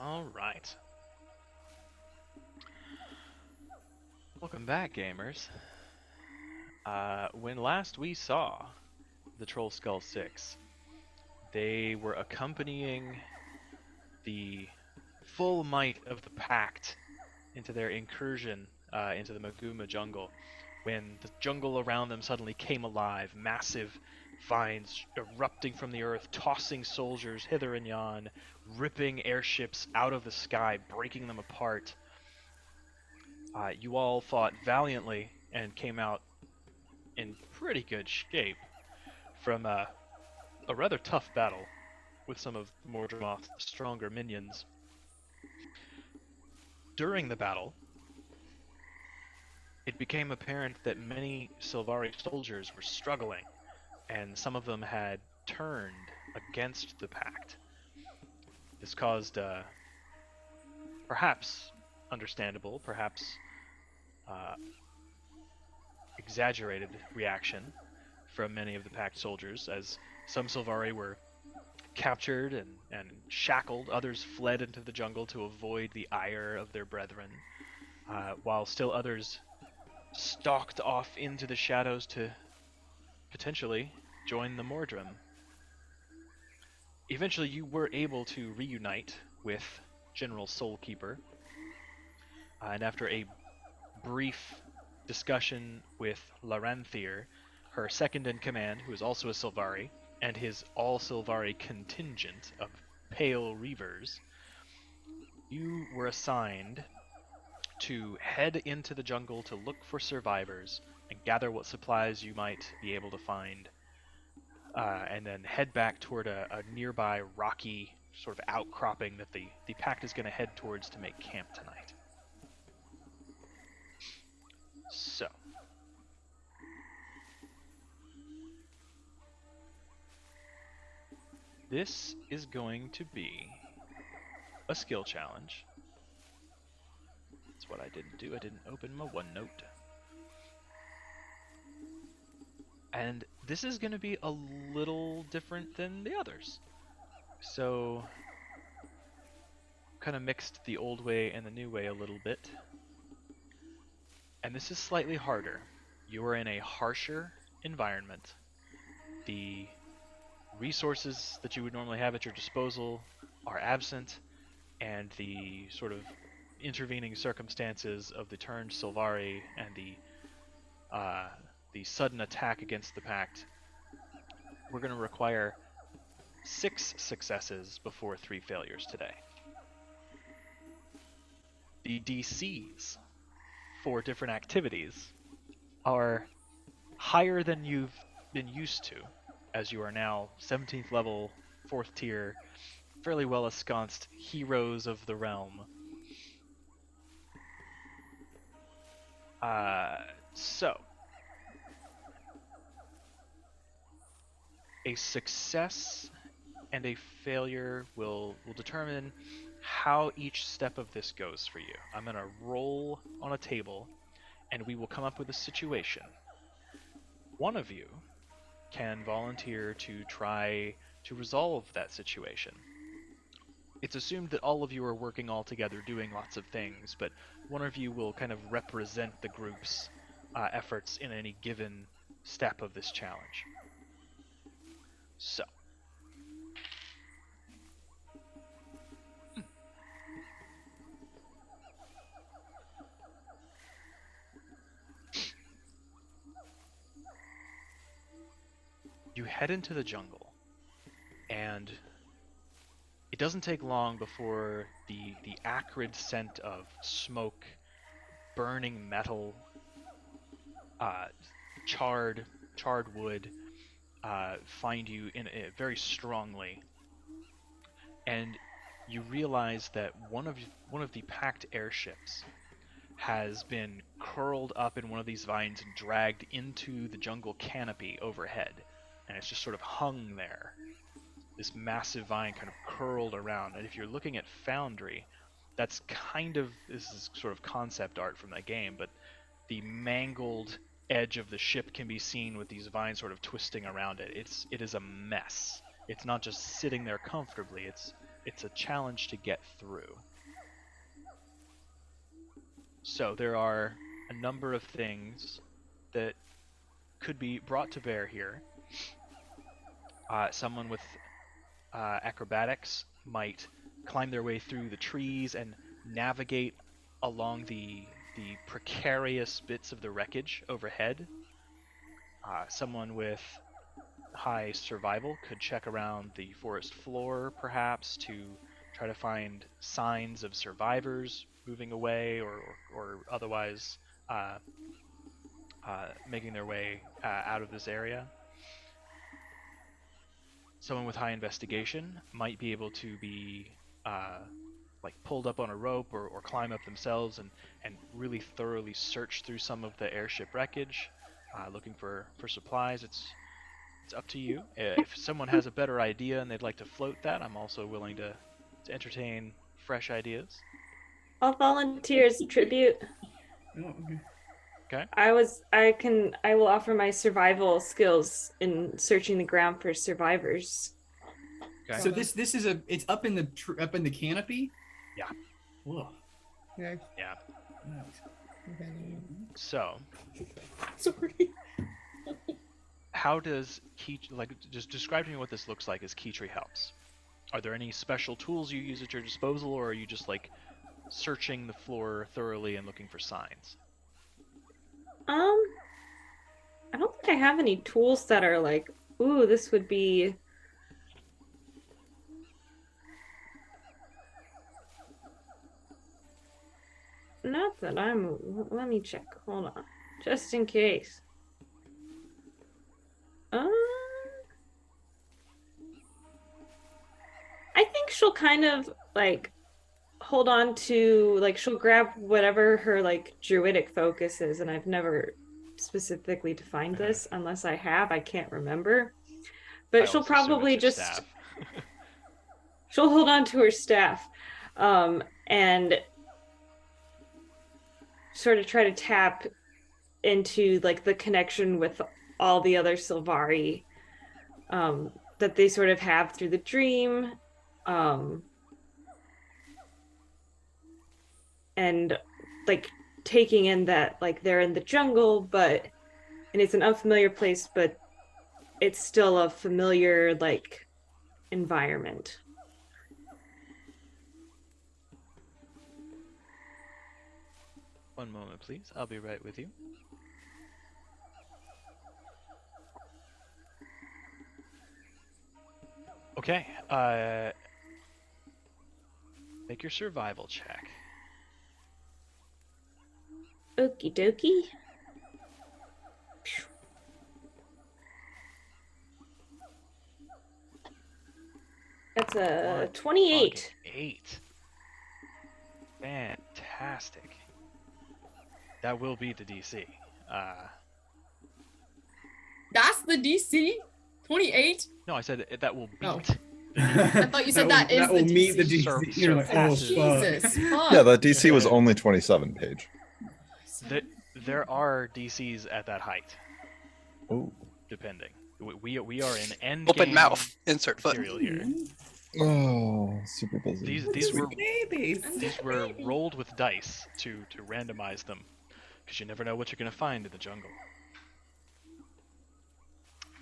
All right. Welcome back, gamers. When last we saw the Trollskull 6, they were accompanying the full might of the Pact into their incursion into the Maguma jungle, when the jungle around them suddenly came alive, massive vines erupting from the earth, tossing soldiers hither and yon, ripping airships out of the sky, breaking them apart. You all fought valiantly and came out in pretty good shape from a rather tough battle with some of Mordremoth's stronger minions. During the battle, it became apparent that many Sylvari soldiers were struggling, and some of them had turned against the Pact. This caused perhaps understandable, perhaps uh, exaggerated reaction from many of the Pact soldiers, as some Sylvari were captured and shackled, others fled into the jungle to avoid the ire of their brethren, while still others stalked off into the shadows to potentially join the Mordrim. Eventually, you were able to reunite with General Soulkeeper, and after a brief discussion with Laranthir, her second in command, who is also a Sylvari, and his all-Sylvari contingent of Pale Reavers, you were assigned to head into the jungle to look for survivors and gather what supplies you might be able to find, and then head back toward a nearby rocky sort of outcropping that the Pact is going to head towards to make camp tonight. So, this is going to be a skill challenge. That's what I didn't do. I didn't open my OneNote. And this is going to be a little different than the others. So, kind of mixed the old way and the new way a little bit. And this is slightly harder. You are in a harsher environment. The resources that you would normally have at your disposal are absent, and the sort of intervening circumstances of the turned Sylvari and the sudden attack against the Pact, we're going to require 6 successes before 3 failures today. The DCs for different activities are higher than you've been used to, as you are now 17th level, 4th tier, fairly well ensconced heroes of the realm. So, a success and a failure will determine how each step of this goes for you. I'm going to roll on a table, and we will come up with a situation. One of you can volunteer to try to resolve that situation. It's assumed that all of you are working all together doing lots of things, but one of you will kind of represent the group's efforts in any given step of this challenge. So, you head into the jungle, and it doesn't take long before the acrid scent of smoke, burning metal, charred wood find you in very strongly, and you realize that one of the Pact airships has been curled up in one of these vines and dragged into the jungle canopy overhead, and it's just sort of hung there. This massive vine kind of curled around, and if you're looking at Foundry, that's this is sort of concept art from that game, but the mangled edge of the ship can be seen with these vines sort of twisting around it. It is a mess. It's not just sitting there comfortably, it's it's a challenge to get through. So there are a number of things that could be brought to bear here. Someone with acrobatics might climb their way through the trees and navigate along the precarious bits of the wreckage overhead. Someone with high survival could check around the forest floor, perhaps, to try to find signs of survivors moving away or otherwise making their way out of this area. Someone with high investigation might be able to be like pulled up on a rope or climb up themselves and really thoroughly search through some of the airship wreckage, looking for supplies. It's up to you. If someone has a better idea and they'd like to float that, I'm also willing to entertain fresh ideas. I'll volunteer as tribute. Oh, okay. Okay. I will offer my survival skills in searching the ground for survivors. Okay. So this is it's up in the up in the canopy. Yeah. Whoa. Okay. Yeah. Nice. Okay. So, Sorry. how does just describe to me what this looks like as Keytree helps? Are there any special tools you use at your disposal, or are you just like searching the floor thoroughly and looking for signs? I don't think I have any tools that are like, ooh, this would be. Not that I'm. Let me check. Hold on, just in case. I think she'll kind of like hold on to like she'll grab whatever her like druidic focus is, and I've never specifically defined this unless I have. I can't remember. But she'll probably just she'll hold on to her staff and sort of try to tap into like the connection with all the other Sylvari that they sort of have through the dream. And like taking in that like they're in the jungle, and it's an unfamiliar place, but it's still a familiar like environment. One moment, please. I'll be right with you. Okay. Make your survival check. Okie dokie. That's a 28. 8. Fantastic. That will be the DC. That's the DC? 28? No, I said that will beat. Oh. The I thought you said that is will the meet DC. the DC. You're like, oh, fuck. Jesus. Fuck. Yeah, that DC was only 27 page. There are DCs at that height. Oh. Depending. We are in end Open game mouth. Insert foot. material here. Oh, super busy. These were babies. these were rolled with dice to randomize them, because you never know what you're gonna find in the jungle.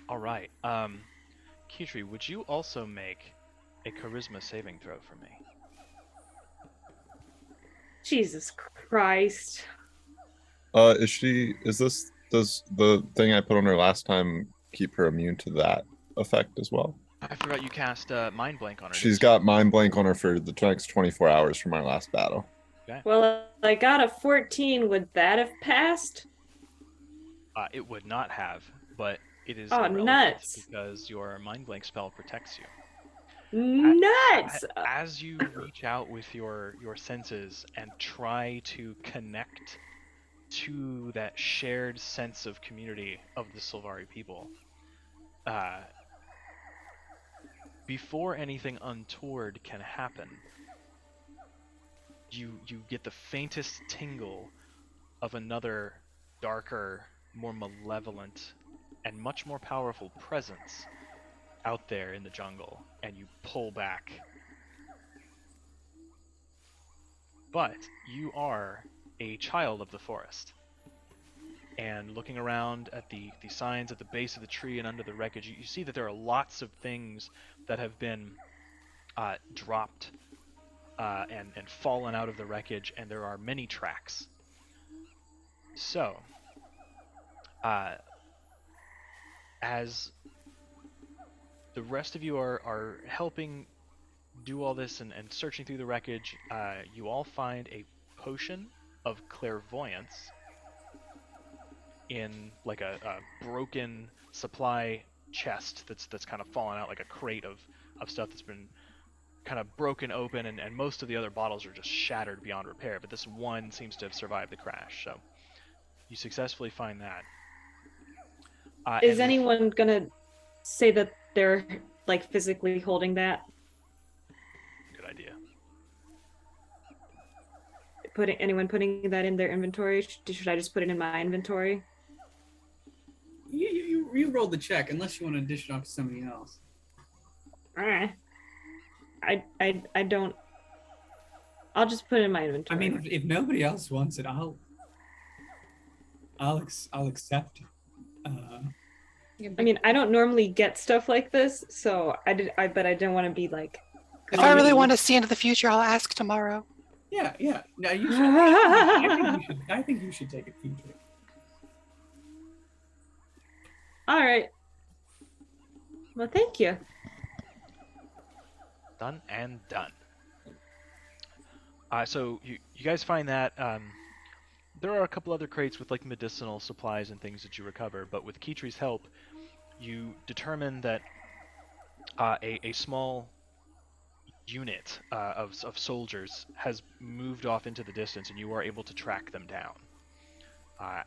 All right, Keytree, would you also make a charisma saving throw for me? Jesus Christ. Does the thing I put on her last time keep her immune to that effect as well? I forgot you cast Mind Blank on her. She's got Mind Blank on her for the next 24 hours from our last battle. Okay. Well, I got a 14. Would that have passed? It would not have, but it is Oh, irrelevant nuts. because your Mind Blank spell protects you. Nuts! As you reach out with your senses and try to connect to that shared sense of community of the Sylvari people, before anything untoward can happen, you get the faintest tingle of another darker, more malevolent, and much more powerful presence out there in the jungle, and you pull back but you are a child of the forest. And looking around at the signs at the base of the tree and under the wreckage, you see that there are lots of things that have been dropped and fallen out of the wreckage, and there are many tracks. So, as the rest of you are helping do all this and searching through the wreckage, you all find a potion of clairvoyance in like a broken supply chest that's kind of fallen out, like a crate of stuff that's been kind of broken open, and most of the other bottles are just shattered beyond repair, but this one seems to have survived the crash. So you successfully find that. Is anyone gonna say that they're like physically holding that? Good idea. Anyone putting that in their inventory? Should I just put it in my inventory? You rolled the check unless you want to dish it off to somebody else. I don't. I'll just put it in my inventory. I mean, if nobody else wants it, I'll accept. I mean, I don't normally get stuff like this, so but I don't want to be like. If I really want to see into the future, I'll ask tomorrow. Yeah. No, you should. I think you should take a few drinks. All right. Well, thank you. Done and done. So you guys find that there are a couple other crates with like medicinal supplies and things that you recover, but with Kitri's help, you determine that a small unit of soldiers has moved off into the distance, and you are able to track them down.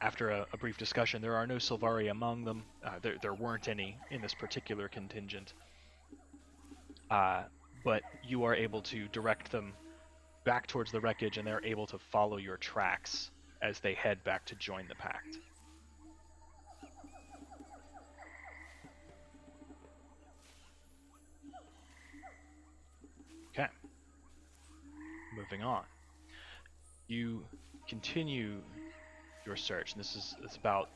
After a brief discussion, there are no Sylvari among them. There weren't any in this particular contingent. But you are able to direct them back towards the wreckage, and they're able to follow your tracks as they head back to join the Pact. Okay. Moving on. You continue your search, and this is about,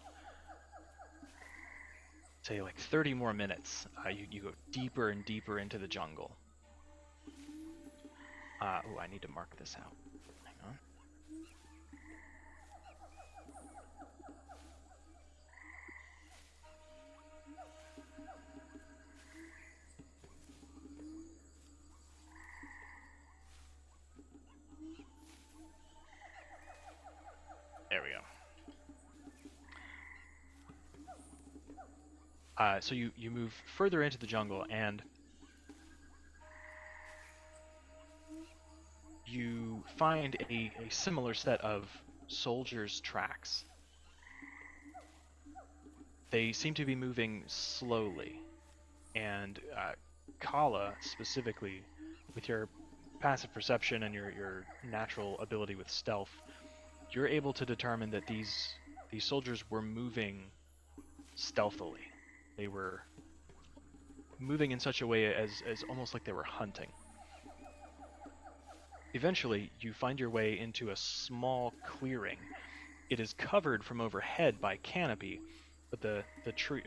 say, like 30 more minutes. You go deeper and deeper into the jungle. Oh, I need to mark this out. Hang on. There we go. So you move further into the jungle, and you find a similar set of soldiers' tracks. They seem to be moving slowly, and Kala, specifically, with your passive perception and your natural ability with stealth, you're able to determine that these soldiers were moving stealthily. They were moving in such a way as almost like they were hunting. Eventually, you find your way into a small clearing. It is covered from overhead by canopy, but the tree,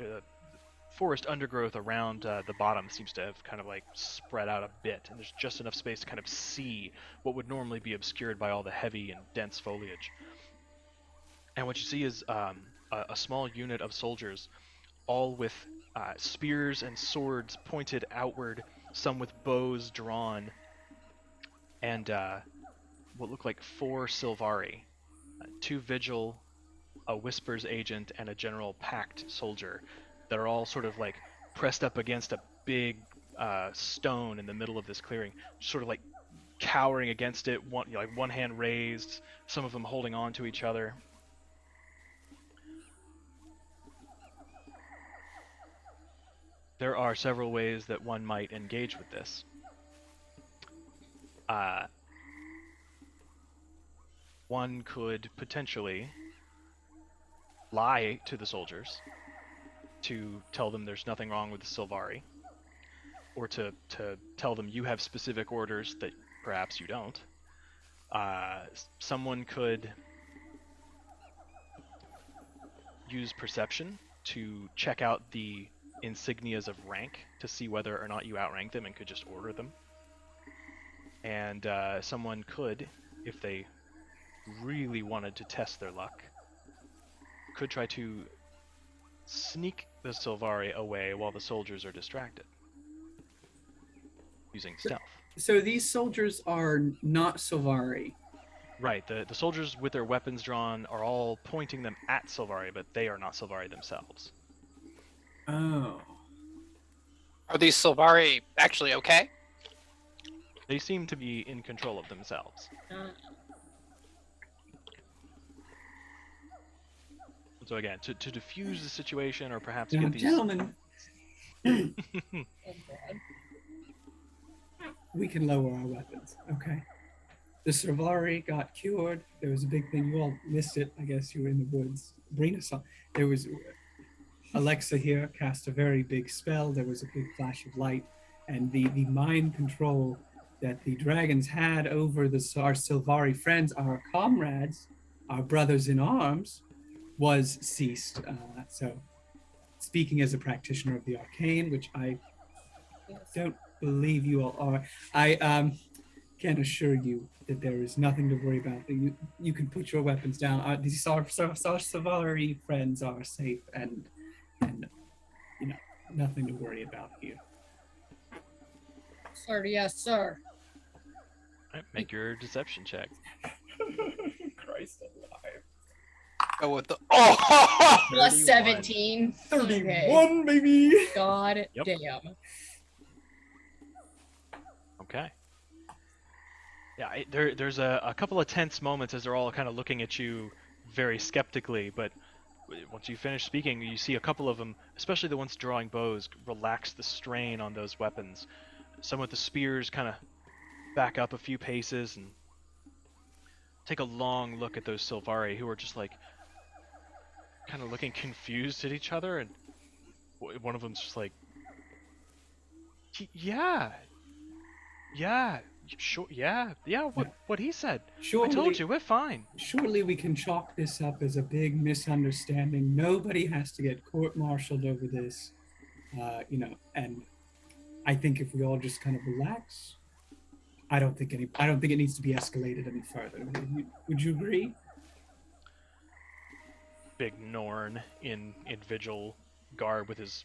forest undergrowth around the bottom seems to have kind of like spread out a bit, and there's just enough space to kind of see what would normally be obscured by all the heavy and dense foliage. And what you see is a small unit of soldiers, all with spears and swords pointed outward, some with bows drawn, and what look like 4 Sylvari, 2 Vigil, a Whispers agent, and a general Pact soldier that are all sort of like pressed up against a big stone in the middle of this clearing, sort of like cowering against it, one hand raised, some of them holding on to each other. There are several ways that one might engage with this. One could potentially lie to the soldiers to tell them there's nothing wrong with the Sylvari, or to tell them you have specific orders that perhaps you don't. Someone could use perception to check out the insignias of rank to see whether or not you outrank them and could just order them. And someone could, if they really wanted to test their luck, could try to sneak the Sylvari away while the soldiers are distracted using stealth. So these soldiers are not Sylvari. Right, the soldiers with their weapons drawn are all pointing them at Sylvari, but they are not Sylvari themselves. Oh. Are these Sylvari actually okay? They seem to be in control of themselves. So again, to diffuse the situation or perhaps Now, get these... gentlemen, Oh, God. we can lower our weapons, okay? The Sylvari got cured. There was a big thing. You all missed it. I guess you were in the woods. Brina saw. There was Alexa here cast a very big spell. There was a big flash of light, and the mind control that the dragons had over our Sylvari friends, our comrades, our brothers in arms, was ceased. So, speaking as a practitioner of the arcane, which I don't believe you all are, I can assure you that there is nothing to worry about. You can put your weapons down. These our Sylvari friends are safe, and you know, nothing to worry about here. Sir, yes, sir. Alright, make your deception check. Christ alive. Go with the. Oh! Plus 31. 17. 31, Okay. baby. God Yep. damn. Okay. Yeah, there's a couple of tense moments as they're all kind of looking at you very skeptically, but once you finish speaking, you see a couple of them, especially the ones drawing bows, relax the strain on those weapons. Some with the spears kind of back up a few paces and take a long look at those Sylvari who are just like kind of looking confused at each other, and one of them's just like, yeah, sure, yeah, what he said. I told you, we're fine. Surely we can chalk this up as a big misunderstanding. Nobody has to get court-martialed over this, and I think if we all just kind of relax, I don't think it needs to be escalated any further. Would you agree? Big Norn in vigil garb with his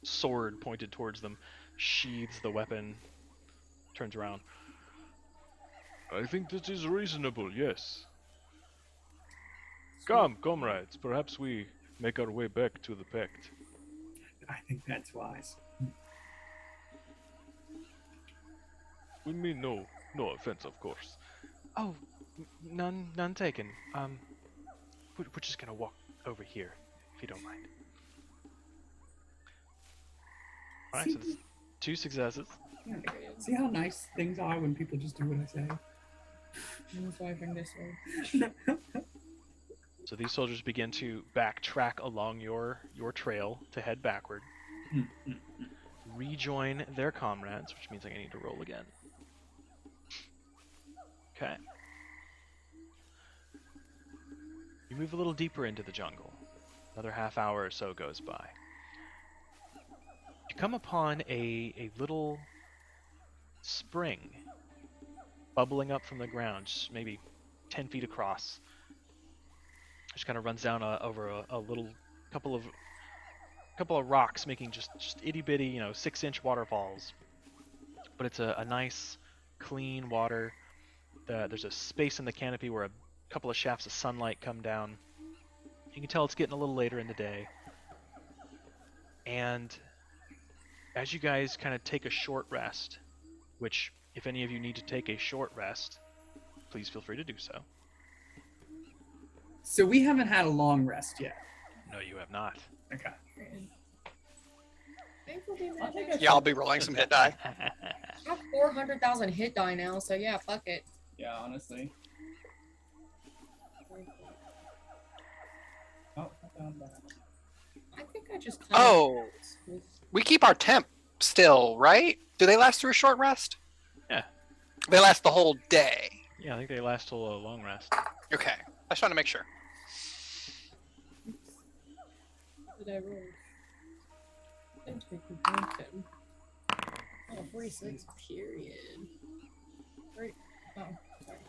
sword pointed towards them, sheathes the weapon, turns around. I think that is reasonable, yes. Come, comrades, perhaps we make our way back to the Pact. I think that's wise. We mean no offense, of course. Oh, none taken. We're just gonna walk over here, if you don't mind. Alright, so there's 2 successes. Yeah. See how nice things are when people just do what I say. That's why I bring this one. So these soldiers begin to backtrack along your trail to head backward. Rejoin their comrades, which means I need to roll again. Okay. You move a little deeper into the jungle. Another half hour or so goes by. You come upon a little spring bubbling up from the ground, just maybe 10 feet across. Just kind of runs down over a little couple of rocks, making just itty bitty, 6-inch waterfalls. But it's a nice, clean water. There's a space in the canopy where a couple of shafts of sunlight come down. You can tell it's getting a little later in the day. And as you guys kind of take a short rest, which if any of you need to take a short rest, please feel free to do so. So we haven't had a long rest yet. No, you have not. Okay. Yeah, I'll be rolling some hit die. I have 400,000 hit die now, so yeah, fuck it. Yeah, honestly. Oh, I found that. I think I just. Oh, we keep our temp still, right? Do they last through a short rest? Yeah. They last the whole day. Yeah, I think they last till a long rest. Okay. I just want to make sure. What did I roll? I think we broke him. Oh, 46, period. Right. Oh, sorry.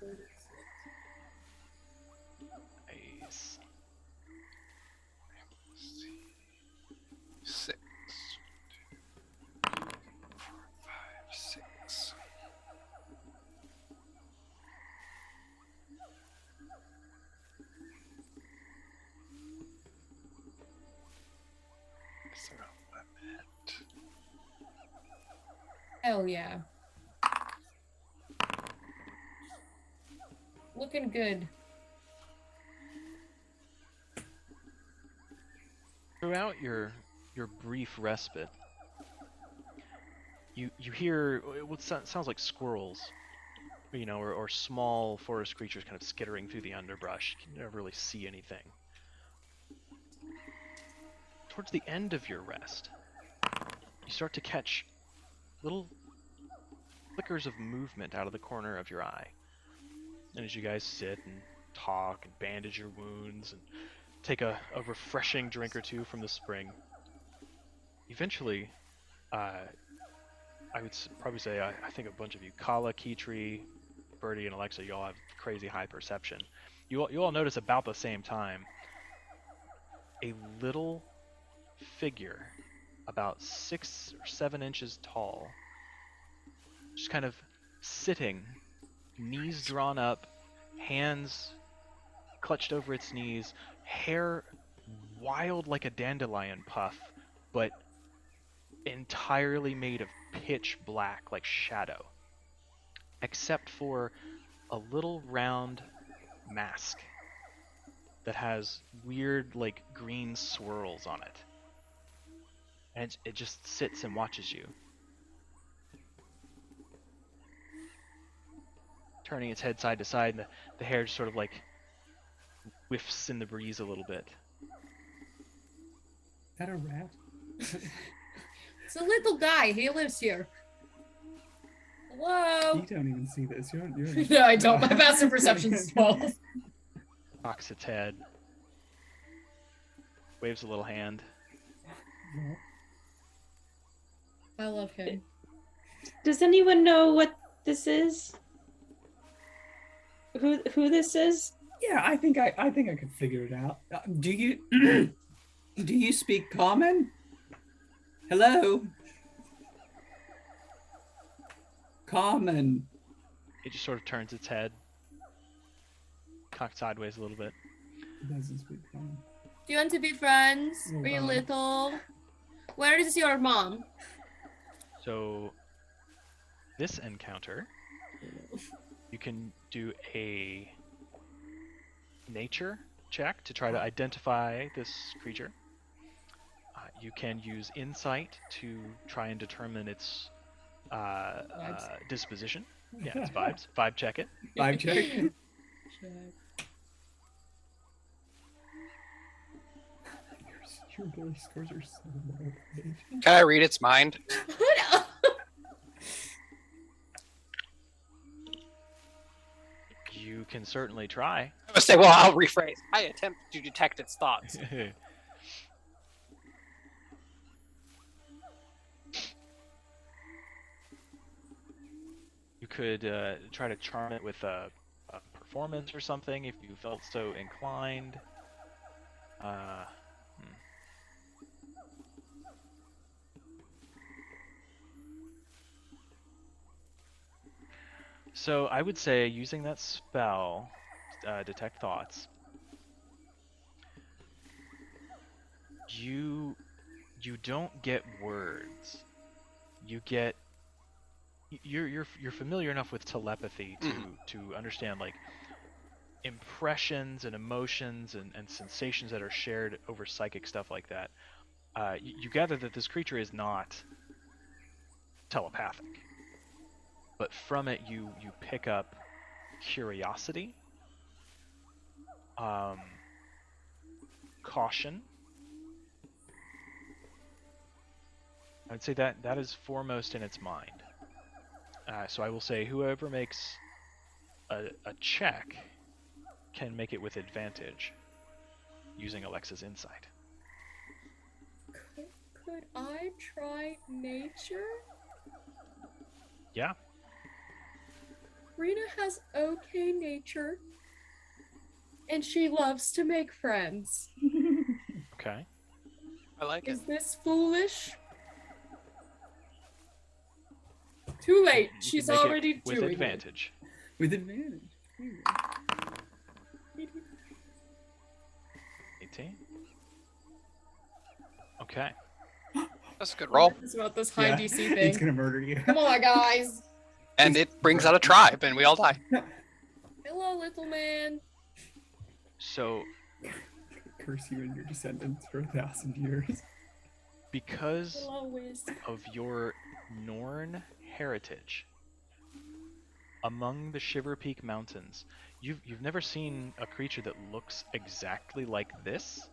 46. Nice. Six. 4, 5, 6. Hell yeah. Looking good. Throughout your brief respite, you hear what sounds like squirrels, you know, or small forest creatures kind of skittering through the underbrush. You never really see anything. Towards the end of your rest, you start to catch little flickers of movement out of the corner of your eye. And as you guys sit and talk and bandage your wounds and take a refreshing drink or two from the spring, eventually, I would probably say, I think a bunch of you, Kala, Kitri, Birdie, and Alexa, you all have crazy high perception. You all notice about the same time a little figure about 6 or 7 inches tall, just kind of sitting, knees drawn up, hands clutched over its knees, hair wild like a dandelion puff, but entirely made of pitch black like shadow, except for a little round mask that has weird like green swirls on it, and it just sits and watches you, turning its head side to side, and the hair just sort of like whiffs in the breeze a little bit. Is that a rat? It's a little guy. He lives here. Hello? You don't even see this. You're No, I don't. My passive perception is 12. Cocks its head, waves a little hand. Well, I love him. Does anyone know what this is? Who this is? yeah, I think I could figure it out. Do you do you speak common? Hello? Common. It just sort of turns its head, cocked sideways a little bit. It doesn't speak common. Do you want to be friends? Oh, Are you God. little? Where is your mom? So this encounter, you can do a nature check to try to identify this creature. You can use insight to try and determine its disposition. Yeah, it's vibes. Vibe check it. Vibe check. Your ability scores are so low. Can I read its mind? You can certainly try. I would say, well, I'll rephrase. I attempt to detect its thoughts. You could try to charm it with a performance or something if you felt so inclined. So I would say using that spell, detect thoughts, you don't get words. You get you're familiar enough with telepathy to understand like impressions and emotions and sensations that are shared over psychic stuff like that. You gather that this creature is not telepathic, but from it you pick up curiosity, caution. I'd say that is foremost in its mind. So I will say whoever makes a check can make it with advantage using Alexa's insight. Could I try nature? Yeah. Rena has okay nature, and she loves to make friends. Okay. I like it. Is this foolish? Too late. You She's can make it already with doing advantage. With advantage. There you go. 18. Okay. That's a good it. roll. It's about this high Yeah, DC It's thing. gonna murder you. Come on, guys. And it brings out a tribe, and we all die. Hello, little man. So Curse you and your descendants for 1,000 years. because Hello, Wiz. of your Norn heritage, among the Shiver Peak Mountains, you've never seen a creature that looks exactly like this,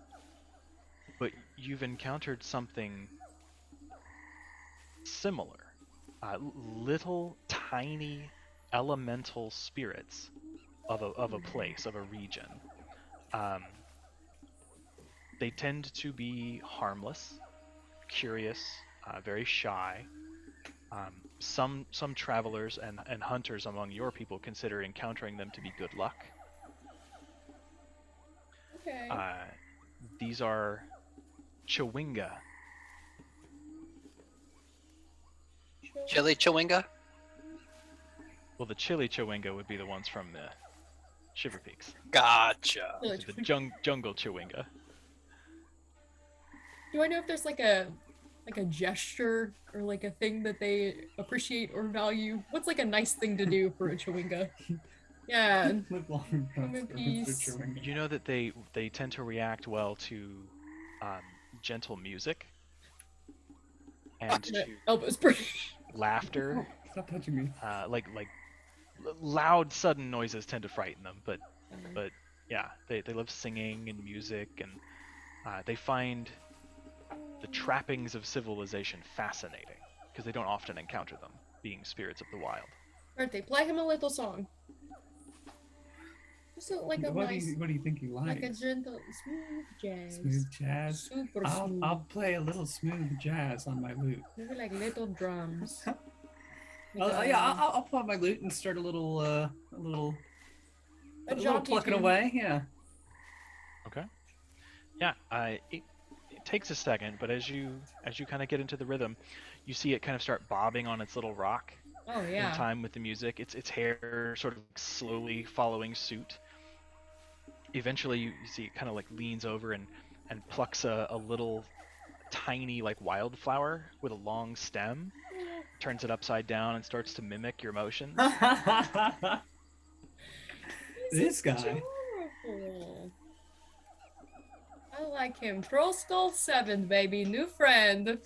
but you've encountered something similar. Little tiny elemental spirits of a place, of a region. They tend to be harmless, curious, very shy. Some travelers and hunters among your people consider encountering them to be good luck. Okay. These are Chewinga. Chili Chewinga? Well, the chili Chewinga would be the ones from the Shiver Peaks. Gotcha. The jungle Chewinga. Do I know if there's like a gesture or like a thing that they appreciate or value? What's like a nice thing to do for a Chewinga? Yeah. Live long and Come in prosper, Mr. peace. Chewinga. You know that they tend to react well to gentle music and to Elbows pretty. laughter. Stop touching me. Like loud sudden noises tend to frighten them, but yeah, they love singing and music, and they find the trappings of civilization fascinating because they don't often encounter them, being spirits of the wild. Birthday, play him a little song. Just like a What nice, do you think he likes? like a gentle, smooth jazz. Smooth jazz. Super smooth. I'll play a little smooth jazz on my lute. Maybe like little drums. I'll pull out my lute and start a little jaunty plucking tune. away. Yeah. Okay. Yeah, it takes a second, but as you kind of get into the rhythm, you see it kind of start bobbing on its little rock Oh in yeah. time with the music. Its hair sort of slowly following suit. Eventually, you see it kind of like leans over and plucks a little tiny like wildflower with a long stem, turns it upside down and starts to mimic your motions. This guy. Adorable. I like him. Trollskull 7, baby. New friend.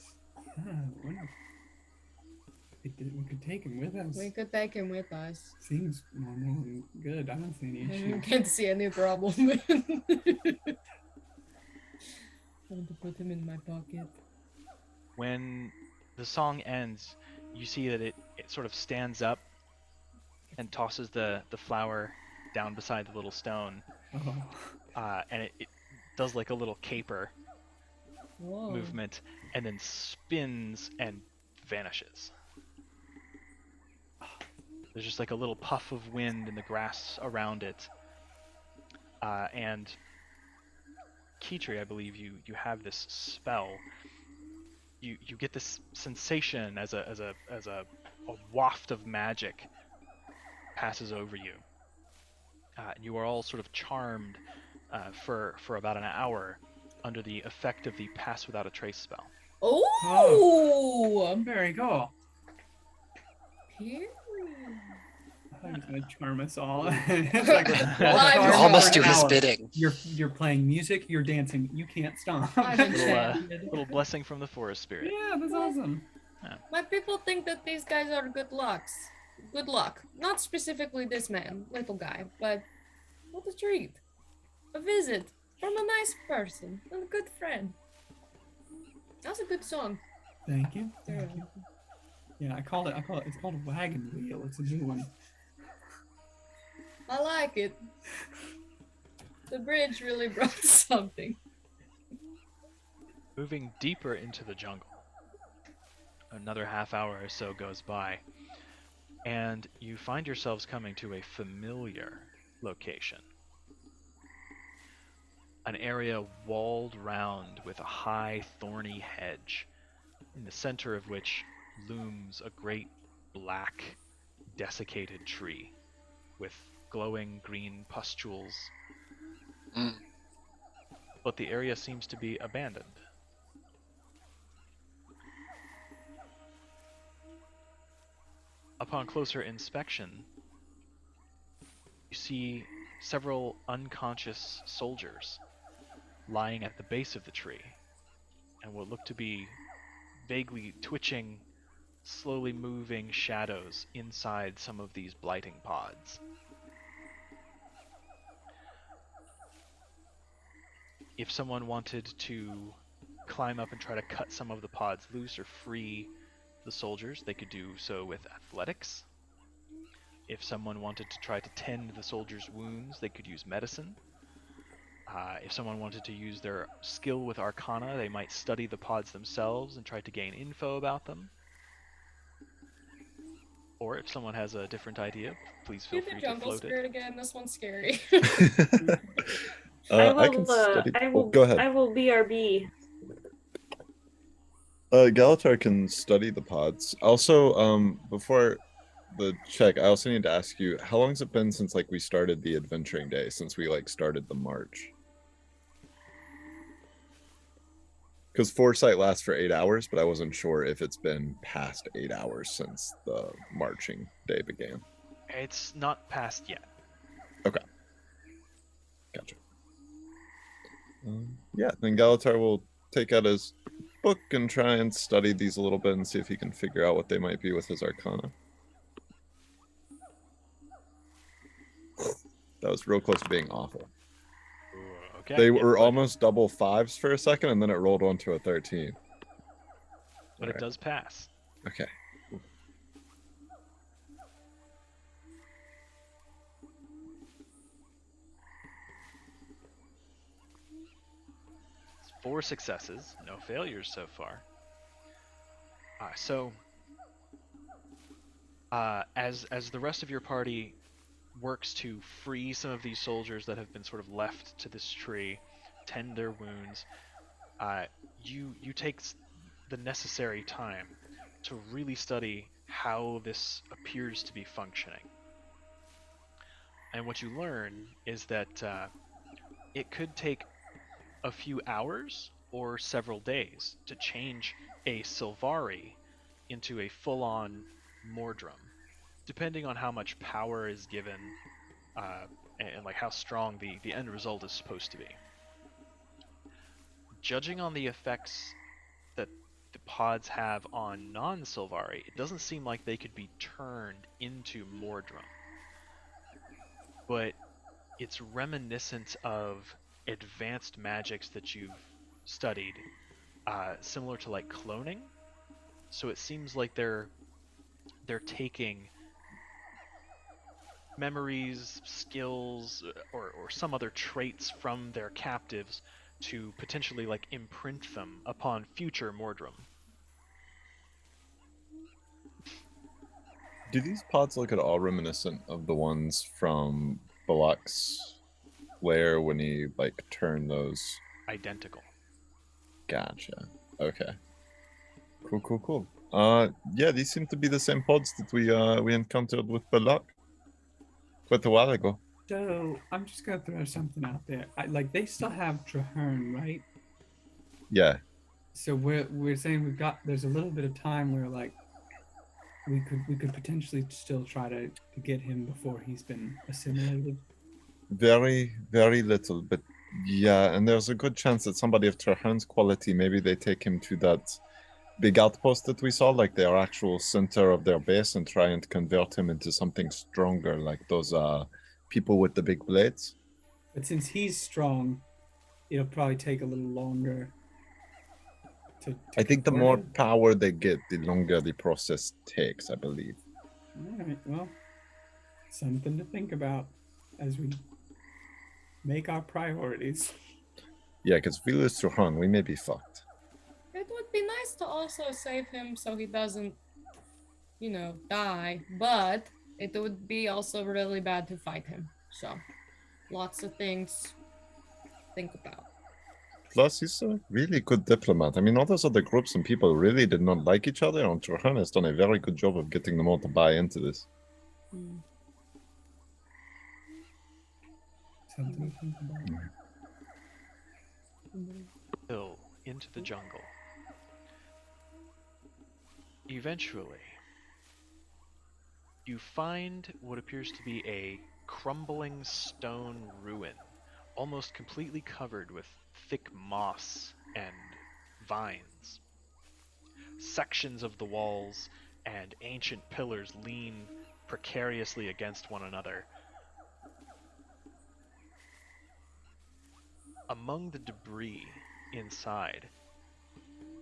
We could take him with us. We could take him with us. Seems normal and good. I don't see any issue. Can't see any problem. I want to put him in my pocket. When the song ends, you see that it sort of stands up and tosses the flower down beside the little stone, Oh. and it does like a little caper Whoa. movement, and then spins and vanishes. There's just like a little puff of wind in the grass around it, and Kitri, I believe you have this spell. You get this sensation as a waft of magic passes over you. And you are all sort of charmed for about an hour under the effect of the Pass Without a Trace spell. Oh! Very cool. Period. I thought he was gonna charm us all. It's like Live You You're almost for do an his hour. bidding. You're playing music. You're dancing. You can't stop. I'm yeah, enchanted. Little blessing from the forest spirit. that's awesome. My people think that these guys are good lucks. Good luck. Not specifically this man, little guy, but what a treat. A visit from a nice person and a good friend. That's a good song. Thank you. Thank you. Yeah, I call it. It's called a wagon wheel. It's a new one. I like it. The bridge really brought something. Moving deeper into the jungle, another half hour or so goes by, and you find yourselves coming to a familiar location. An area walled round with a high, thorny hedge, in the center of which looms a great, black, desiccated tree with glowing green pustules. Mm. But the area seems to be abandoned. Upon closer inspection, you see several unconscious soldiers lying at the base of the tree, and what look to be vaguely twitching, slowly moving shadows inside some of these blighting pods. If someone wanted to climb up and try to cut some of the pods loose or free the soldiers, they could do so with athletics. If someone wanted to try to tend the soldiers' wounds, they could use medicine. If someone wanted to use their skill with Arcana, they might study the pods themselves and try to gain info about them. Or if someone has a different idea, please feel Do the free to jungle float it. spirit again. This one's scary. I can study. Go ahead. I will BRB. Galatar can study the pods. Also, before the check, I also need to ask you, how long has it been since like we started the adventuring day, since we like started the march? Because foresight lasts for 8 hours, but I wasn't sure if it's been past 8 hours since the marching day began. It's not past yet. Okay. Gotcha. Yeah, then Galatar will take out his book and try and study these a little bit and see if he can figure out what they might be with his Arcana. That was real close to being awful. Okay. They yeah, were but- almost double fives for a second, and then it rolled onto a 13. But it does pass. Okay. It's 4 successes, no failures so far. As the rest of your party works to free some of these soldiers that have been sort of left to this tree, tend their wounds, you take the necessary time to really study how this appears to be functioning. And what you learn is that it could take a few hours or several days to change a Sylvari into a full-on Mordrum, depending on how much power is given and like how strong the end result is supposed to be. Judging on the effects that the pods have on non-Sylvari, it doesn't seem like they could be turned into Mordrum. But it's reminiscent of advanced magics that you've studied, similar to like cloning. So it seems like they're taking memories, skills, or some other traits from their captives to potentially like imprint them upon future Mordrum. Do these pods look at all reminiscent of the ones from Balak's lair when he like turned those? Identical. Gotcha. Okay. Cool. Yeah, these seem to be the same pods that we encountered with Balak quite a while ago. So I'm just gonna throw something out there. Like they still have Traherne, right? Yeah. So we're saying there's a little bit of time where like we could potentially still try to get him before he's been assimilated. Very, very little, but yeah, and there's a good chance that somebody of Traherne's quality, maybe they take him to that big outpost that we saw, like their actual center of their base, and try and convert him into something stronger, like those people with the big blades. But since he's strong, it'll probably take a little longer I think the more confirm? power they get, the longer the process takes, I believe. All right, well, something to think about as we make our priorities. Yeah, because if we lose Turhan, we may be fucked. It would be nice to also save him so he doesn't, die. But it would be also really bad to fight him. So, lots of things to think about. Plus, he's a really good diplomat. I mean, all those other groups and people really did not like each other, and Turhan has done a very good job of getting them all to buy into this. Hmm. Something to think about. Hill into the jungle. Eventually, you find what appears to be a crumbling stone ruin, almost completely covered with thick moss and vines. Sections of the walls and ancient pillars lean precariously against one another. Among the debris inside,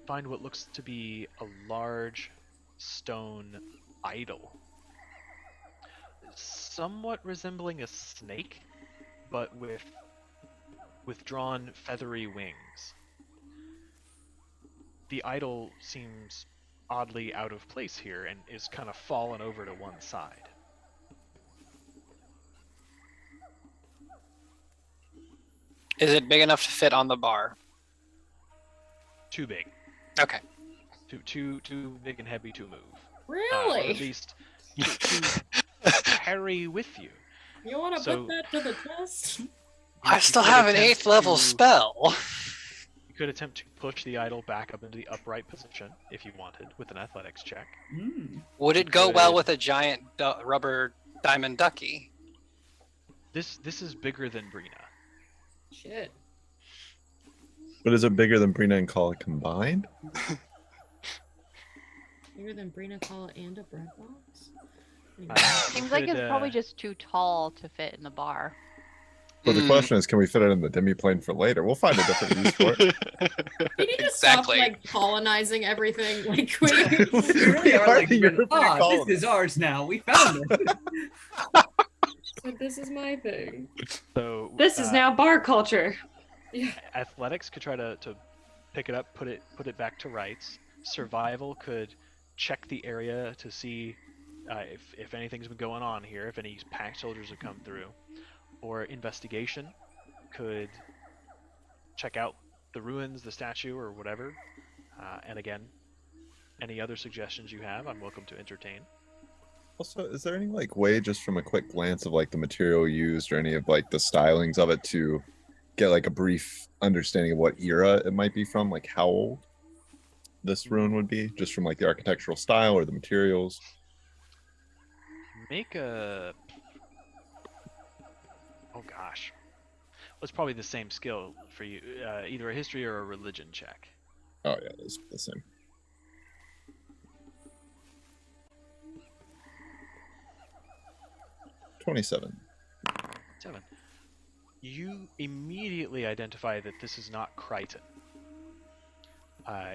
find what looks to be a large stone idol, somewhat resembling a snake, but with withdrawn feathery wings. The idol seems oddly out of place here and is kind of fallen over to one side. Is it big enough to fit on the bar? Too big. Okay. Too big and heavy to move. Or Really? at least to carry with you. You want to So- put that to the test? I You still could have an attempt 8th level to- spell. You could attempt to push the idol back up into the upright position if you wanted with an athletics check. Would it You go well could- with a giant rubber diamond ducky? This is bigger than Brina. Shit. But is it bigger than Brina and Kala combined? Bigger than Brina, Kala, and a bread box? Uh, Seems you like could, it's probably just too tall to fit in the bar. But the Hmm. question is, can we fit it in the demi-plane for later? We'll find a different use for it. We need to Exactly. stop colonizing everything. We We are like, the European this colony." is ours now. We found it. But this is my thing. So This is now bar culture. Yeah. athletics could try to pick it up, put it back to rights. Survival could check the area to see if anything's been going on here, if any pack soldiers have come through. Or investigation could check out the ruins, the statue, or whatever. And again, any other suggestions you have, I'm welcome to entertain. Also, is there any way just from a quick glance of the material used or any of the stylings of it to get a brief understanding of what era it might be from, how old this ruin would be, just from the architectural style or the materials? Make a... Oh gosh. Well, it's probably the same skill for you, either a history or a religion check. Oh yeah, it's the same. $27. 7. You immediately identify that this is not Crichton.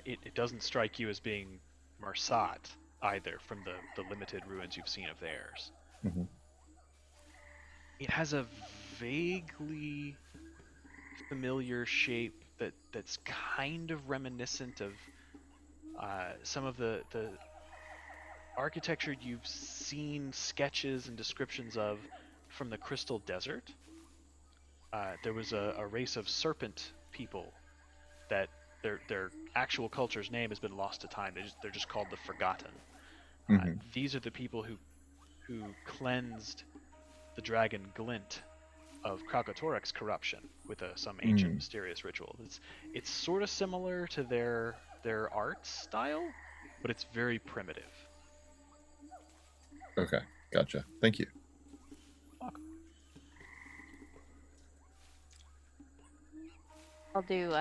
It doesn't strike you as being Marsat either, from the limited ruins you've seen of theirs. Mhm. It has a vaguely familiar shape that's kind of reminiscent of some of the architecture you've seen sketches and descriptions of from the Crystal Desert. There was a race of serpent people that their actual culture's name has been lost to time. They're just called the Forgotten. Mhm. These are the people who cleansed the dragon Glint of Kralkatorrek's corruption with some ancient mysterious ritual. It's sort of similar to their art style, but it's very primitive. Okay, gotcha. Thank you. I'll do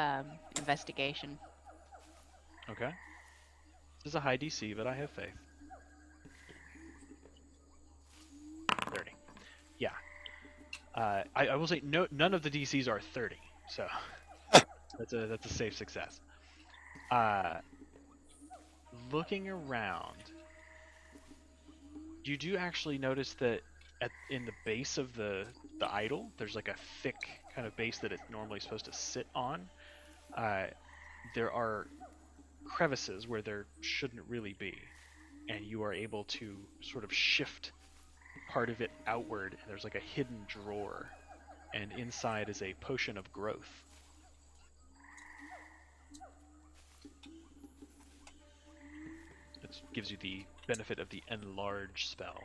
investigation. Okay. This is a high DC, but I have faith. 30. Yeah. I will say none of the DCs are 30, so that's a safe success. Looking around, you do actually notice that in the base of the idol, there's like a thick kind of base that it's normally supposed to sit on. There are crevices where there shouldn't really be, and you are able to sort of shift part of it outward, and there's like a hidden drawer, and inside is a potion of growth. It gives you the benefit of the enlarge spell.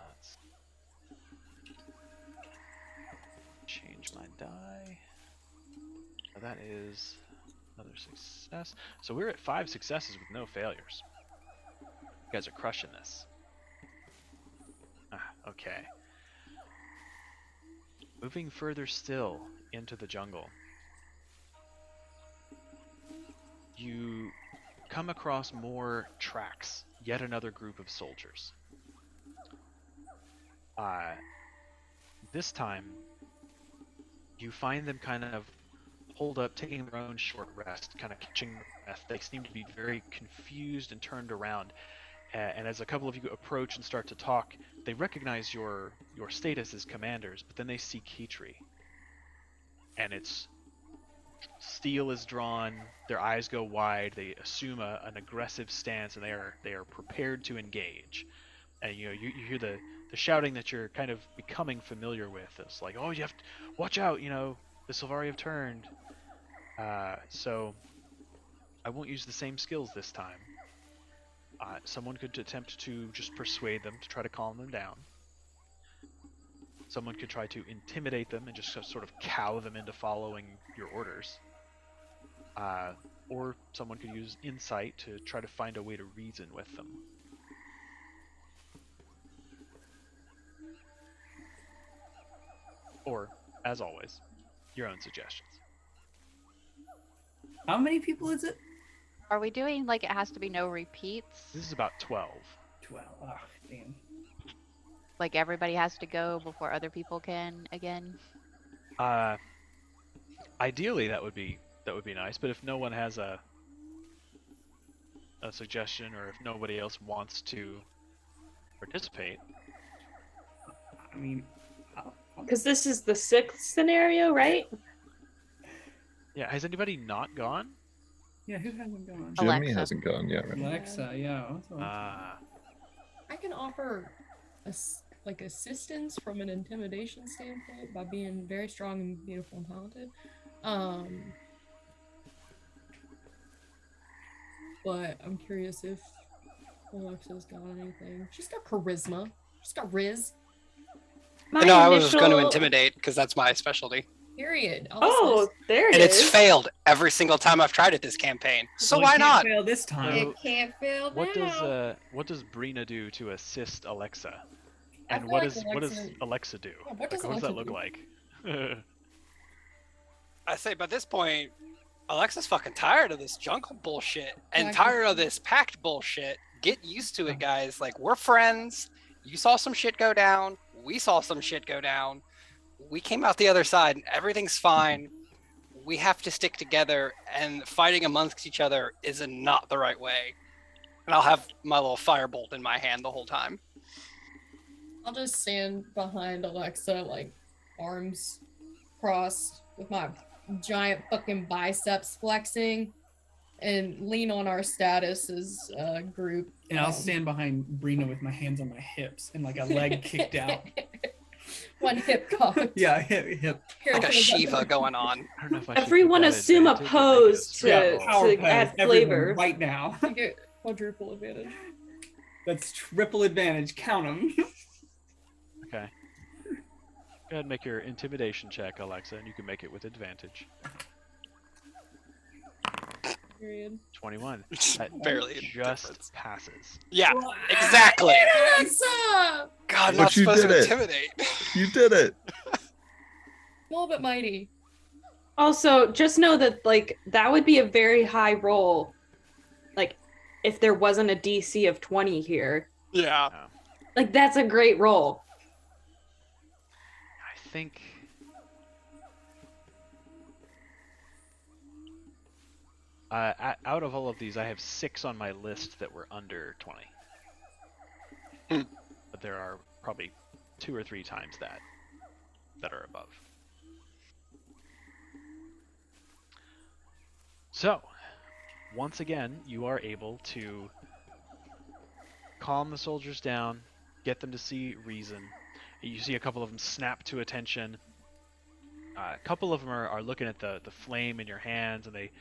Let's change my die. So that is another success. So we're at 5 successes with no failures. You guys are crushing this. Okay. Moving further still into the jungle, you come across more tracks, yet another group of soldiers. This time, you find them kind of holed up, taking their own short rest, kind of catching their breath. They seem to be very confused and turned around. And as a couple of you approach and start to talk, they recognize your status as commanders, but then they see Kitri. And it's steel is drawn, their eyes go wide, they assume an aggressive stance, and they are prepared to engage. And you hear the shouting that you're kind of becoming familiar with. It's like, oh, you have to watch out, the Sylvari have turned. So I won't use the same skills this time. Someone could attempt to just persuade them to try to calm them down. Someone could try to intimidate them and just sort of cow them into following your orders. Or someone could use insight to try to find a way to reason with them. Or, as always, your own suggestions. How many people is it? Are we doing like it has to be no repeats? This is about 12. 12. Ah, damn. Like everybody has to go before other people can again? Ideally that would be nice, but if no one has a suggestion, or if nobody else wants to participate. I mean, Because this is the 6th scenario, right? Yeah, has anybody not gone? yeah, who hasn't gone? Jimmy Alexa. hasn't gone yet, right? Alexa, yeah. I can offer assistance from an intimidation standpoint by being very strong and beautiful and talented. But I'm curious if Alexa's got anything. She's got charisma. She's got riz. No, I was just going to intimidate because that's my specialty. Period. Oh, there it And is. it's failed every single time I've tried it this campaign. So Well, why it can't not? fail this time. It can't fail now. What does Brina do to assist Alexa? I And feel what like does Alexa do? Yeah, what does What does Alexa that look do? like? I say by this point, Alexa's fucking tired of this jungle bullshit and Yeah, I tired of this pact bullshit. Get used to it, guys. Like, we're friends. You saw some shit go down. We saw some shit go down. We came out the other side and everything's fine. We have to stick together, and fighting amongst each other is not the right way. And I'll have my little firebolt in my hand the whole time. I'll just stand behind Alexa, like arms crossed with my giant fucking biceps flexing, and lean on our status as a group. And I'll stand behind Brina with my hands on my hips and like a leg kicked out. One hip cocked. Yeah, hip. Like a Shiva going on. I don't know if I should Everyone give that assume a advantage or make it pose struggle. to Power pose, add everyone, flavor. right now. You get quadruple advantage. That's triple advantage. Count them. Okay. Go ahead and make your intimidation check, Alexa, and you can make it with advantage. Period. 21. It's That barely a just difference. passes. Yeah, exactly. Alexa! God, I'm But not you supposed did to it. intimidate. You did it. Small but mighty. Also, just know that like that would be a very high roll. Like if there wasn't a DC of 20 here. Yeah. Like that's a great roll. I think Out of all of these, I have 6 on my list that were under 20. But there are probably 2 or 3 times that are above. So, once again, you are able to calm the soldiers down, get them to see reason. You see a couple of them snap to attention. A couple of them are looking at the flame in your hands, and they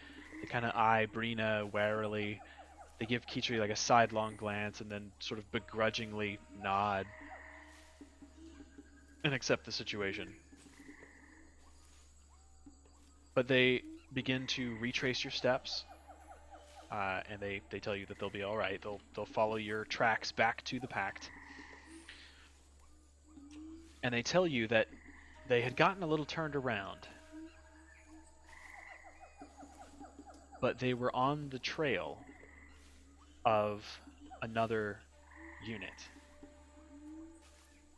kind of eye Brina warily. They give Kitri like a sidelong glance and then sort of begrudgingly nod and accept the situation. But they begin to retrace your steps, and they tell you that they'll be all right. They'll follow your tracks back to the Pact, and they tell you that they had gotten a little turned around, but they were on the trail of another unit.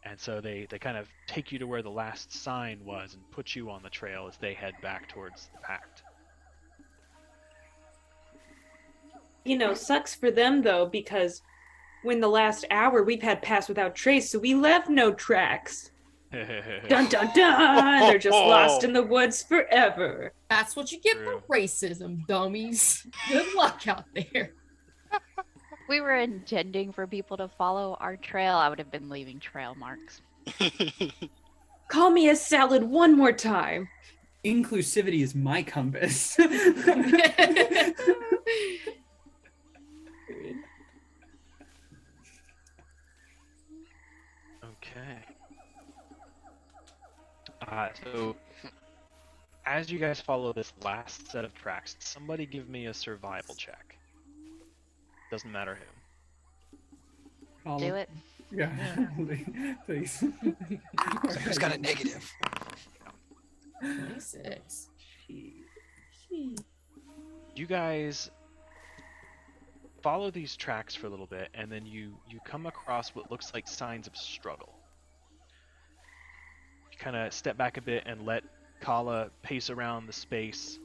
And so they kind of take you to where the last sign was and put you on the trail as they head back towards the Pact. You know, sucks for them though, because when the last hour we've had pass without trace, so we left no tracks. Dun dun dun! They're just lost in the woods forever. That's what you get True. for racism, dummies. Good luck out there. We were intending for people to follow our trail. I would have been leaving trail marks. Call me a salad one more time. Inclusivity is my compass. Okay. So, as you guys follow this last set of tracks, somebody give me a survival check. Doesn't matter who. Do it. Yeah, please. So who's got a negative? 26. You guys follow these tracks for a little bit, and then you come across what looks like signs of struggle. You kind of step back a bit and let Kala pace around the space,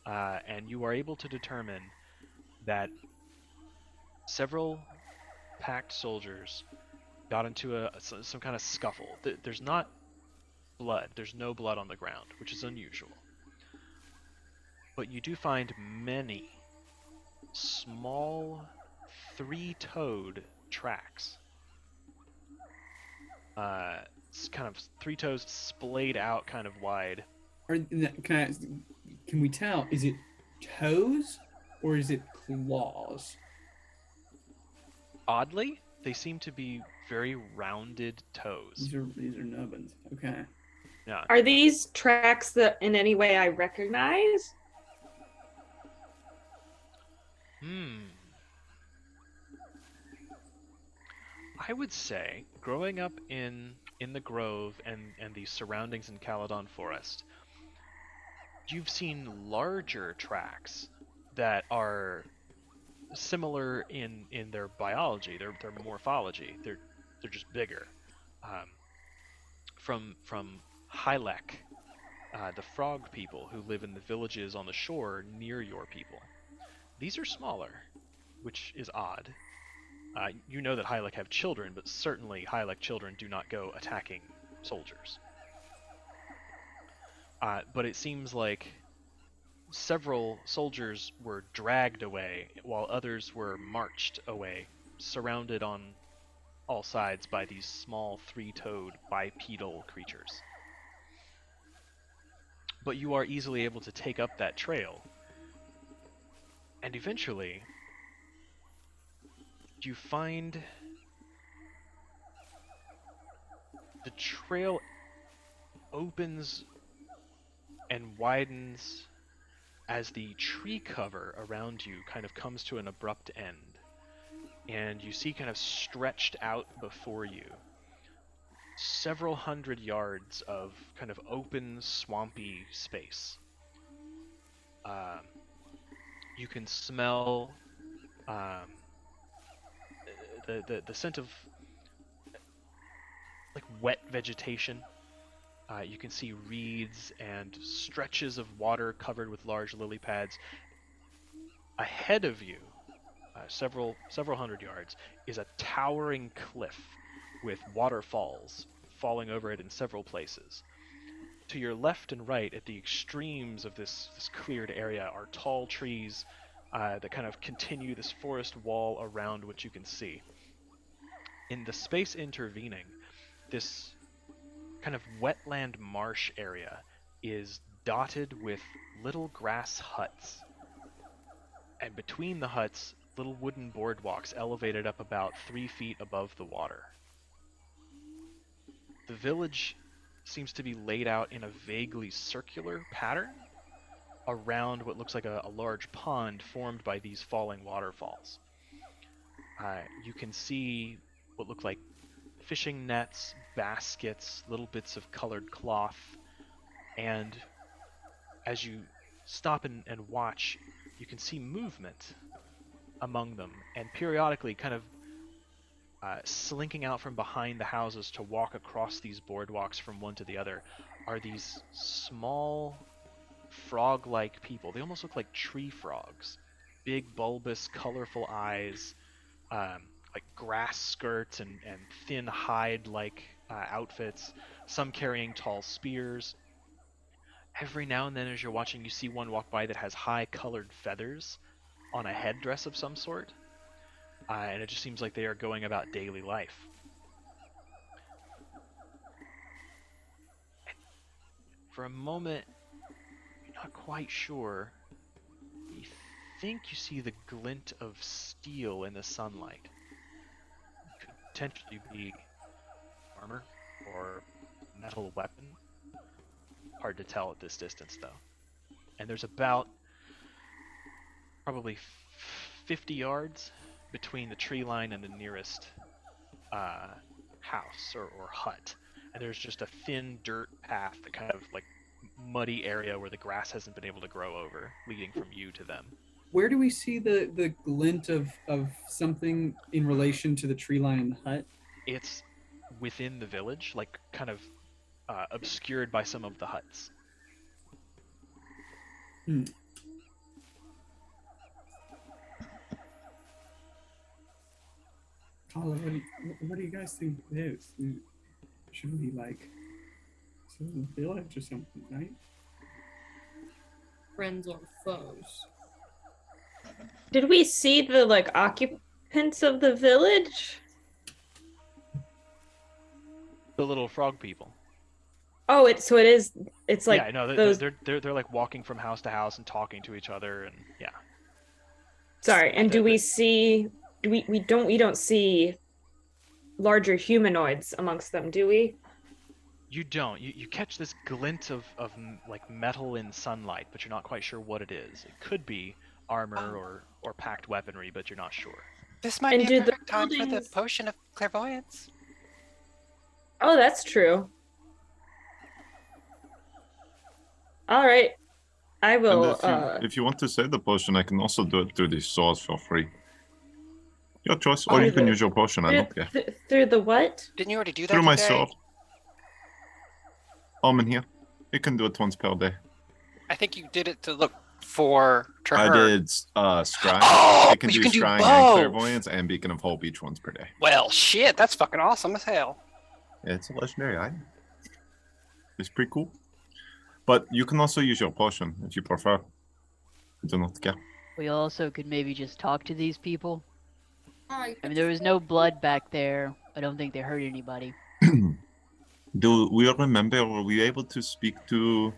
and you are able to determine that several Pact soldiers got into some kind of scuffle. There's not blood. There's no blood on the ground, which is unusual. But you do find many small 3-toed tracks. It's kind of 3 toes splayed out kind of wide. Can we tell? Is it toes or is it claws? Oddly, they seem to be very rounded toes. These are nubbins. Okay. Yeah. Are these tracks that in any way I recognize? I would say, growing up in the Grove and the surroundings in Caledon Forest, you've seen larger tracks that are similar in their biology, their morphology. They're just bigger. From Hylek, the frog people who live in the villages on the shore near your people. These are smaller, which is odd. You know that Hylek have children, but certainly Hylek children do not go attacking soldiers. But it seems like several soldiers were dragged away, while others were marched away, surrounded on all sides by these small 3-toed bipedal creatures. But you are easily able to take up that trail, and eventually you find the trail opens and widens as the tree cover around you kind of comes to an abrupt end, and you see kind of stretched out before you several hundred yards of kind of open, swampy space. You can smell the scent of like wet vegetation. You can see reeds and stretches of water covered with large lily pads. Ahead of you, several hundred yards, is a towering cliff with waterfalls falling over it in several places. To your left and right, at the extremes of this cleared area, are tall trees that kind of continue this forest wall around which you can see. In the space intervening, this kind of wetland marsh area is dotted with little grass huts. And between the huts, little wooden boardwalks elevated up about 3 feet above the water. The village seems to be laid out in a vaguely circular pattern around what looks like a large pond formed by these falling waterfalls. You can see what look like fishing nets, baskets, little bits of colored cloth, and as you stop and watch, you can see movement among them, and periodically kind of slinking out from behind the houses to walk across these boardwalks from one to the other are these small frog-like people. They almost look like tree frogs. Big, bulbous, colorful eyes, like grass skirts and thin hide-like outfits, some carrying tall spears. Every now and then as you're watching, you see one walk by that has high colored feathers on a headdress of some sort. And it just seems like they are going about daily life. And for a moment, you're not quite sure. You think you see the glint of steel in the sunlight. It could potentially be armor or metal weapon. Hard to tell at this distance, though. And there's about probably 50 yards between the tree line and the nearest house or hut. And there's just a thin dirt path, that kind of like muddy area where the grass hasn't been able to grow over, leading from you to them. Where do we see the glint of something in relation to the tree line and the hut? It's within the village, like kind of obscured by some of the huts. Carla, what do you guys think it is? Should we like sort of a village or something, right? Friends or foes? Did we see the like occupants of the village? The little frog people. Oh, it's like yeah, no, those. they're like walking from house to house and talking to each other, and yeah. Sorry, and do we see? We don't see larger humanoids amongst them, do we? You don't. You catch this glint of like metal in sunlight, but you're not quite sure what it is. It could be armor or Pact weaponry, but you're not sure. This might And be a do the perfect time for the buildings- potion of clairvoyance. Oh, that's true. All right, I will. And if you want to say the potion, I can also do it through the sword for free. Your choice, or you can use your potion. I don't care. Through the what? Didn't you already do that Through my today? sword. I'm in here. You can do it once per day. I think you did it to look for to I her. did scrying. Oh, I can you do can do scrying and both. clairvoyance and beacon of hope each once per day. Well, shit, that's fucking awesome as hell. Yeah, it's a legendary item. It's pretty cool. But you can also use your potion if you prefer. I do not care. We also could maybe just talk to these people. I I mean, there was no blood back there. I don't think they hurt anybody. Do we remember, were we able to speak to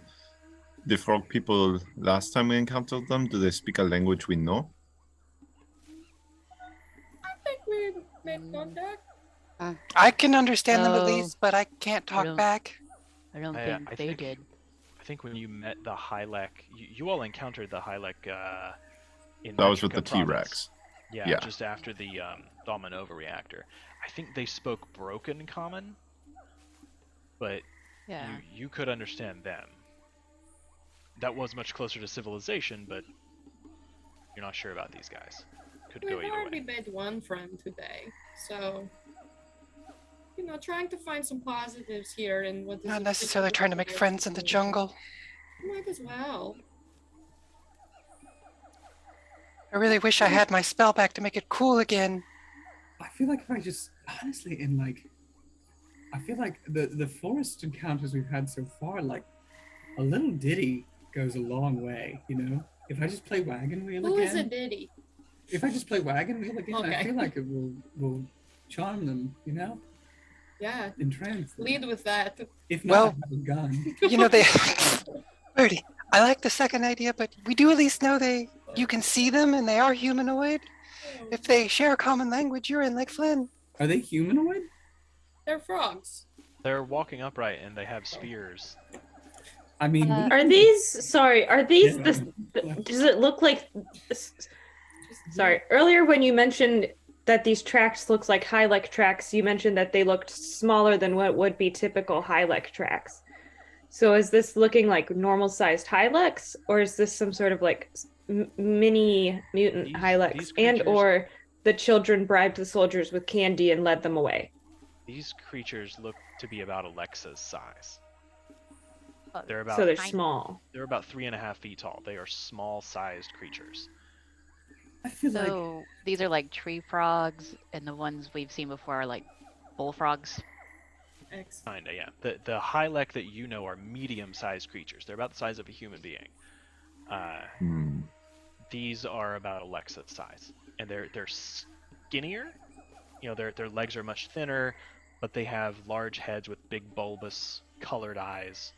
the frog people last time we encountered them? Do they speak a language we know? think we made contact. I can understand them at No. least, but I can't talk don't- back. I don't I think they think- did. I think when you met the Hylek, you all encountered the Hylek in That was with Metrica the province. T-Rex. Yeah, Yeah. just after the Dominova reactor. I think they spoke broken common, but Yeah. you could understand them. That was much closer to civilization, but you're not sure about these guys. Could go We've either already way. made one friend today, so trying to find some positives here in what is Not a necessarily trying to make difficult friends in the situation. jungle. Might as well. I really wish I had my spell back to make it cool again. I feel like if I just honestly in like, I feel like the forest encounters we've had so far, like a little ditty goes a long way. You know, if I just play Wagon Wheel Who again, is a Diddy? if I just play Wagon Wheel again, I Okay. feel like it will charm them. You know, Yeah, entrance them. lead with that. If not, Well- I have a gun. You know, they. Birdie, I like the second idea, but we do at least know you can see them and they are humanoid. If they share a common language, you're in Lake Flynn. Are they humanoid? They're frogs. They're walking upright and they have spears. I mean, Uh, Are these are these Yeah. does it look like sorry, earlier when you mentioned that these tracks looks like Hylek tracks, you mentioned that they looked smaller than what would be typical Hylek tracks. So is this looking like normal sized Hylex, or is this some sort of like mini mutant These Hylex, and creatures- or the children bribed the soldiers with candy and led them away? These creatures look to be about Alexa's size. Oh, They're about So they're tiny. small. they're about 3.5 feet tall. They are small-sized creatures. I feel like So these are like tree frogs, and the ones we've seen before are like bullfrogs. Kinda, yeah. The Hylek that you know are medium-sized creatures. They're about the size of a human being. Hmm. These are about Alexa's size, and they're skinnier. You know, their legs are much thinner, but they have large heads with big bulbous colored eyes.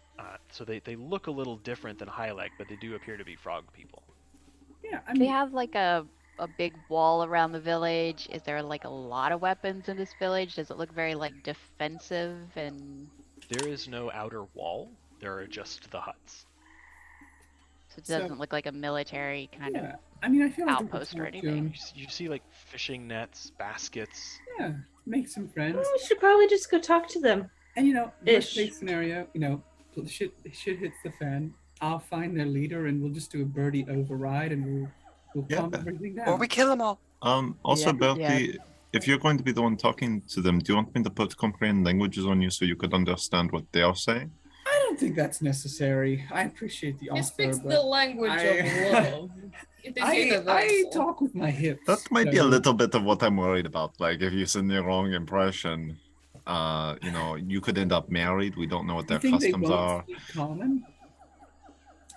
So they look a little different than Hylek, but they do appear to be frog people. yeah. I They mean, have like a big wall around the village. Is there like a lot of weapons in this village? Does it look very like defensive and There is no outer wall. There are just the huts. so it So- doesn't look like a military kind of yeah. I mean, I feel like if we outpost or talk to anything. them, You see like fishing nets, baskets. yeah, make some friends. Well, we should probably just go talk to them. And you know, worst Ish. case scenario, you know, shit hits the fan. I'll find their leader, and we'll just do a birdie override, and we'll Yeah. calm everything down. Or we kill them all. Also, Yeah, Bertie, if you're going to be the one talking to them, do you want me to put comprehend languages on you so you could understand what they are saying? I don't think that's necessary. I appreciate the He offer, speaks but the language I- of love. It is I universal. talk with my hips. That might be a so- little bit of what I'm worried about. Like, if you send the wrong impression, you know, you could end up married. We don't know what You their think they customs won't are. speak common?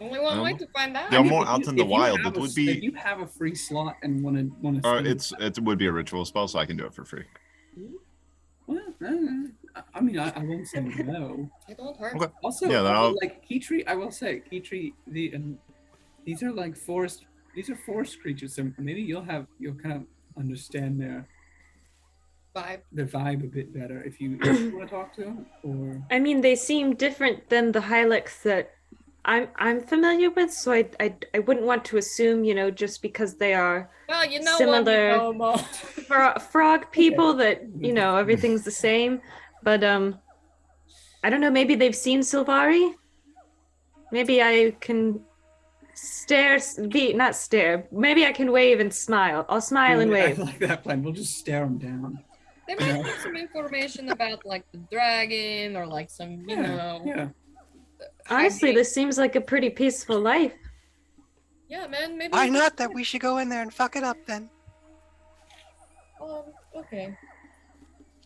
Only one way Um, to find out. They're I mean, more if out you- in the if you wild. have It a- would be- If you have a free slot and want to. It would be a ritual spell, so I can do it for free. Well, I mean, I won't say no. It don't hurt. Okay. Also, Yeah, then I'll- like Kitri, I will say Kitri, these are like forest. These are forest creatures, so maybe you'll kind of understand their vibe a bit better if you want to talk to them. Or I mean, they seem different than the Hylex that I'm familiar with, so I wouldn't want to assume, you know, just because they are Well, you know Similar- what, Momo. frog people that, you know, everything's the same. But I don't know, maybe they've seen Sylvari? Maybe I can not stare. Maybe I can wave and smile. I'll smile and I wave. like that plan. We'll just stare them down. They might have some information about like the dragon or like some, you know. Yeah. Honestly, hiding- this seems like a pretty peaceful life. Yeah, man. Maybe. Why not that we should go in there and fuck it up then? Okay.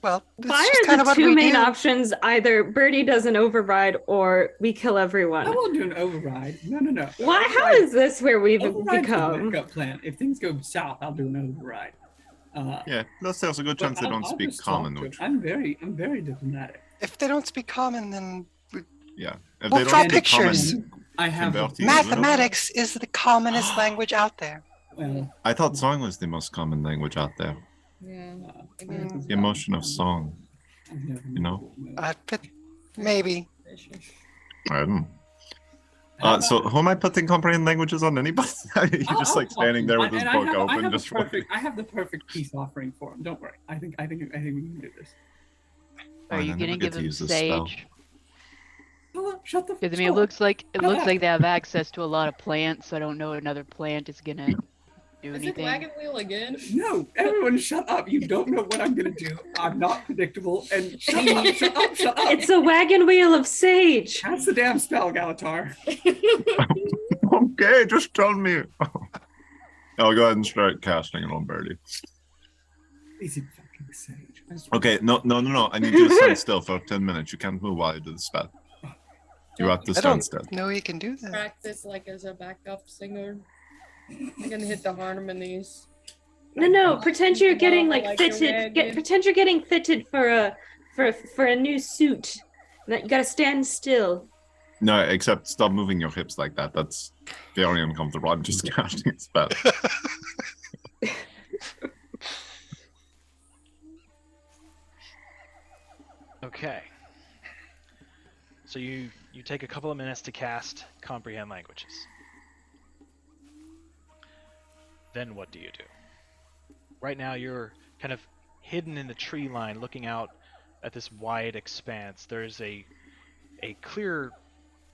Well, that's Why just are kind the of what two we main do. options either Birdie does an override or we kill everyone? I won't do an override. No. Why? How is this where we've Override's a become? backup plan? If things go south, I'll do an override. Yeah, there's a good but chance they I'll- don't I'll speak just talk common. to Which, them. I'm very diplomatic. If they don't speak common, then yeah, if Well, they draw don't speak common, pictures. I have the Convert these mathematics is the commonest language out there. Well, I thought song was the most common language out there. Yeah. The emotion of song, you know. But maybe. I don't know. So who am I putting comprehend languages on? Anybody? You're just like standing there with this book open, just waiting. I have the perfect peace offering for him. Don't worry. I think we can do this. Are you I never gonna get give to them use this spell. sage? Shut the. Because I mean, it shut looks like Shut up. they have access to a lot of plants. So I don't know another plant is gonna do Is it anything. wagon wheel again? No, everyone, shut up! You don't know what I'm gonna do. I'm not predictable. And shut up! Shut up! Shut up! It's a wagon wheel of sage. That's the damn spell, Galatar. Okay, just tell me. I'll go ahead and start casting it on Birdie. Is it fucking sage? Okay, no. I need you to stand still for 10 minutes. You can't move while you do the spell. You have to I stand don't still. know you can do that. Practice like as a backup singer. I'm gonna hit the harmonies. No. Pretend you're getting like Like a fitted. wagon. Pretend you're getting fitted for a new suit. That you gotta stand still. No, except stop moving your hips like that. That's very uncomfortable. I'm just casting a spell. Okay. So you take a couple of minutes to cast Comprehend Languages. Then what do you do? Right now you're kind of hidden in the tree line looking out at this wide expanse. There's a clear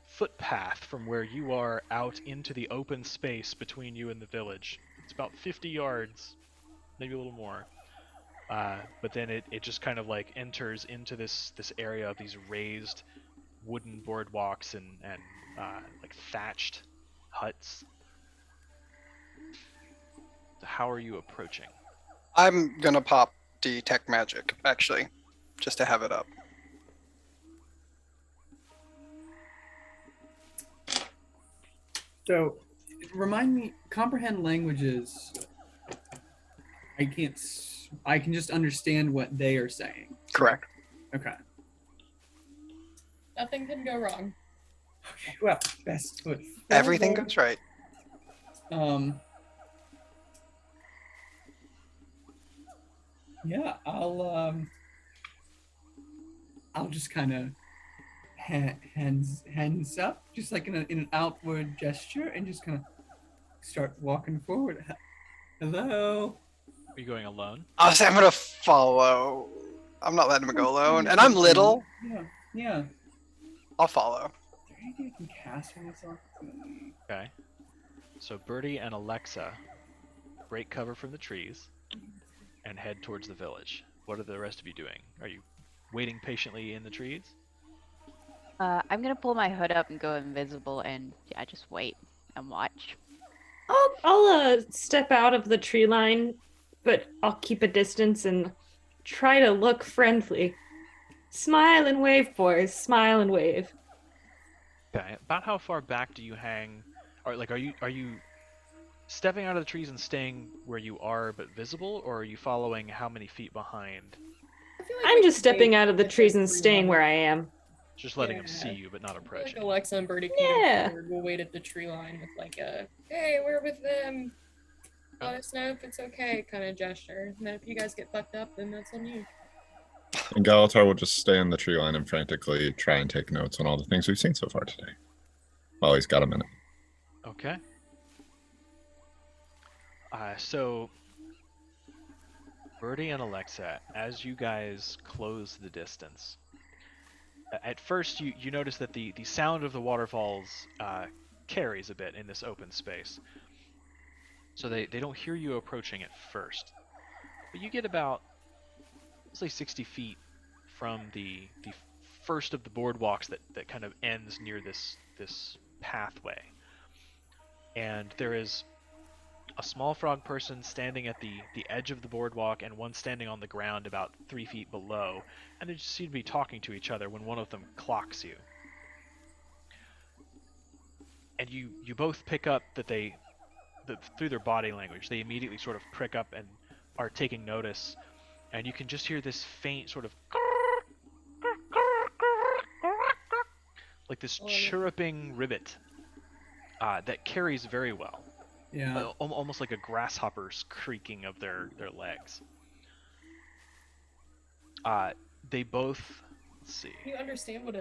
footpath from where you are out into the open space between you and the village. It's about 50 yards, maybe a little more. But then it just kind of like enters into this area of these raised wooden boardwalks and like thatched huts. So how are you approaching? I'm gonna pop detect magic, actually, just to have it up. So, remind me, comprehend languages. I can just understand what they are saying. Correct. Okay. Nothing can go wrong. Okay. Well, best foot. Everything forward. goes right. Yeah, I'll just kind of hands up, just like in an outward gesture, and just kind of start walking forward. Hello. Are you going alone? I'll say I'm gonna follow. I'm not letting him go alone, and I'm little. Yeah. I'll follow. Is there anything I can cast on this opportunity? Okay. So Birdie and Alexa break cover from the trees and head towards the village. What are the rest of you doing? Are you waiting patiently in the trees? I'm gonna pull my hood up and go invisible and yeah, just wait and watch. I'll step out of the tree line, but I'll keep a distance and try to look friendly. Smile and wave, boys. Smile and wave. Okay. About how far back do you hang? Or like, are you stepping out of the trees and staying where you are but visible, or are you following how many feet behind? I feel like I'm we just could stepping wait out of the with trees the and three staying line. where I am. Just letting them see Yeah. you but not I feel approaching. like Alexa and Birdie can Yeah. go forward. We'll wait at the tree line with like a "Hey, we're with them. Let us know if it's okay" kind of gesture. And then if you guys get fucked up, then that's on you. And Galatar will just stay in the tree line and frantically try and take notes on all the things we've seen so far today. Well, he's got a minute. Okay. So Birdie and Alexa, as you guys close the distance, at first you notice that the sound of the waterfalls carries a bit in this open space. So they don't hear you approaching at first. But you get about, let's say 60 feet from the first of the boardwalks that kind of ends near this pathway. And there is a small frog person standing at the edge of the boardwalk and one standing on the ground about 3 feet below, and they just seem to be talking to each other when one of them clocks you. And you both pick up that through their body language, they immediately sort of prick up and are taking notice, and you can just hear this faint sort of like this chirruping ribbit that carries very well. Yeah. Almost like a grasshopper's creaking of their legs. They both, let's see. Do you understand what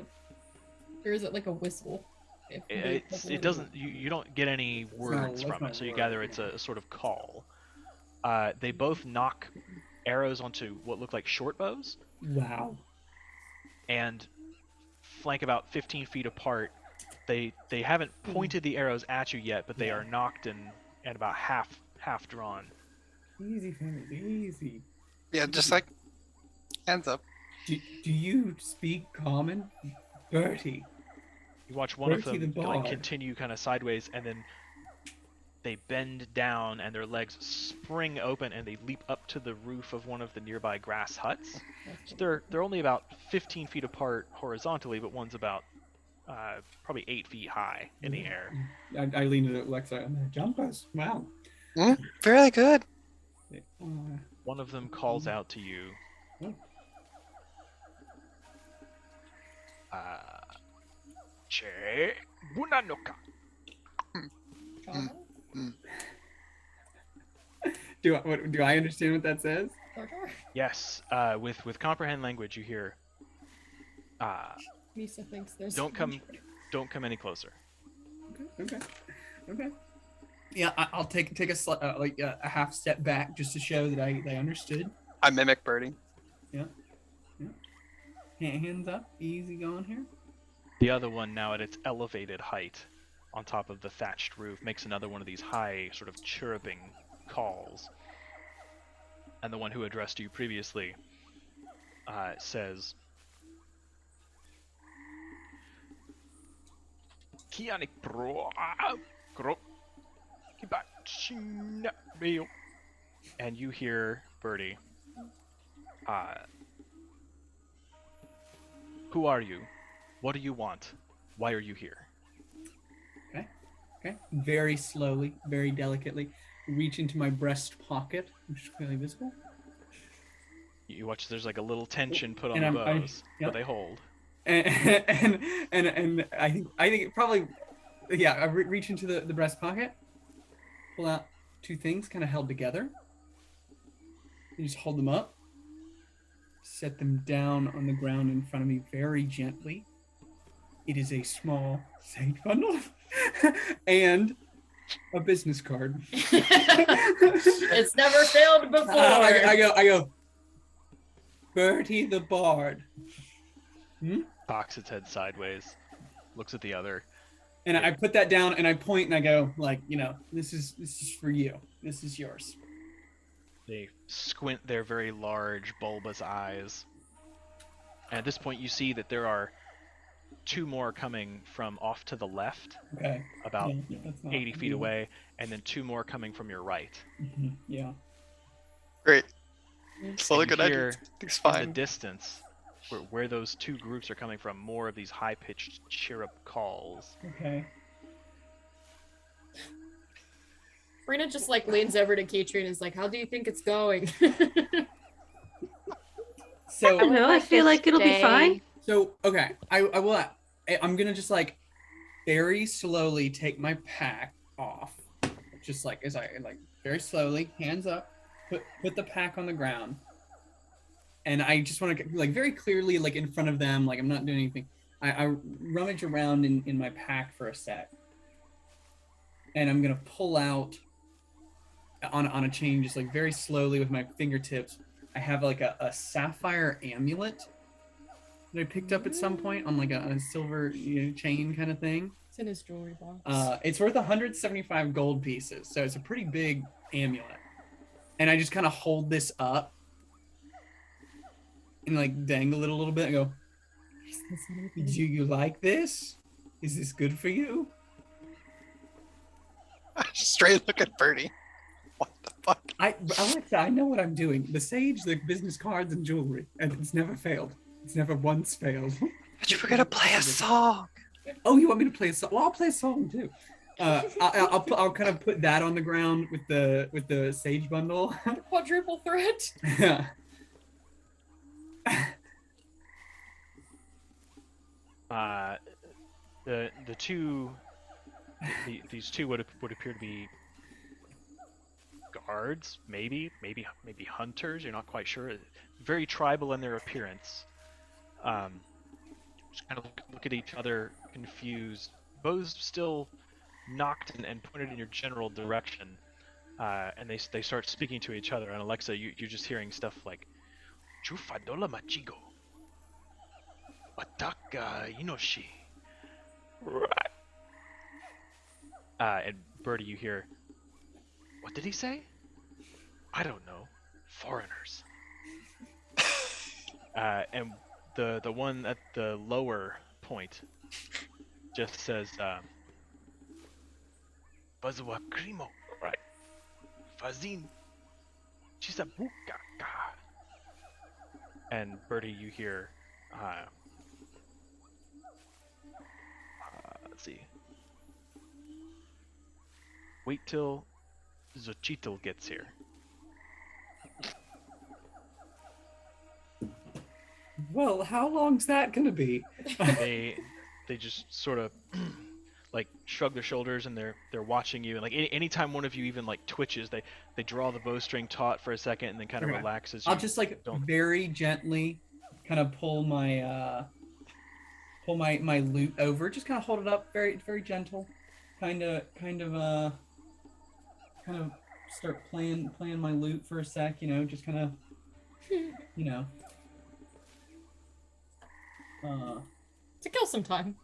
or is it like a whistle? It doesn't. You don't get any words from it, so you gather it's a sort of call. They both knock arrows onto what look like short bows, Wow. and flank about 15 feet apart. They haven't pointed the arrows at you yet, but they are knocked and about half drawn. Easy, family. Easy. Yeah, just like hands up. Do you speak common? Bertie. You watch one of Bertie them the like Bard. continue kind of sideways, and then they bend down and their legs spring open and they leap up to the roof of one of the nearby grass huts. So they're only about 15 feet apart horizontally, but one's about probably 8 feet high in the air. I leaned at Alexa. Jumpers. Wow. Very good. One of them calls out to you. Che Bunanoka. Do I understand what that says? Yes, with comprehend language, you hear. Misa thinks there's. Don't come any closer. Okay. Yeah, I'll take a half step back just to show that I understood. I mimic Birdie. Yeah. Hands up, easy going here. The other one, now at its elevated height, on top of the thatched roof, makes another one of these high, sort of chirruping calls. And the one who addressed you previously says, "Kianik pro gro kibachina reo." And you hear Birdie. Who are you? What do you want? Why are you here? Okay. Very slowly, very delicately, reach into my breast pocket, which is clearly visible. You watch. There's like a little tension put on And the bows, but they hold. And I think it probably, yeah. I reach into the breast pocket, pull out two things, kind of held together. You just hold them up, set them down on the ground in front of me very gently. It is a small sage bundle and a business card. It's never failed before. I go. Bertie the Bard. Cocks its head sideways, looks at the other. And I put that down and I point and I go, like, this is for you. This is yours. They squint their very large, bulbous eyes. And at this point, you see that there are two more coming from off to the left, Okay. about Yeah, that's not 80 feet away, and then two more coming from your right. Yeah. Great. Slowly And you good idea. hear It's in the fine. distance, where those two groups are coming from, more of these high-pitched chirrup calls. Okay. Rena just like leans over to Katrin and is like, "How do you think it's going?" So I don't know. I feel like it'll be fine. So okay, I will. I'm gonna just like very slowly take my pack off, just like as I very slowly, hands up, put the pack on the ground, and I just want to like very clearly like in front of them, like I'm not doing anything. I rummage around in my pack for a sec, and I'm gonna pull out on a chain, just like very slowly with my fingertips. I have like a sapphire amulet that I picked up at some point on like a silver chain kind of thing. It's in his jewelry box. It's worth 175 gold pieces, so it's a pretty big amulet. And I just kind of hold this up and like dangle it a little bit and go, "Do you like this? Is this good for you?" Straight look at Birdie. What the fuck? Alexa, I know what I'm doing. The sage, the business cards, and jewelry, and it's never failed. It's never once failed. But you were gonna play a song. Oh, you want me to play a song? Well, I'll play a song too. I'll kind of put that on the ground with the sage bundle. Quadruple threat. The two, these two would appear to be guards, maybe hunters. You're not quite sure. Very tribal in their appearance. Just kind of look at each other, confused. Bows still knocked and pointed in your general direction, and they start speaking to each other. And Alexa, you're just hearing stuff like "Chufadola machigo, Wataka inoshi." And Birdie, you hear, "What did he say? I don't know. Foreigners." And the one at the lower point just says, "Bazwa krimo Fazin Chisabukaka. And Birdie, you hear, let's see. Wait till Xochitl gets here. Well, how long's that gonna be? They just sort of like shrug their shoulders and they're watching you. And like anytime one of you even like twitches, they draw the bowstring taut for a second and then kind of Okay. relax as I'll you just like don't. very gently kind of pull my loot over, just kind of hold it up, very very gentle, kind of start playing my loot for a sec, just kind of To kill some time.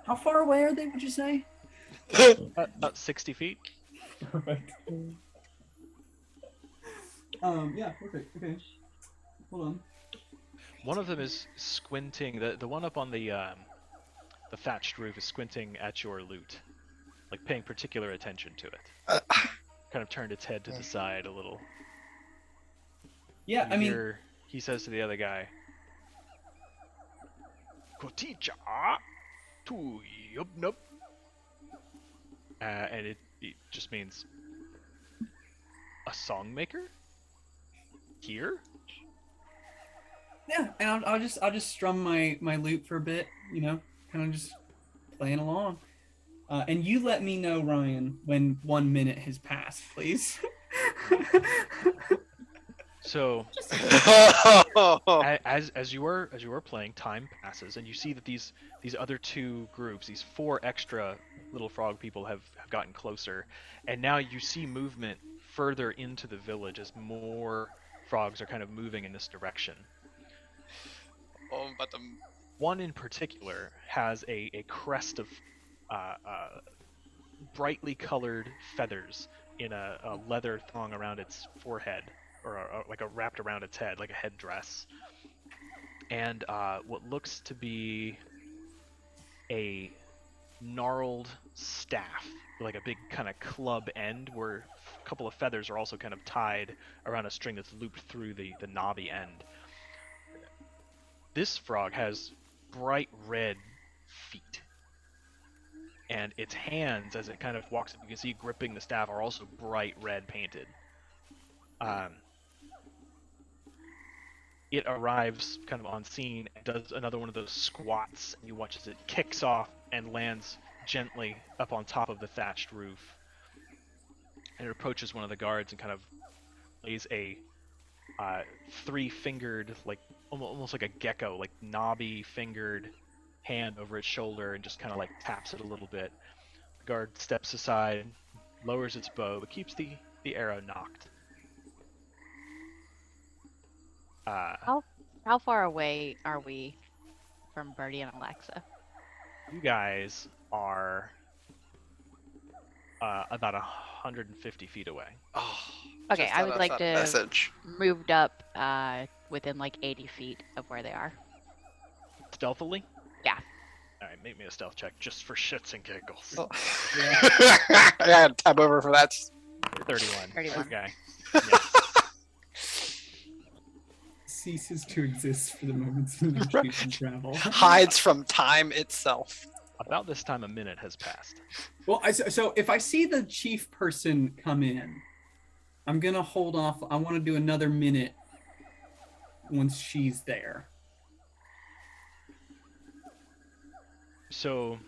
how far away are they, would you say? About 60 feet. Perfect. Yeah, perfect. Okay. Hold on. One of them is squinting. The one up on the thatched roof is squinting at your loot, like paying particular attention to it. Kind of turned its head to the side a little. Yeah, You I mean, hear, he says to the other guy, Koticha tu yubnup. And it just means a song maker here. yeah, and I'll just strum my loot for a bit, kind of just playing along. And you let me know, Ryan, when 1 minute has passed, please. So as you were playing, time passes, and you see that these other two groups, these 4 extra little frog people, have gotten closer, and now you see movement further into the village as more frogs are kind of moving in this direction. Oh, but One in particular has a crest of brightly colored feathers in a leather thong around its forehead, or like a wrapped around its head, like a headdress, and what looks to be a gnarled staff, like a big kind of club end, where a couple of feathers are also kind of tied around a string that's looped through the knobby end. This frog has bright red feet, and its hands, as it kind of walks, you can see gripping the staff, are also bright red painted. It arrives kind of on scene and does another one of those squats, and you watch as it kicks off and lands gently up on top of the thatched roof. And it approaches one of the guards and kind of lays a 3-fingered, like almost like a gecko, like knobby fingered hand over its shoulder and just kind of like taps it a little bit. The guard steps aside, lowers its bow, but keeps the arrow knocked. How far away are we from Birdie and Alexa? You guys are about 150 feet away. oh, Okay, just I got would us like that to message. moved up within like 80 feet of where they are. Stealthily? Yeah. Alright, make me a stealth check just for shits and giggles. Oh. I gotta tab over for that. 31. 31. Okay. Yeah. Ceases to exist for the moments in which we can travel. Hides from time itself. About this time, a minute has passed. Well, so if I see the chief person come in, I'm gonna hold off. I want to do another minute once she's there. So,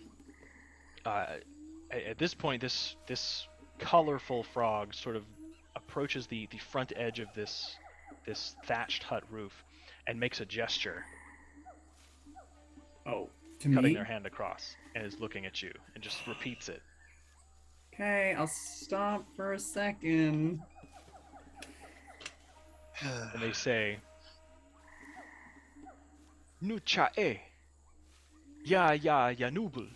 at this point, this colorful frog sort of approaches the front edge of this thatched hut roof and makes a gesture, Oh, to cutting me? their hand across, and is looking at you and just repeats it. Okay, I'll stop for a second. And they say, Nucha e, ya yanubul,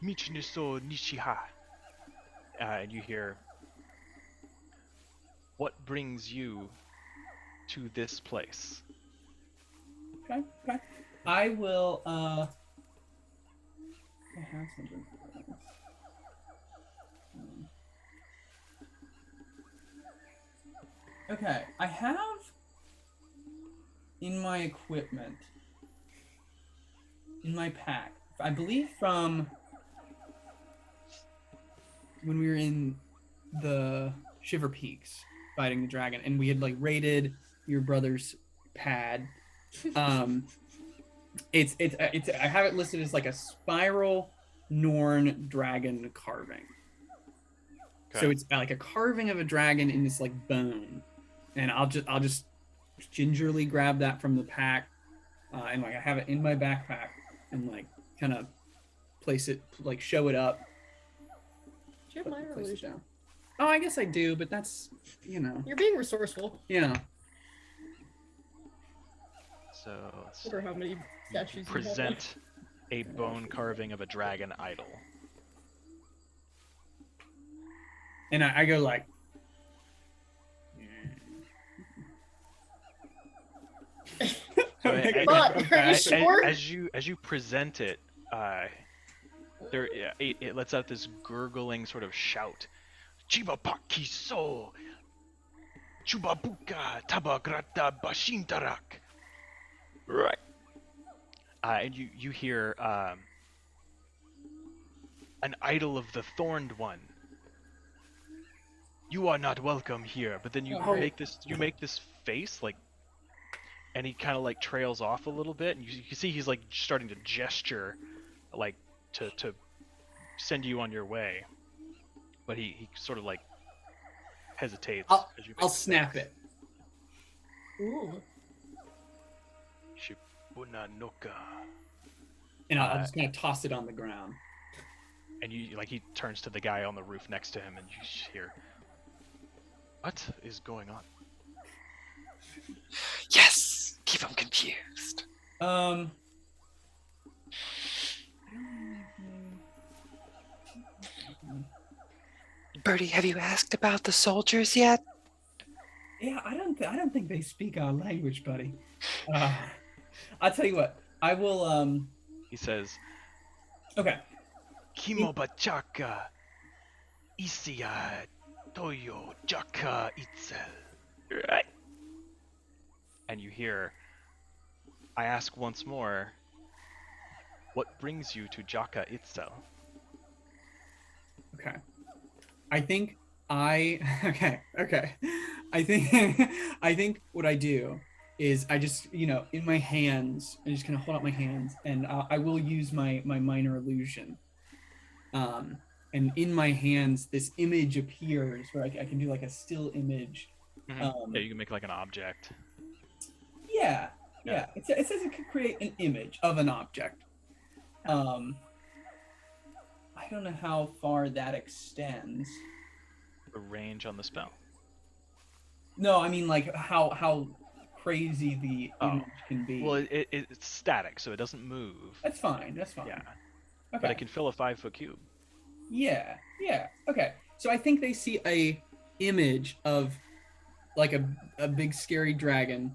michniso nishiha. And you hear, what brings you to this place? Okay. I will I have something for this. Okay, I have in my equipment, in my pack, I believe from when we were in the Shiver Peaks fighting the dragon, and we had like raided your brother's pad. It's I have it listed as like a spiral Norn dragon carving. So Okay. it's like a carving of a dragon in this like bone, and I'll just gingerly grab that from the pack, and like I have it in my backpack, and like kind of place it, like show it up. Do you have minor Place it illusion? down. Oh, I guess I do, but that's, you know, You're being resourceful. yeah. So let's I wonder how many statues you have. present a bone carving of a dragon idol. And I go like, So But, are you sure? as you present it, it lets out this gurgling sort of shout. Chibapaki so Chubabuka Tabagrata Bashintarak. Right. And you hear an idol of the Thorned One. You are not welcome here. But then you Oh. make this face like, and he kind of like trails off a little bit, and you can see he's like starting to gesture, like to send you on your way. But he sort of like hesitates. I'll as you make I'll the snap face. it. Ooh. Shibuna Noka. And I'll just kind of toss it on the ground. And you like he turns to the guy on the roof next to him, and you just hear, "What is going on?" Yes! Keep him confused. Birdie, have you asked about the soldiers yet? Yeah, I don't think they speak our language, buddy. I'll tell you what. I will. He says, Okay. "Kimobachaka Isia Toyo Jaka Itzel." Right. And you hear, I ask once more, what brings you to Jaka Itzel? Okay. I think okay. I think what I do is I just, in my hands, I just kind of hold out my hands, and I will use my minor illusion. And in my hands, this image appears where I can do like a still image. Yeah, you can make like an object. Yeah. It says it can create an image of an object. I don't know how far that extends. The range on the spell. No, I mean like how crazy the Oh. image can be. Well, it's static, so it doesn't move. That's fine. Yeah. Okay. But it can fill a 5-foot cube. Yeah. Okay. So I think they see a image of like a big scary dragon,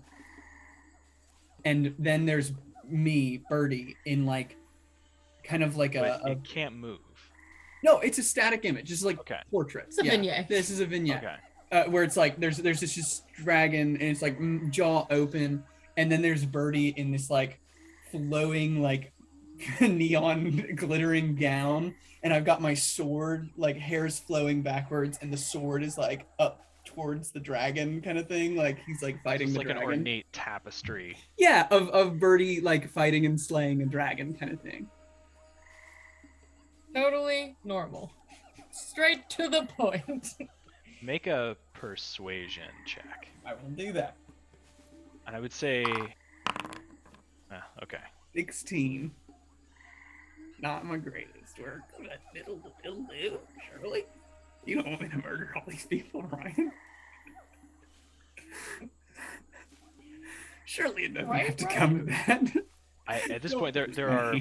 and then there's me, Birdie, in like kind of like But it can't move. no, it's a static image. It's like Okay. portrait. It's a vignette. This is a vignette. Okay. Where it's like there's this just dragon, and it's like jaw open, and then there's Birdie in this like flowing like neon glittering gown, and I've got my sword, like hair's flowing backwards, and the sword is like up towards the dragon kind of thing, like he's like fighting It's the like dragon. an ornate tapestry. Yeah, of Birdie like fighting and slaying a dragon kind of thing. Totally normal. Straight to the point. Make a persuasion check. I will do that. And I would say, okay. 16. Not my greatest work, but it'll do, surely. You don't want me to murder all these people, Ryan? Surely it doesn't have to come to that. At this point, there are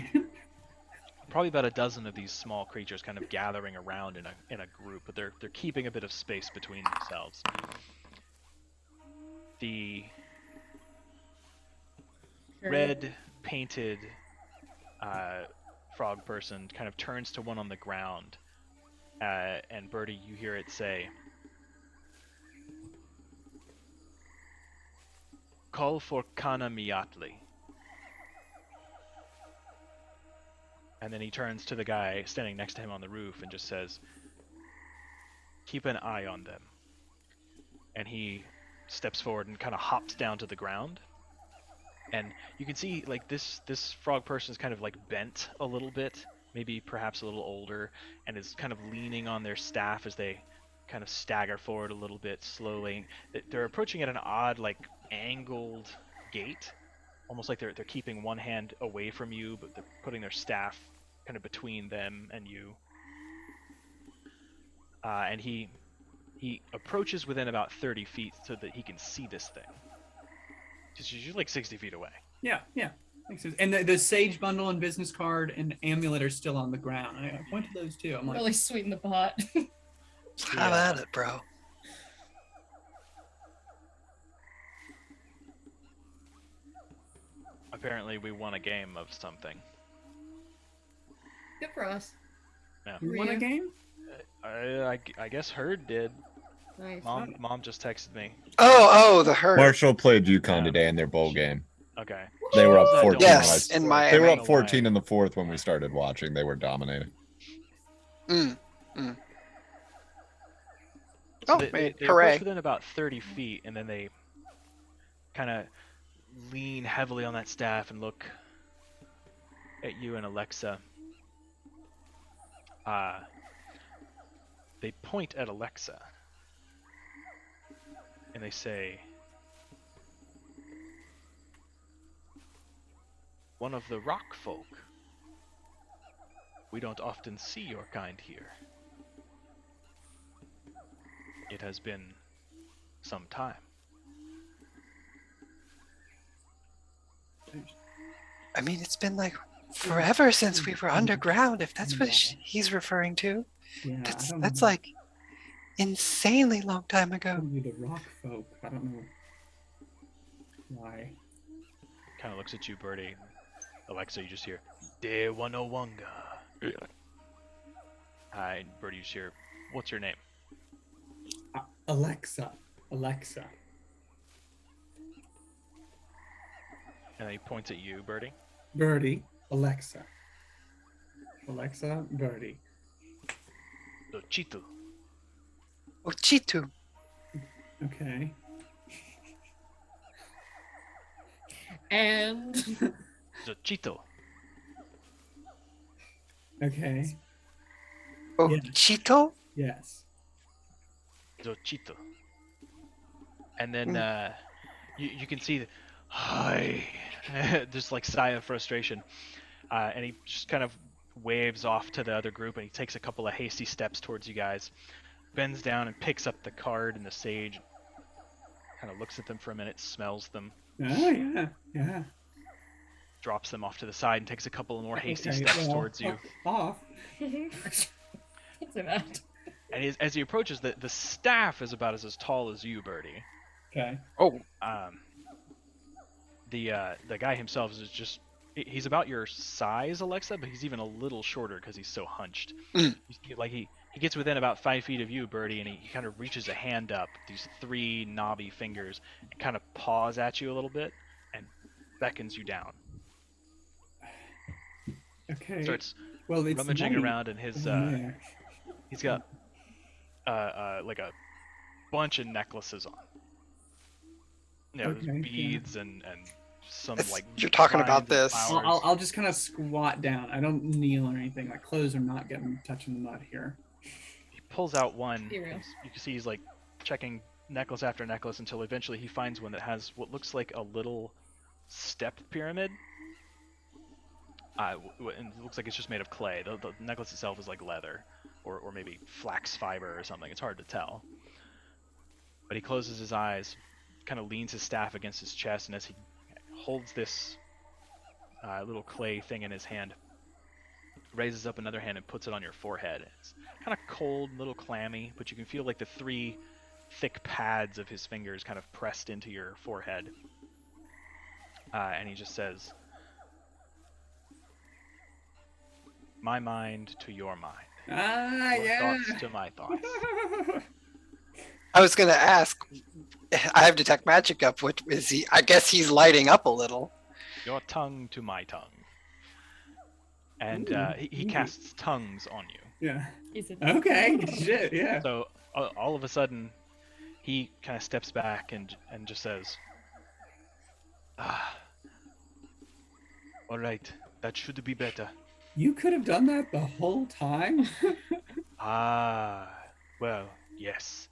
probably about a dozen of these small creatures kind of gathering around in a group, but they're keeping a bit of space between themselves. The red painted frog person kind of turns to one on the ground, and Birdie, you hear it say, "Call for Kana Miyatli." And then he turns to the guy standing next to him on the roof and just says, "Keep an eye on them." And he steps forward and kind of hops down to the ground. And you can see like this frog person is kind of like bent a little bit, maybe perhaps a little older, and is kind of leaning on their staff as they kind of stagger forward a little bit slowly. They're approaching at an odd like angled gait, almost like they're keeping one hand away from you, but they're putting their staff kind of between them and you. And he approaches within about 30 feet so that he can see this thing. Because you're like 60 feet away. Yeah, makes sense. And the sage bundle and business card and amulet are still on the ground. I point to those too. I'm like, Really sweeten the pot. Have at it, bro. Apparently we won a game of something. Good for us. Yeah. you want a game? I guess Herd did. Nice. Mom just texted me. Oh, the herd. Marshall played UConn today in their bowl game. Okay. They were up I don't 14. Yes, when I- in Miami. They were I up don't know 14 why. in the fourth when we started watching. They were dominating. Mm. So Oh, they man, approach hooray. within about 30 feet, and then they kind of lean heavily on that staff and look at you and Alexa. They point at Alexa, and they say, "One of the rock folk. We don't often see your kind here. It has been some time." I mean, it's been like forever since we were underground, if that's what he's referring to. Yeah, That's like insanely long time ago. Probably the rock folk. I don't know why. Kind of looks at you, Birdie. Alexa, you just hear, "De Wanowanga." Hi, Birdie, you just hear, "What's your name?" Alexa. And he points at you, Birdie. Birdie. Alexa, Birdie. "The Chitu." Oh, Chitu. Okay. And "The Chito." Okay. Oh, Yeah. Chito? Yes. "The Chito." And then you can see, hi, just like sigh of frustration. And he just kind of waves off to the other group, and he takes a couple of hasty steps towards you guys, bends down and picks up the card and the sage, kind of looks at them for a minute, smells them, Oh, yeah. drops them off to the side, and takes a couple of more hasty Okay, steps well, towards you. Off. Don't say that. And as he approaches, the staff is about as tall as you, Birdie. Okay. Oh, The guy himself is just, he's about your size, Alexa, but he's even a little shorter because he's so hunched. Mm. He gets within about 5 feet of you, Birdie, and he kind of reaches a hand up, these 3 knobby fingers, and kind of paws at you a little bit and beckons you down. Okay. Starts Well, it's rummaging night. around in his Yeah. he's got like a bunch of necklaces on. There's Okay, yeah. beads and some That's- like you're talking about vines and this. flowers. I'll just kind of squat down. I don't kneel or anything. My clothes are not touching the mud here. He pulls out one. Be real. You can see he's like checking necklace after necklace until eventually he finds one that has what looks like a little step pyramid. And it looks like it's just made of clay. The necklace itself is like leather, or maybe flax fiber or something. It's hard to tell. But he closes his eyes, kind of leans his staff against his chest, and as he holds this little clay thing in his hand, raises up another hand and puts it on your forehead. It's kind of cold, a little clammy, but you can feel like the 3 thick pads of his fingers kind of pressed into your forehead. And he just says, My mind to your mind. Ah, Your yeah. thoughts to my thoughts. I was gonna ask. I have detect magic up. Which is he? I guess he's lighting up a little. Your tongue to my tongue. And Ooh, he ooh. casts tongues on you. Yeah. Is it? Okay. Shit. Yeah. So all of a sudden, he kind of steps back and just says, "Ah, all right, that should be better. You could have done that the whole time. Ah, well, yes,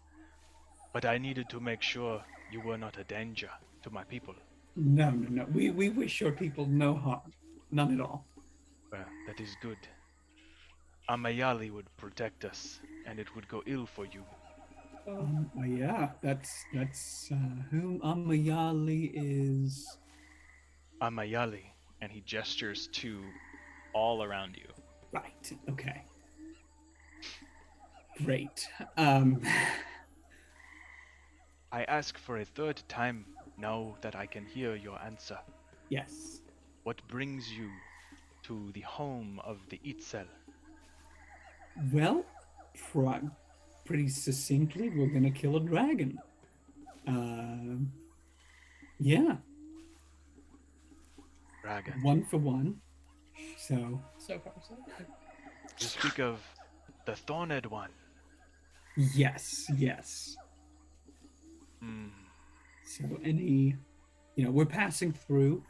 but I needed to make sure you were not a danger to my people. No. We wish your people no harm. None at all. Well, that is good. Amayali would protect us, and it would go ill for you. Yeah. That's whom Amayali is. Amayali," and he gestures to all around you. Right. Okay. Great. I ask for a third time now that I can hear your answer. Yes. What brings you to the home of the Itzel? Well, pretty succinctly, we're gonna kill a dragon. Yeah, Dragon. 1 for 1. So So far, so good. You speak of the Thorned one. yes. Hmm. So we're passing through.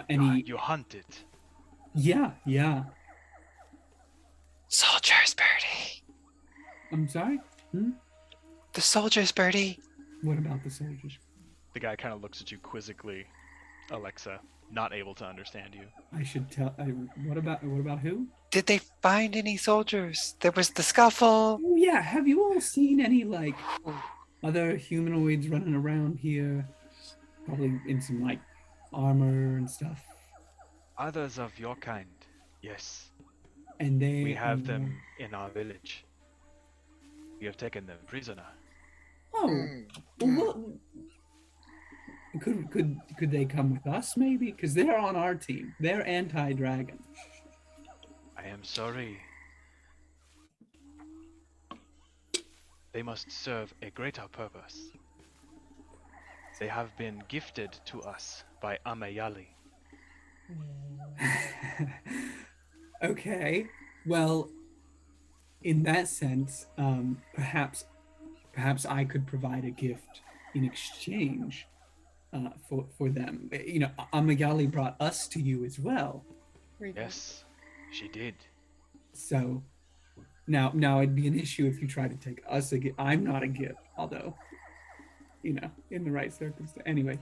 Any? You hunt it. Yeah. Soldiers, Birdie. I'm sorry. The soldiers, Birdie. What about the soldiers? The guy kind of looks at you quizzically, Alexa, not able to understand you. I should tell. What about who? Did they find any soldiers? There was the scuffle. Oh yeah. Have you all seen any like other humanoids running around here? Probably in some like armor and stuff. Others of your kind, yes. And they We have them in our village. We have taken them prisoner. Oh, well, could they come with us maybe? Because they're on our team. They're anti-dragon. I am sorry. They must serve a greater purpose. They have been gifted to us by Amayali. Okay. Well, in that sense, perhaps I could provide a gift in exchange for them. Amagali brought us to you as well. Yes, she did. So now it'd be an issue if you try to take us a gift. I'm not a gift, although in the right circumstance. Anyway,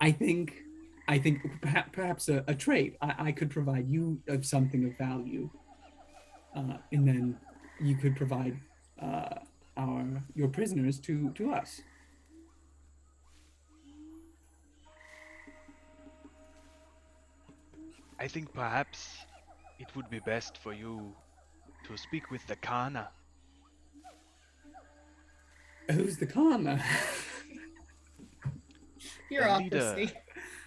I think perhaps a trade. I could provide you of something of value, and then you could provide your prisoners to us. I think perhaps it would be best for you to speak with the Kana. Who's the Kana? Bureaucracy.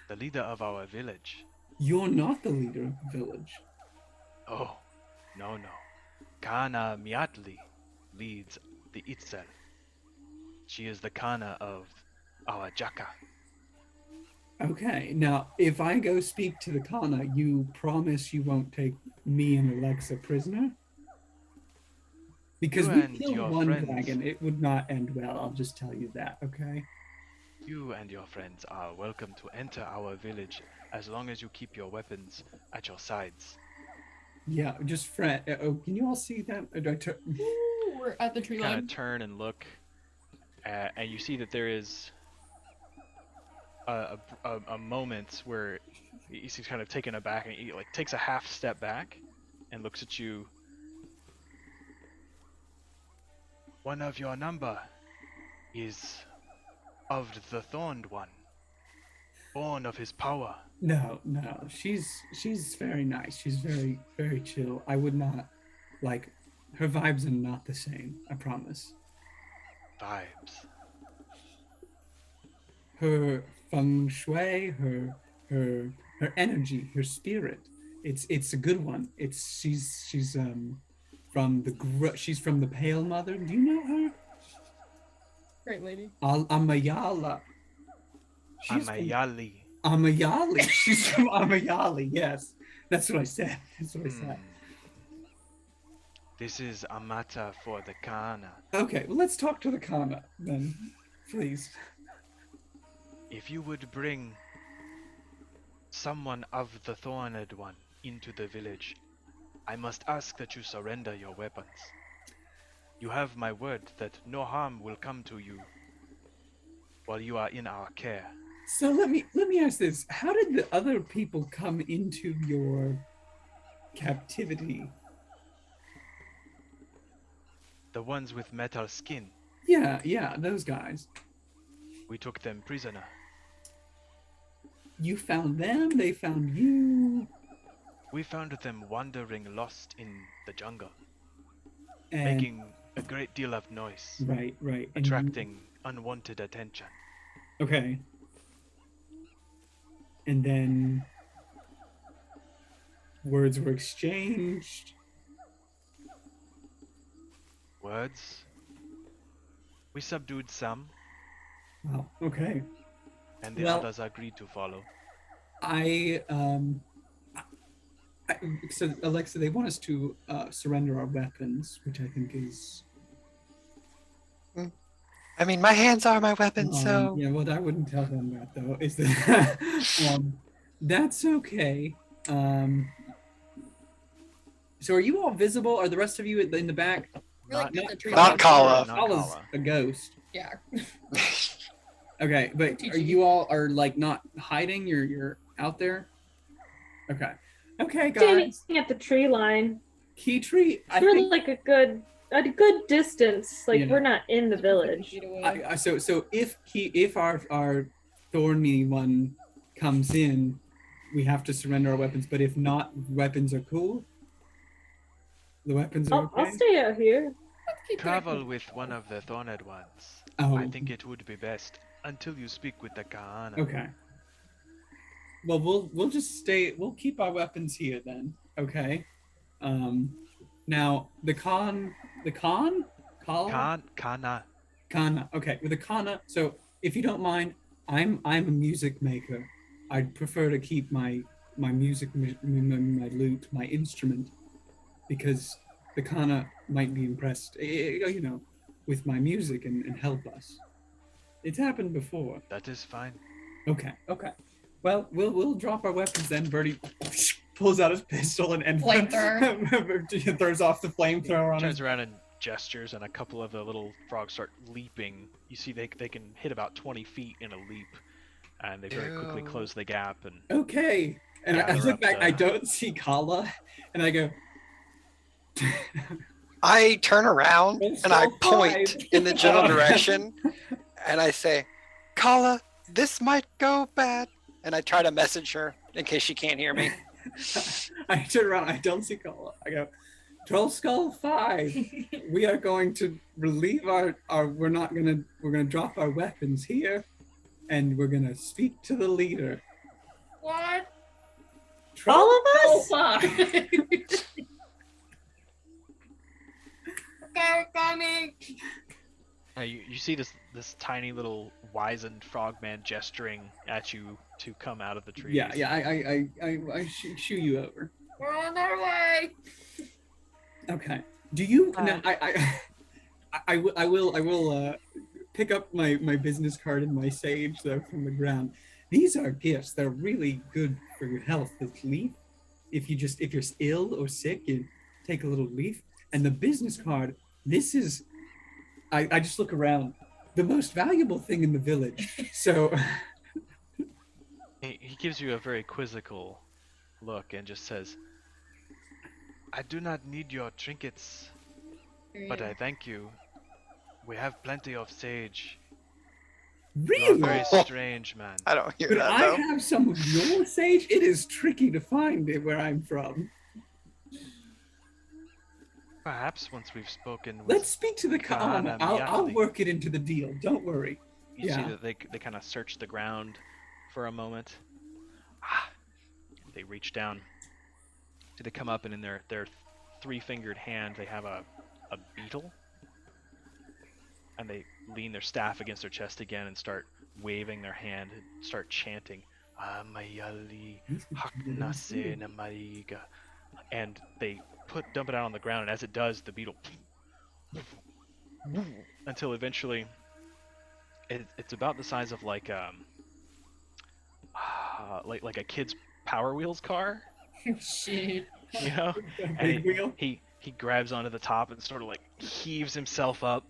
The leader of our village. You're not the leader of the village. Oh, no. Kana Miatli leads the Itzel. She is the Kana of our Jaka. Okay, now if I go speak to the Kana, you promise you won't take me and Alexa prisoner? Because You we and killed your one friends. dragon, it would not end well. I'll just tell you that. Okay. You and your friends are welcome to enter our village as long as you keep your weapons at your sides. Yeah, just friend. Oh, can you all see that? Ooh, we're at the tree Kind line. of turn and look, and you see that there is a moment where he's kind of taken aback, and he takes a half step back and looks at you. One of your number is of the Thorned One, born of his power. No. She's very nice. She's very, very chill. I would not her vibes are not the same. I promise. Vibes. Her feng shui, her her energy, her spirit. It's a good one. She's from she's from the Pale Mother. Do you know her? Great lady. Amayala. She's from Amayali. Amayali. She's from Amayali. Yes, that's what I said. That's what I said. This is a matter for the Kana. Okay, well, let's talk to the Kana then, please. If you would bring someone of the Thorned One into the village, I must ask that you surrender your weapons. You have my word that no harm will come to you while you are in our care. So let me ask this: how did the other people come into your captivity? The ones with metal skin, Yeah, those guys. we took them prisoner. You found them, they found you, We found them wandering lost in the jungle, and making a great deal of noise, right. And attracting unwanted attention. okay. And then words were exchanged. Words? We subdued some, Wow. Okay. and the Well- others agreed to follow. So Alexa, they want us to surrender our weapons, which I think is. I mean, my hands are my weapons, so Yeah, well, I wouldn't tell them that though. Is that that's okay. So are you all visible? Are the rest of you in the back? We're like Not- in the tree not line. Kala. Not Kala's Kala. a ghost. Yeah. Okay, but are you all like not hiding? You're out there. Okay. Okay, Standing guys. at the tree line. Key tree. I We're think. like a good distance. Like Yeah. we're not in the It's a couple village. feet away. So if our thorny one comes in, we have to surrender our weapons. But if not, weapons are cool. The weapons are I'll okay. stay out here. Keep it Travel cool. with one of the Thorned Ones. Oh, I think it would be best until you speak with the Kahana. okay. Well, we'll just stay. We'll keep our weapons here then. Okay. Now the Kala? Kana. Kana. Okay, with the Kana. So if you don't mind, I'm a music maker. I'd prefer to keep my music, my lute, my instrument, because the Kana might be impressed, with my music and help us. It's happened before. That is fine. Okay. Well, we'll drop our weapons then. Bertie pulls out his pistol and Flamethrower. throws off the flamethrower on Turns his. around and gestures, and a couple of the little frogs start leaping. You see they can hit about 20 feet in a leap, and they very quickly Ew. close the gap. And Okay. And I Gather look up back. the- I don't see Kala, and I go. I turn around It's and I so point fine. in the general direction, and I say, "Kala, this might go bad." And I try to message her in case she can't hear me. I turn around. I don't see Kala. I go. Trollskull 5. We are going to relieve our. We're gonna drop our weapons here, and we're gonna speak to the leader. What? All of Oh, us? fuck. Okay, coming. you see this tiny little wizened frogman gesturing at you to come out of the trees. Yeah. I shoo you over. We're on our way. Okay. Do you? No, I will pick up my business card and my sage though from the ground. These are gifts. They're really good for your health. This leaf, if you're ill or sick, you take a little leaf. And the business card. This is. I just look around. The most valuable thing in the village. So. He gives you a very quizzical look and just says, "I do not need your trinkets, but I thank you. We have plenty of sage. You are Really? very strange, man. I don't hear Could that I though. have some of your sage? It is tricky to find it where I'm from. Perhaps once we've spoken with Let's speak to the Kahana. I'll Miyali. work it into the deal. Don't worry. You see yeah. that they kind of search the ground for a moment. Ah, they reach down. They come up, and in their three-fingered hand, they have a beetle, and they lean their staff against their chest again and start waving their hand and start chanting, Amayali Haknase Namariga. And they dump it out on the ground, and as it does, the beetle until eventually it's about the size of like a kid's Power Wheels car, Shit. you know? A And big wheel. he grabs onto the top and sort of like heaves himself up,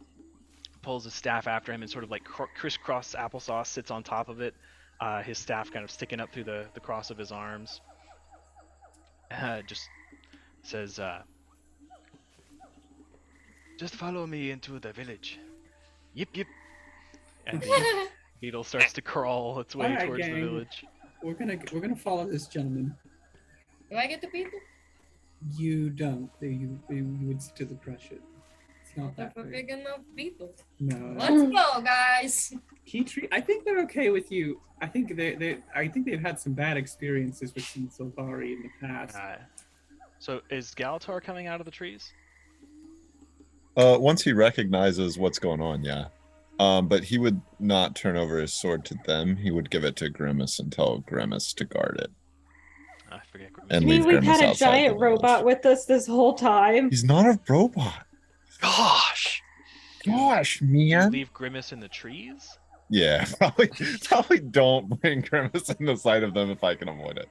pulls his staff after him, and sort of like crisscross applesauce sits on top of it. His staff kind of sticking up through the cross of his arms. Just says, "Just follow me into the village." Yip yip. And the beetle starts to crawl its way Alright, towards the gang. village. We're gonna follow this gentleman. Do I get to beat them? You don't. You would still crush it. It's not They're that for big. big enough beetles. No. Let's go, guys. I think they're okay with you. I think they've had some bad experiences with some Sylvari in the past. So is Galatar coming out of the trees? Once he recognizes what's going on, yeah. But he would not turn over his sword to them. He would give it to Grimace and tell Grimace to guard it. I forget. And You mean leave we've Grimace had a outside the giant village. robot with us this whole time? He's not a robot. Gosh. Gosh, You man. leave Grimace in the trees? Yeah, probably don't bring Grimace in the sight of them if I can avoid it.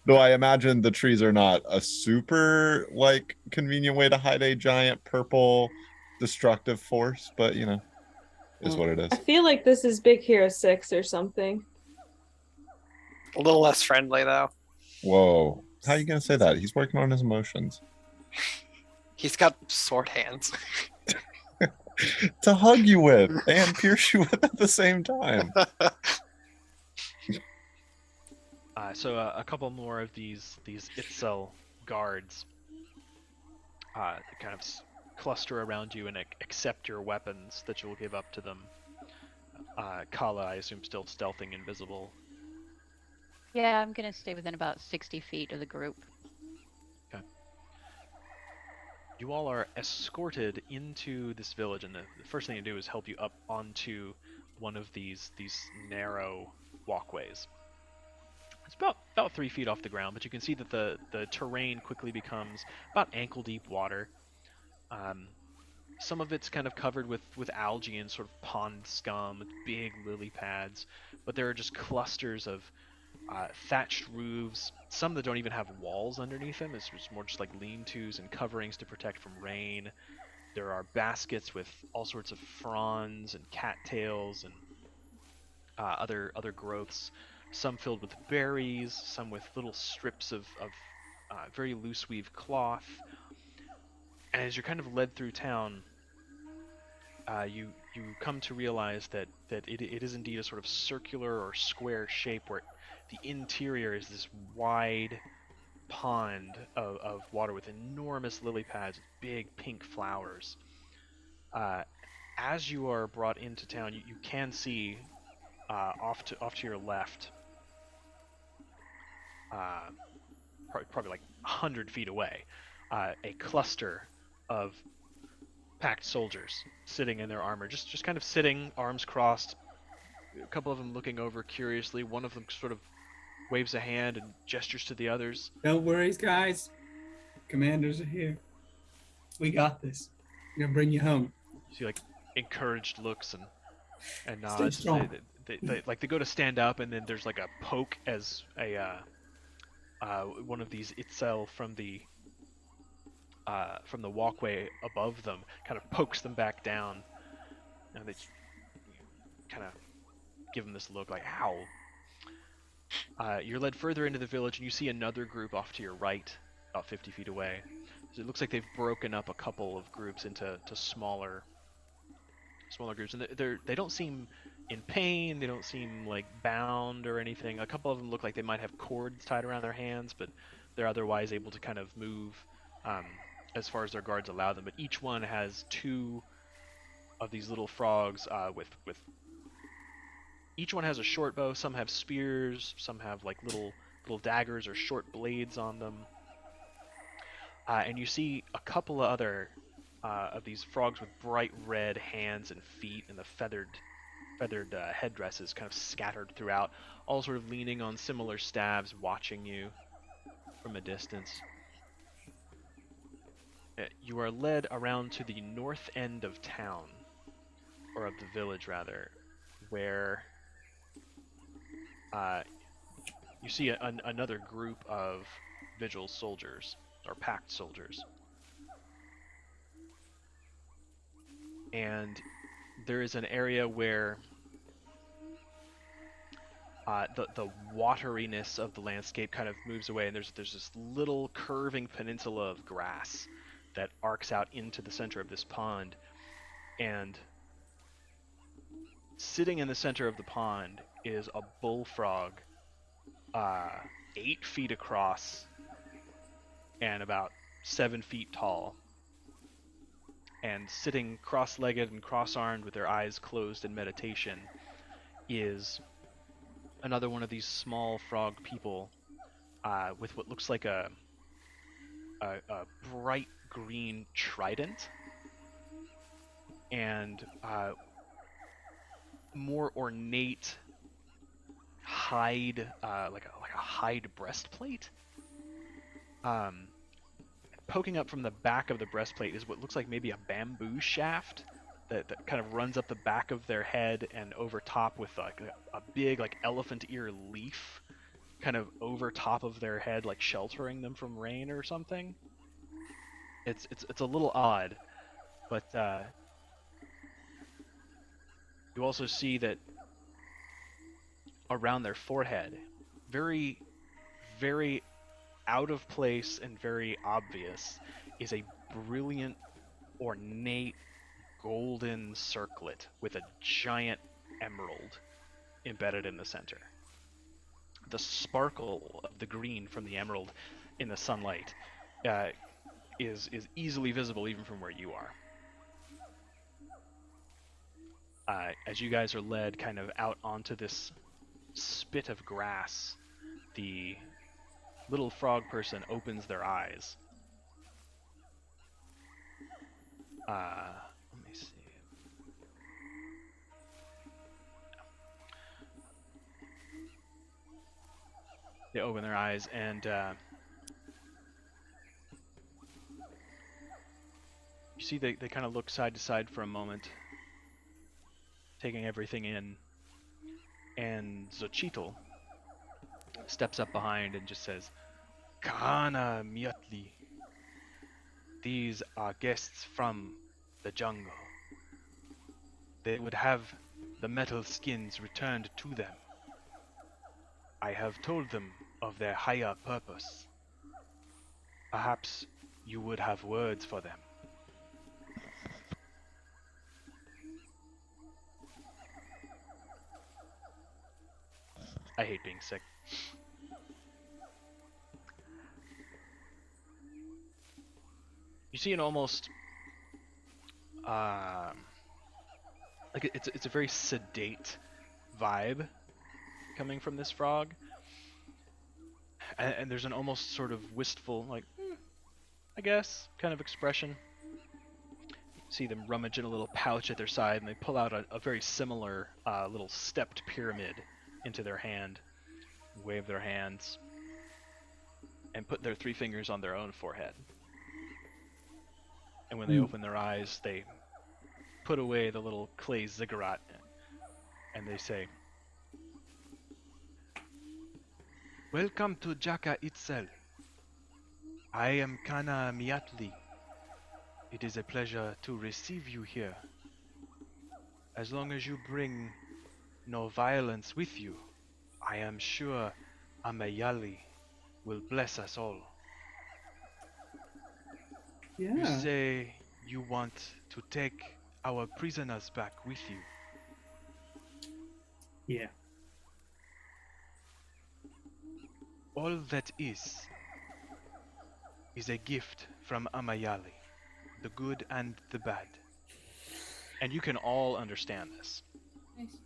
Though I imagine the trees are not a super like convenient way to hide a giant purple destructive force, but you know, is what it is. I feel like this is Big Hero 6 or something. A little less friendly though. Whoa. How are you gonna say that? He's working on his emotions. He's got sword hands. To hug you with and pierce you with at the same time. So a couple more of these Itzel guards kind of cluster around you and accept your weapons that you'll give up to them. Kala, I assume, still stealthing invisible. Yeah, I'm gonna stay within about 60 feet of the group. You all are escorted into this village, and the first thing to do is help you up onto one of these narrow walkways. It's about 3 feet off the ground, but you can see that the terrain quickly becomes about ankle deep water. Some of it's kind of covered with algae and sort of pond scum, big lily pads, but there are just clusters of thatched roofs, some that don't even have walls underneath them. It's more just like lean-tos and coverings to protect from rain. There are baskets with all sorts of fronds and cattails and other growths, some filled with berries, some with little strips of very loose weave cloth. And as you're kind of led through town, you come to realize that it is indeed a sort of circular or square shape where the interior is this wide pond of water with enormous lily pads, big pink flowers. As you are brought into town, you can see off to your left, probably like 100 feet away, a cluster of Pact soldiers sitting in their armor, just kind of sitting, arms crossed. A couple of them looking over curiously. One of them sort of waves a hand and gestures to the others. Don't worry, guys. Commanders are here. We got this. We're gonna bring you home. You see like encouraged looks and Stay nods. strong. They go to stand up, and then there's like a poke as one of these Itzel from the walkway above them kind of pokes them back down, and they kind of give them this look like, "Ow." You're led further into the village, and you see another group off to your right, about 50 feet away. So it looks like they've broken up a couple of groups into smaller groups, and they don't seem in pain. They don't seem like bound or anything. A couple of them look like they might have cords tied around their hands, but they're otherwise able to kind of move as far as their guards allow them. But each one has two of these little frogs with each one has a short bow. Some have spears. Some have like little little daggers or short blades on them. And you see a couple of other of these frogs with bright red hands and feet and the feathered headdresses kind of scattered throughout, all sort of leaning on similar staves, watching you from a distance. You are led around to the north end of town, or of the village rather, where you see another group of Vigil soldiers, or Pact soldiers. And there is an area where the wateriness of the landscape kind of moves away, and there's this little curving peninsula of grass that arcs out into the center of this pond. And sitting in the center of the pond is a bullfrog, 8 feet across and about 7 feet tall. And sitting cross-legged and cross-armed with their eyes closed in meditation is another one of these small frog people with what looks like a bright green trident and more ornate hide, like a hide breastplate. Poking up from the back of the breastplate is what looks like maybe a bamboo shaft that kind of runs up the back of their head and over top with like a big like elephant ear leaf kind of over top of their head, like sheltering them from rain or something. It's a little odd, but you also see that around their forehead, very, very out of place and very obvious, is a brilliant, ornate, golden circlet with a giant emerald embedded in the center. The sparkle of the green from the emerald in the sunlight is easily visible even from where you are. As you guys are led kind of out onto this spit of grass, the little frog person opens their eyes. Let me see. They open their eyes and you see they kind of look side to side for a moment, taking everything in, and Xochitl steps up behind and just says, "Kana Miatli, these are guests from the jungle. They would have the metal skins returned to them. I have told them of their higher purpose. Perhaps you would have words for them." I hate being sick. You see an almost like it's a very sedate vibe coming from this frog, and there's an almost sort of wistful, like, I guess, kind of expression. See them rummage in a little pouch at their side, and they pull out a very similar little stepped pyramid into their hand, wave their hands, and put their 3 fingers on their own forehead. And when they open their eyes, they put away the little clay ziggurat, and they say, "Welcome to Jaka itself. I am Kana Miatli. It is a pleasure to receive you here. As long as you bring no violence with you, I am sure Amayali will bless us all. You Yeah. say you want to take our prisoners back with you. Yeah. All that is a gift from Amayali, the good and the bad. And you can all understand this. Nice.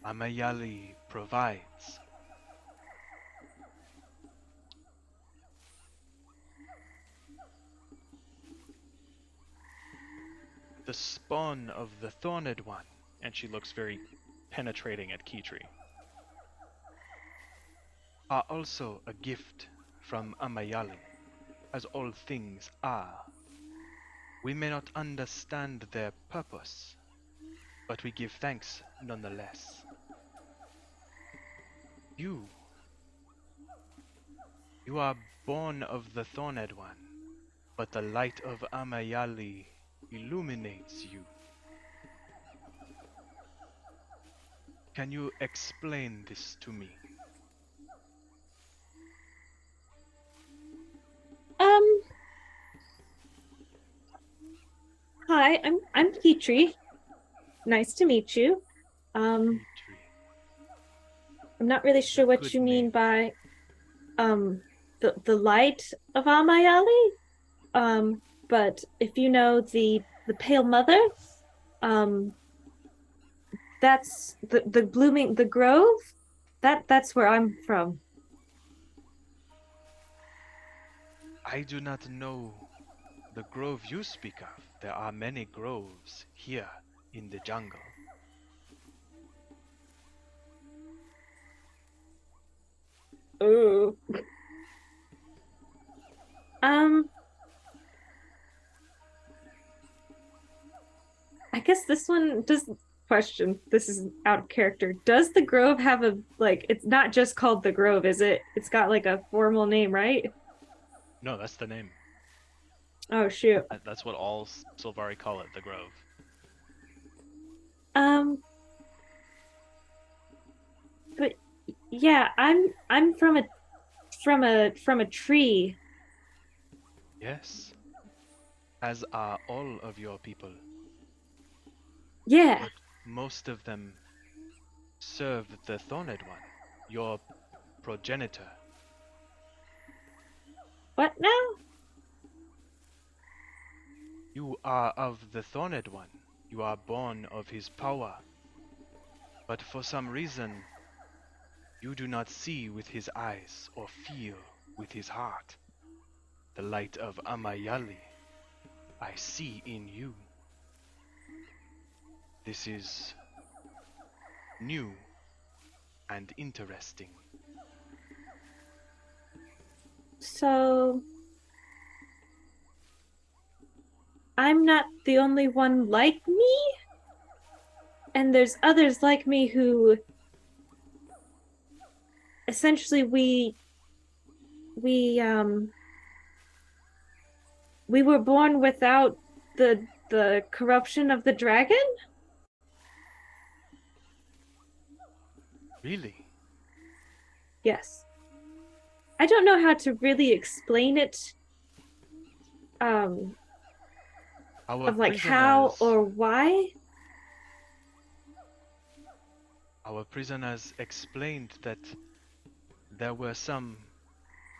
Amayali provides. the spawn of the Thorned One, and she looks very penetrating at Kitri, are also a gift from Amayali, as all things are. We may not understand their purpose, but we give thanks nonetheless. You are born of the Thorned One, but the light of Amayali illuminates you. Can you explain this to me? Hi, I'm Petrie. Nice to meet you. Kitri. I'm not really sure what Good you mean name. by the light of Amayali. But if you know the Pale Mother, that's the blooming the grove. That's where I'm from. I do not know the grove you speak of. There are many groves here in the jungle. Ooh. I guess this one does question. This is out of character. Does the grove have a like it's not just called the grove, is it? It's got like a formal name, right? No, that's the name. Oh shoot. That's what all Sylvari call it, the grove. But yeah, I'm from a tree. Yes. As are all of your people. Yeah. But most of them serve the Thorned One, your progenitor. What now? You are of the Thorned One. You are born of his power. But for some reason, you do not see with his eyes or feel with his heart. The light of Amayali, I see in you. This is new and interesting. So I'm not the only one like me? And there's others like me who essentially we were born without the corruption of the dragon? Really? Yes. I don't know how to really explain it. Our Of like how prisoners- or why. Our prisoners explained that there were some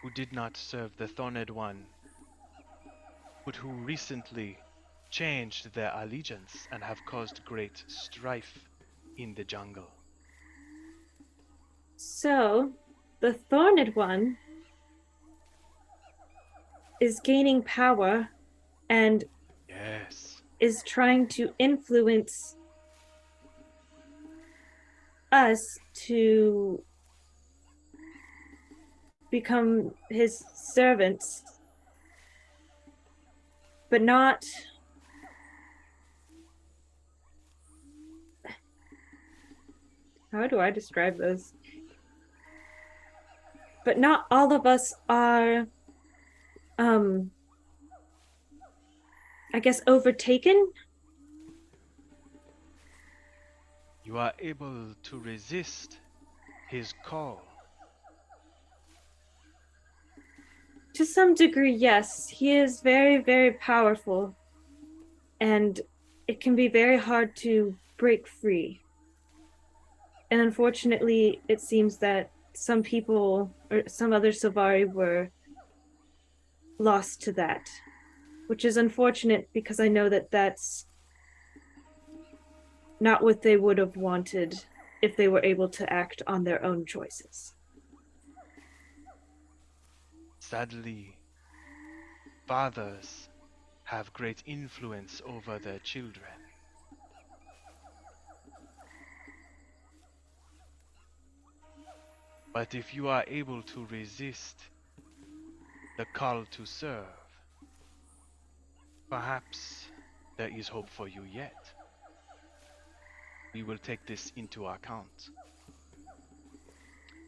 who did not serve the Thorned One, but who recently changed their allegiance and have caused great strife in the jungle. So, the Thorned One is gaining power and Yes. is trying to influence us to become his servants, but not. How do I describe this? But not all of us are, I guess, overtaken. You are able to resist his call. To some degree, yes. He is very, very powerful. And it can be very hard to break free. And unfortunately, it seems that some people or some other Sylvari were lost to that, which is unfortunate because I know that that's not what they would have wanted if they were able to act on their own choices. Sadly, fathers have great influence over their children. But if you are able to resist the call to serve, perhaps there is hope for you yet. We will take this into account.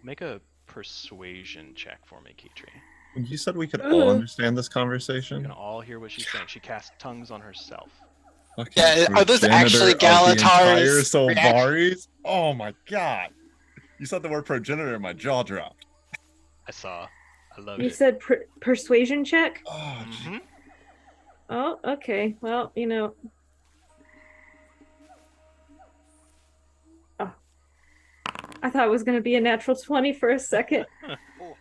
Make a persuasion check for me, Kitri. You said we could all Ugh. understand this You conversation? can all hear what she's saying. She casts tongues on herself. Okay, Yeah, are those janitor actually of the entire Galatar's Solvaris? Oh my god. You said the word progenitor and my jaw dropped. I saw. I loved You it. said persuasion check? Oh, gee. Mhm. Oh, okay. Well, Oh. I thought it was going to be a natural 20 for a second. Oh.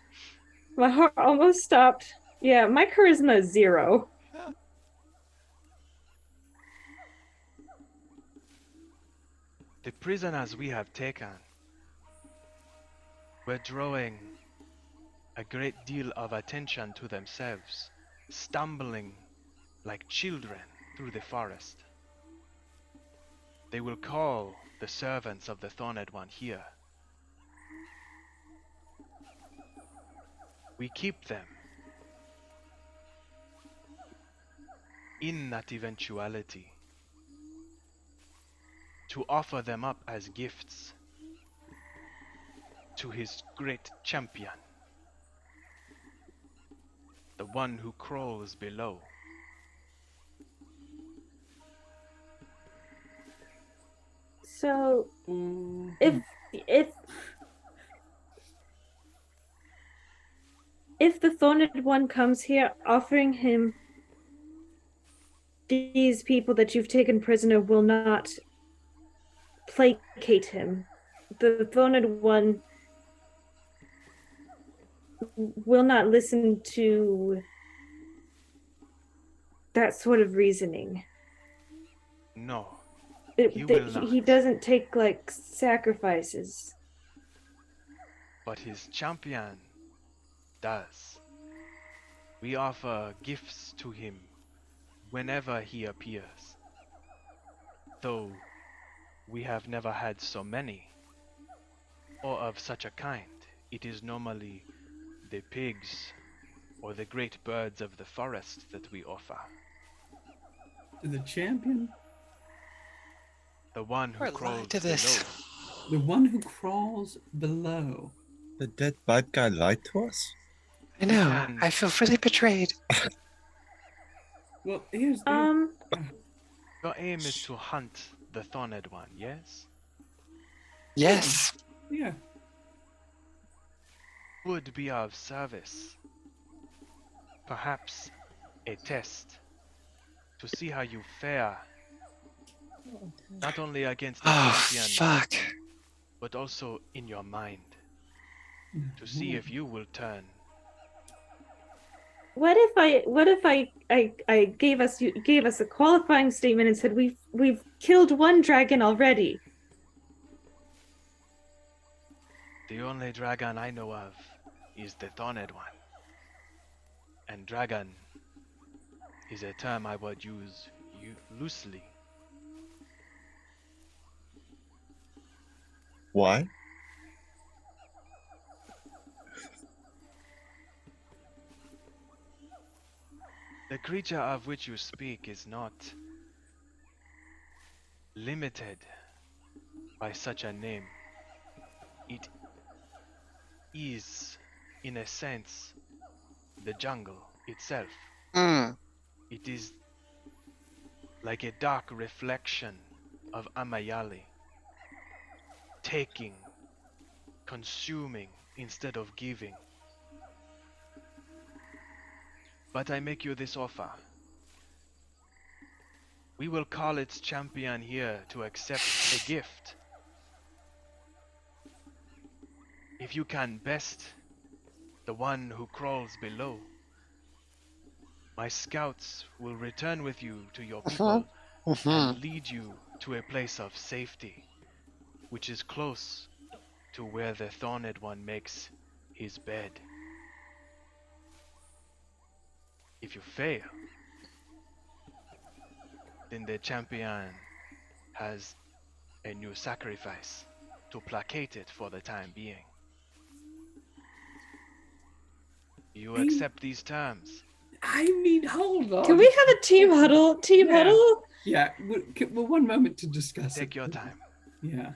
My heart almost stopped. Yeah, my charisma is 0. The prisoners we have taken were drawing a great deal of attention to themselves, stumbling like children through the forest. They will call the servants of the Thorned One here. We keep them in that eventuality to offer them up as gifts to his great champion, the one who crawls below. So, Mm, if the Thorned One comes here offering him these people that you've taken prisoner will not placate him. The Thorned One will not listen to that sort of reasoning. No, He will He not. doesn't take like sacrifices. but his champion does. We offer gifts to him whenever he appears. Though we have never had so many, or of such a kind. It is normally the pigs or the great birds of the forest that we offer. to the champion, The one who We're lying crawls to this. below. the one who crawls below. The dead bad guy lied to us? I know. can- I feel really betrayed. Well, here's Your aim is to hunt the Thorned One, yes? Yes. yeah. Would be of service. Perhaps a test to see how you fare, not only against the Oh, champion, fuck. but also in your mind, to see if you will turn. What if I gave us a qualifying statement and said we've killed one dragon already? The only dragon I know of is the Thorned One. And dragon is a term I would use loosely. Why? The creature of which you speak is not limited by such a name. It is, in a sense, the jungle itself. Mm. It is like a dark reflection of Amayali, taking, consuming instead of giving. But I make you this offer. We will call its champion here to accept a gift. If you can best the one who crawls below, my scouts will return with you to your people and lead you to a place of safety, which is close to where the Thorned One makes his bed. If you fail, then the champion has a new sacrifice to placate it for the time being. You accept these terms? I mean, hold on. Can we have a team huddle? Team Yeah. huddle? Yeah, well, one moment to discuss Take it. your time. Yeah.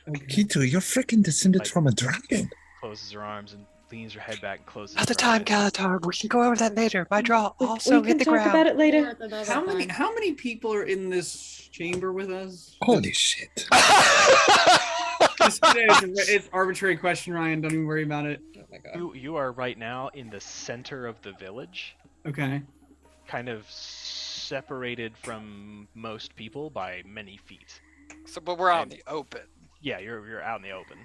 Okay. Kitu, you're freaking descended Like- from a dragon. Closes her arms and leans her head back and closes Not the her time, eyes. Galatar. We can go over that later. My draw We also can hit the talk ground. about it Or later. at another How many time. how many people are in this chamber with us? Holy shit. It's arbitrary question, Ryan. Don't even worry about it. Oh my god. You are right now in the center of the village, Okay. kind of separated from most people by many feet. So, but we're out in the open. Yeah, you're out in the open.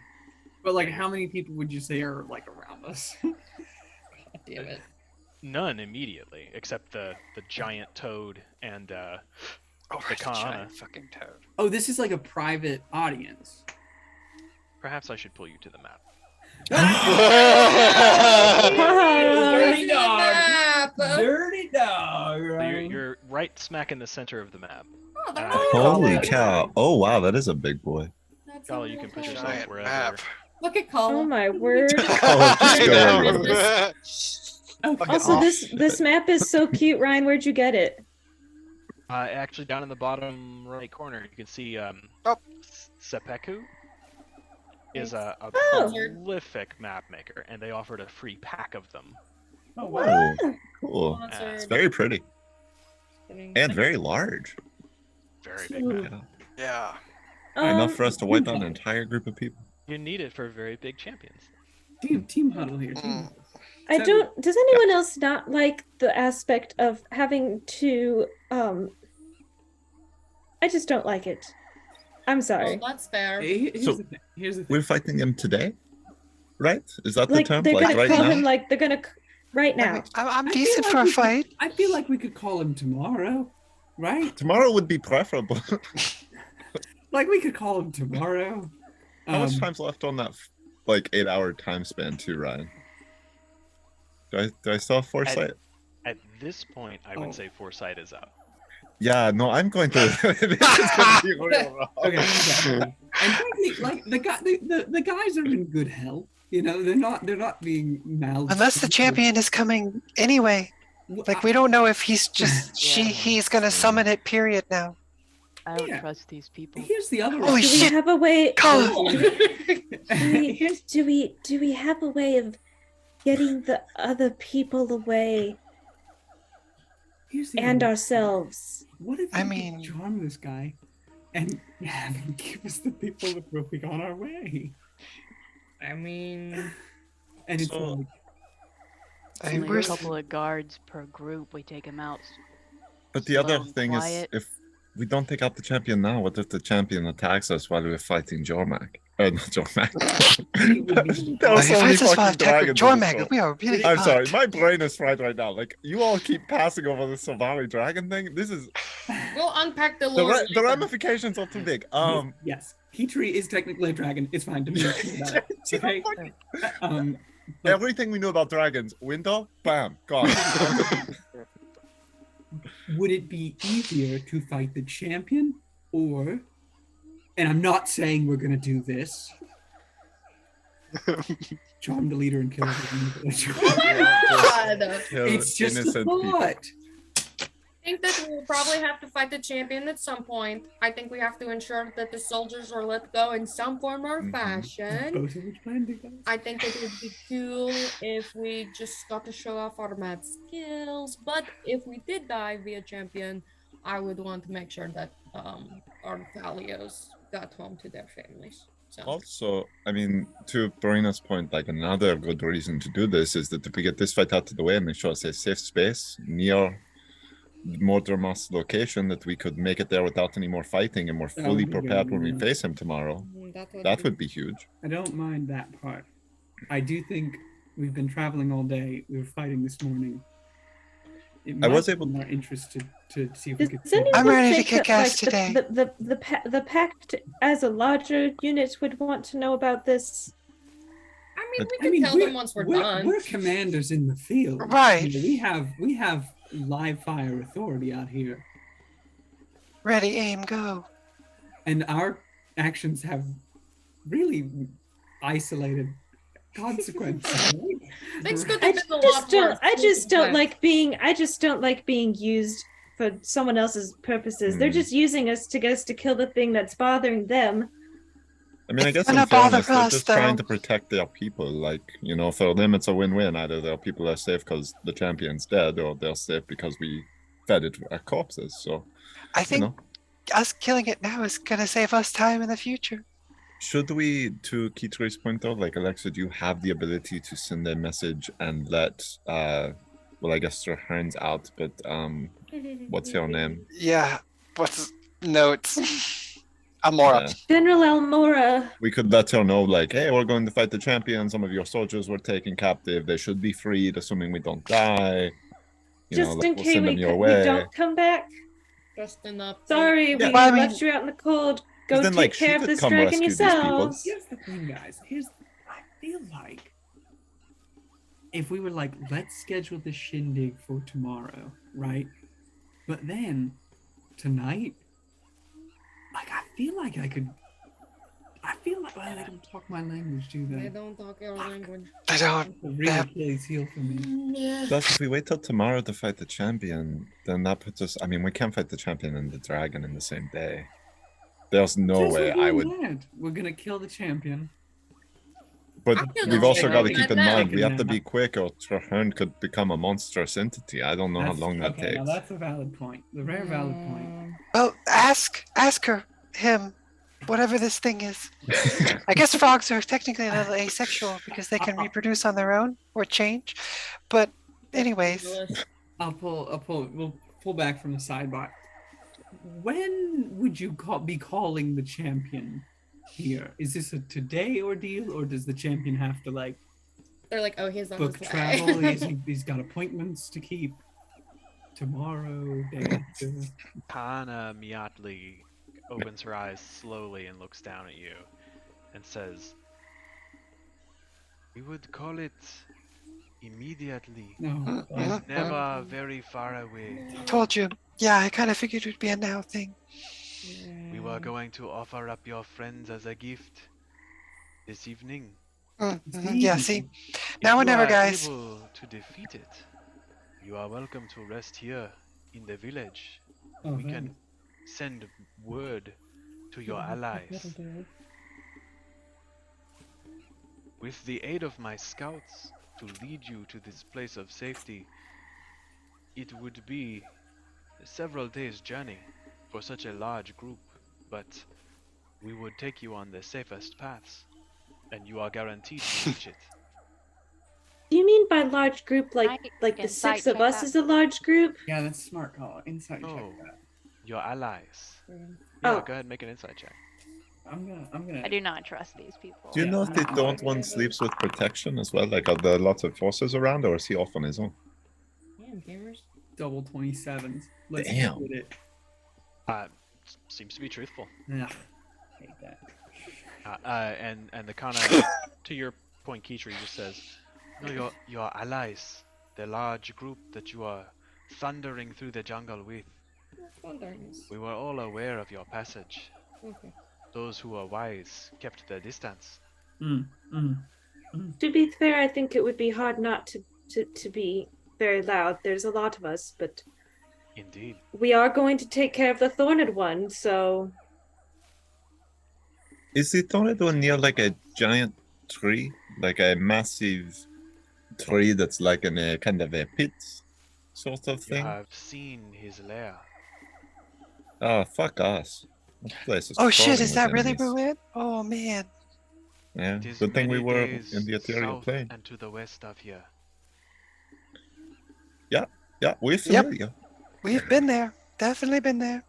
But like, how many people would you say are like around us? God damn it. None immediately, except the giant toad and Oh, where's the Kana. giant fucking toad? Oh, this is like a private audience. perhaps I should pull you to the map. Dirty Go to the dog. map. Dirty dog. So Ryan. you're right smack in the center of the map. Oh, they're Uh, not Holy even- cow. Oh, wow, that is a big boy. That's Kala, a you can little put cool. yourself Giant wherever. map. Look at Kala. Oh my word. Oh, just go I over know. there. Okay. Also, Oh, this map is so cute, Ryan. Where'd you get it? Actually, down in the bottom right corner, you can see Sepeku is a Oh. prolific map maker, and they offered a free pack of them. Oh wow. Oh, cool. Sponsored. It's very pretty Kidding. and very large. Very big Ooh. map. Yeah. Enough for us to wipe out an entire group of people. You need it for very big champions. Team huddle here. Team Mm. huddle. I don't. Does anyone else not like the aspect of having to? I just don't like it. I'm sorry. Well, that's fair. Hey, here's So, the thing. Here's the thing. We're fighting him today? Right? Is that the Like term? they're Like gonna right call now? him like they're gonna right now. I'm I decent feel for like a we could- fight. I feel like we could call him tomorrow, right? Tomorrow would be preferable. Like we could call him tomorrow. How much time's left on that like 8-hour time span too, Ryan? Do I still have foresight? At this point, I Oh. would say foresight is up. Yeah, no, I'm going to. This is gonna be real wrong. Okay. And frankly, like the guys are in good health. You know, they're not being mal. Unless the champion is coming anyway. Like we don't know if he's just he's gonna summon it. Period. Now. I don't Yeah. trust these people. Here's the other. Holy Do we shit. have a way? Kala. Here's Do we have a way of getting the other people away here's the and other- ourselves? What if I we mean- could charm this guy and have him give us the people that we're on our way? I mean, And it's So- like, I mean, Only we're a couple of guards per group. We take them out. But the other slow and thing quiet. is, if we don't take out the champion now, what if the champion attacks us while we're fighting Jormak? Not Jormak. There are Like, so if many I just fucking want to dragons attack in this Jormag, world. we are really. I'm sorry, fucked. my brain is fried right now. Like, you all keep passing over the Silvari dragon thing. This is we'll unpack the the, lore. the later. ramifications are too big. yes, Petrie is technically a dragon. It's fine to me. Okay. But- Everything we know about dragons, window, bam, gone. would it be easier to fight the champion, or? And I'm not saying we're gonna do this. Charm the leader and kill everyone. Oh my god! Kill It's just a innocent people. thought. I think that we'll probably have to fight the champion at some point. I think we have to ensure that the soldiers are let go in some form or Mhm. fashion. Both of which plan to go. I think it would be cool if we just got to show off our mad skills. But if we did die via champion, I would want to make sure that our Thalios got home to their families. So Also, I mean, to Barina's point, like another good reason to do this is that if we get this fight out of the way and they show us a safe space near Mordermas location, that we could make it there without any more fighting and we're That fully would be prepared good, when we yeah. face him tomorrow. That would be huge. I don't mind that part. I do think we've been traveling all day. We were fighting this morning. It I was might able- be more interested to see if we Does could. anyone I'm ready to think kick that, ass like, today. The pact as a larger unit would want to know about this? I mean, we I can mean, tell them once we're done. We're commanders in the field. Right. You know, we have live fire authority out here. Ready, aim, go. And our actions have really isolated consequences. Things could I have been a lot worse. I just don't Pact. I just don't like being used for someone else's purposes. They're just using us to get us to kill the thing that's bothering them. I mean, I It's guess gonna in fairness, bother they're us, just trying though. to protect their people. Like, you know, for them, it's a win-win. Either their people are safe because the champion's dead, or they're safe because we fed it our corpses. So, I you think know, us killing it now is gonna save us time in the future. should we, to Kitri's point though, like Alexa, do you have the ability to send a message and let, well, I guess Hands out, but what's her name? Yeah. What's notes? Amora. Yeah. General Almora. We could let her know, like, hey, we're going to fight the champion. Some of your soldiers were taken captive. They should be freed, assuming we don't die. You know, Just like, in we'll case send them we, your we way. don't come back. Just an update. Sorry, Yeah. we Well, I mean- left you out in the cold. Go then, take like, she care of could this come dragon rescue these people. yourselves. Here's the thing, guys. I feel like if we were like, let's schedule the shindig for tomorrow, right? But then tonight, like, I feel like well, they don't talk my language, do They they? don't talk your language. I don't. That's a real Achilles heel for me. Yeah. Plus, if we wait till tomorrow to fight the champion, then that puts us. I mean, we can't fight the champion and the dragon in the same day. There's no Just way we're I doing would. that. We're gonna kill the champion. But I feel we've the also same got to way keep in about mind that. we have to be quick, or Traherne could become a monstrous entity. I don't know how long that okay, now takes. that's a valid point. The very valid point. Well, ask her, him, whatever this thing is. I guess frogs are technically a little asexual because they can reproduce on their own or change. But anyways, We'll pull back from the sidebar. When would you be calling the champion here? Is this a today ordeal, or does the champion have to like They're like, oh, he's on book his travel? way. He's got appointments to keep tomorrow, day after. Kana Miatli opens her eyes slowly and looks down at you and says, "We would call it immediately. No. It's never very far away. told you. Yeah, I kind of figured it would be a now thing. We were going to offer up your friends as a gift this evening. Yeah, see? Now or If you never, are guys. able to defeat it, you are welcome to rest here in the village. Oh, We very- can send word to your allies. With the aid of my scouts to lead you to this place of safety, it would be several days' journey for such a large group, but we would take you on the safest paths, and you are guaranteed to reach it. Do you mean by large group like I the insight six of check us that. is a large group? Yeah, that's a smart call. Insight check Oh. that. Your allies. Yeah, Oh. go ahead and make an insight check. I'm gonna. I do not trust these people. Do you know if they don't want sleeps with protection as well? Like, are there lots of forces around, or is he off on his own? Damn, gamers. double 27s. Let's Damn. get it. Seems to be truthful. Ugh, hate that. And the Kana, to your point, Kitri just says, no, your allies, the large group that you are thundering through the jungle with. Darkness. We were all aware of your passage. Okay. Those who are wise kept their distance. To be fair, I think it would be hard not to be very loud. There's a lot of us, but Indeed. we are going to take care of the thorned one, so Is the tornado near like a giant tree, like a massive tree that's like in a kind of a pit sort of You thing? have seen his lair. Oh, fuck us. That place is Oh shit, crawling is that with really enemies. Ruin? Oh man. Yeah, It is good thing we many were days in the ethereal south plane. and to the west of here. Yeah, we're familiar. We've been there. Definitely been there.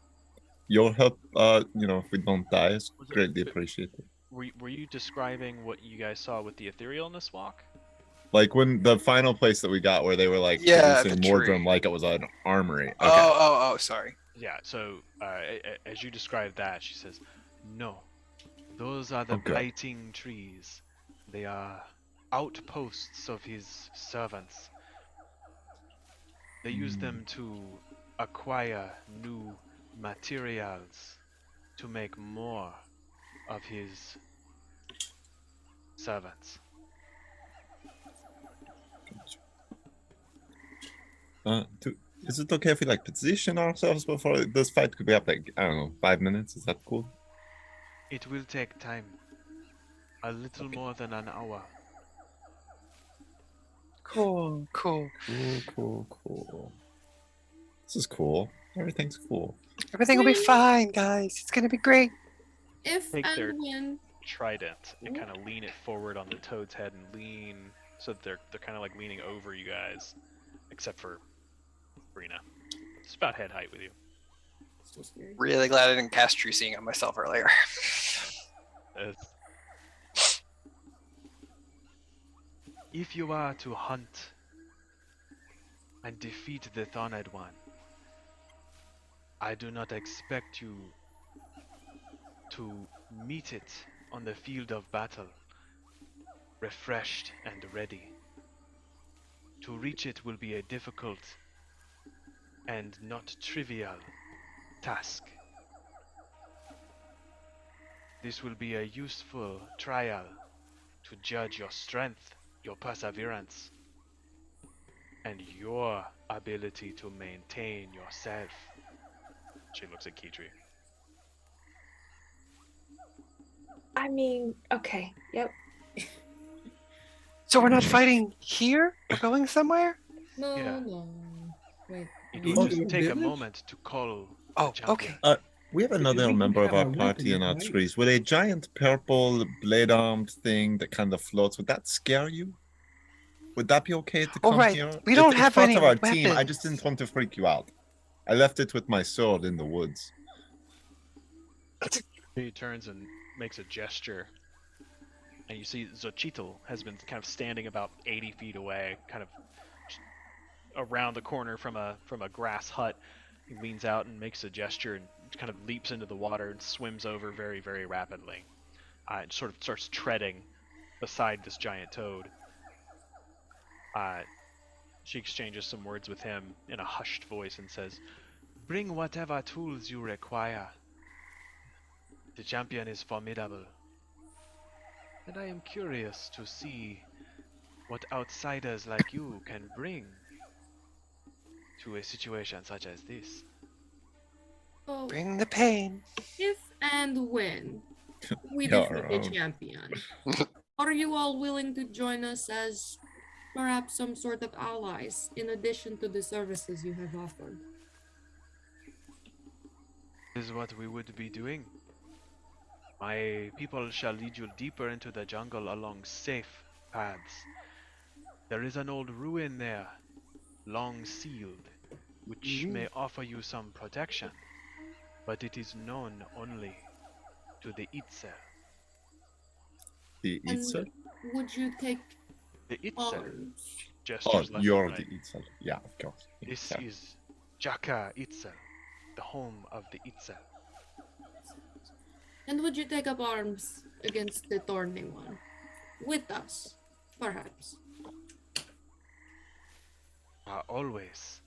Your help, if we don't die, is Was it- greatly appreciated. Were you describing what you guys saw with the ethereal in this walk? Like when the final place that we got, where they were like Yeah, producing the Mordrum tree. like it was an armory. Okay. Oh, sorry. Yeah, so as you described that, she says, no, those are the Okay. blighting trees. They are outposts of his servants. They use them to acquire new materials to make more of his servants. Is it okay if we like position ourselves before this fight? Could we have like, I don't know, 5 minutes? Is that cool? It will take time. A little more than an hour. Cool. Cool. This is cool. Everything's cool. Everything will be fine, guys. It's gonna be great. If Take their and when trident and kind of lean it forward on the toad's head and lean so that they're kind of like leaning over you guys, except for Brina. It's about head height with you. So scary. Really glad I didn't cast True Seeing on myself earlier. If you are to hunt and defeat the Thorned One, I do not expect you to meet it on the field of battle, refreshed and ready. To reach it will be a difficult and not trivial task. This will be a useful trial to judge your strength, your perseverance, and your ability to maintain yourself. She looks at Kitri. I mean, okay, yep. So we're not fighting here? We're going somewhere? no, Yeah. no. Wait. It Oh, will to just a take a village? moment to call Oh, the champion. okay. We have we another can member of have our our party in weapons, our right? trees. Would a giant purple blade-armed thing that kind of floats, would that scare you? Would that be okay to Oh, come right. here? We don't It's have part any of our team. I weapons. just didn't want to freak you out. I left it with my sword in the woods. He turns and makes a gesture, and you see Xochitl has been kind of standing about 80 feet away, kind of around the corner from a grass hut. He leans out and makes a gesture and kind of leaps into the water and swims over very, very rapidly. And sort of starts treading beside this giant toad. She exchanges some words with him in a hushed voice and says, "Bring whatever tools you require. The champion is formidable. And I am curious to see what outsiders like you can bring to a situation such as this." Oh, Bring the pain. if and when we Yeah, defeat the champion, are you all willing to join us as perhaps some sort of allies in addition to the services you have offered? This is what we would be doing. My people shall lead you deeper into the jungle along safe paths. There is an old ruin there, long sealed, which may offer you some protection, but it is known only to the Itzel. The And Itzel? would you take The Itzel arms? Oh, gestures left you're and right. the Itzel. Yeah, of course. This Yeah. is Jaka Itzel, the home of the Itzel. And would you take up arms against the Thorny One? With us, perhaps. Are always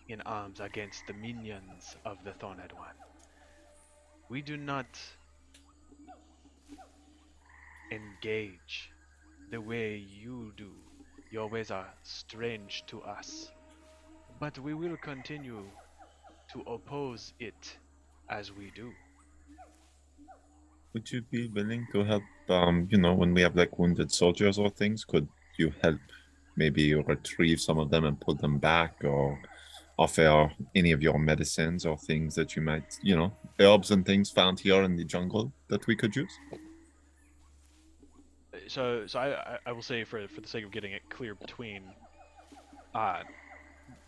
in arms against the minions of the Thorned One. We do not engage the way you do. Your ways are strange to us. But we will continue to oppose it as we do. Would you be willing to help, when we have like wounded soldiers or things, could you help maybe retrieve some of them and put them back, or offer any of your medicines or things that you might, herbs and things found here in the jungle that we could use? So I will say, for the sake of getting it clear between,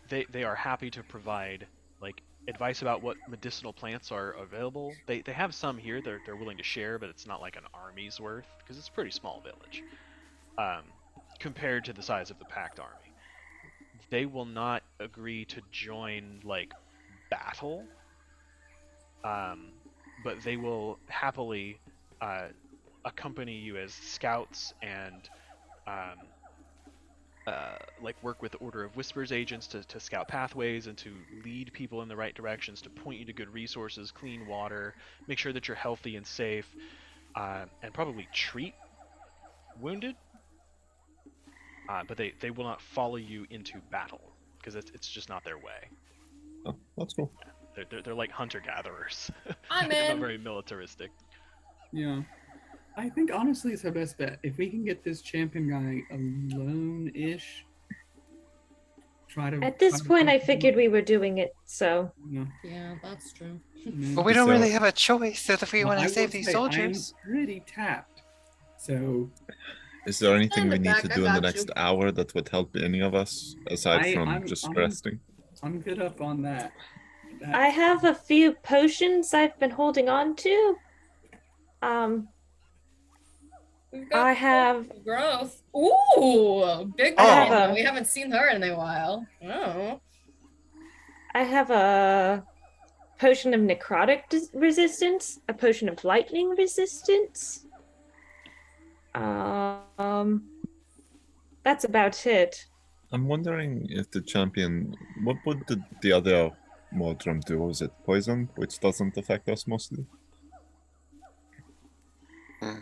they are happy to provide like advice about what medicinal plants are available. They have some here they're willing to share, but it's not like an army's worth because it's a pretty small village compared to the size of the Pact army. They will not agree to join like battle, but they will happily accompany you as scouts and like work with Order of Whispers agents to scout pathways and to lead people in the right directions, to point you to good resources, clean water, make sure that you're healthy and safe, and probably treat wounded. But they will not follow you into battle because it's just not their way. Oh, that's cool. They're like hunter gatherers. I'm They're not in. very militaristic. Yeah. I think honestly it's our best bet. If we can get this champion guy alone-ish, try to. At this point, I figured we were doing it, so. Yeah. Yeah, that's true. But we don't So- really have a choice if we want I to will save these say, soldiers. I'm pretty tapped. So Is there anything in we the need back, to I do in the got next you. hour that would help any of us aside from I'm resting? I'm good up on that. I have a few potions I've been holding on to. We've got I have growth. Ooh, big I have Brina. a- We haven't seen her in a while. Oh. I have a potion of necrotic resistance, a potion of lightning resistance. That's about it. I'm wondering if the champion, what would the other Mordrum do? Is it poison, which doesn't affect us mostly? Hmm.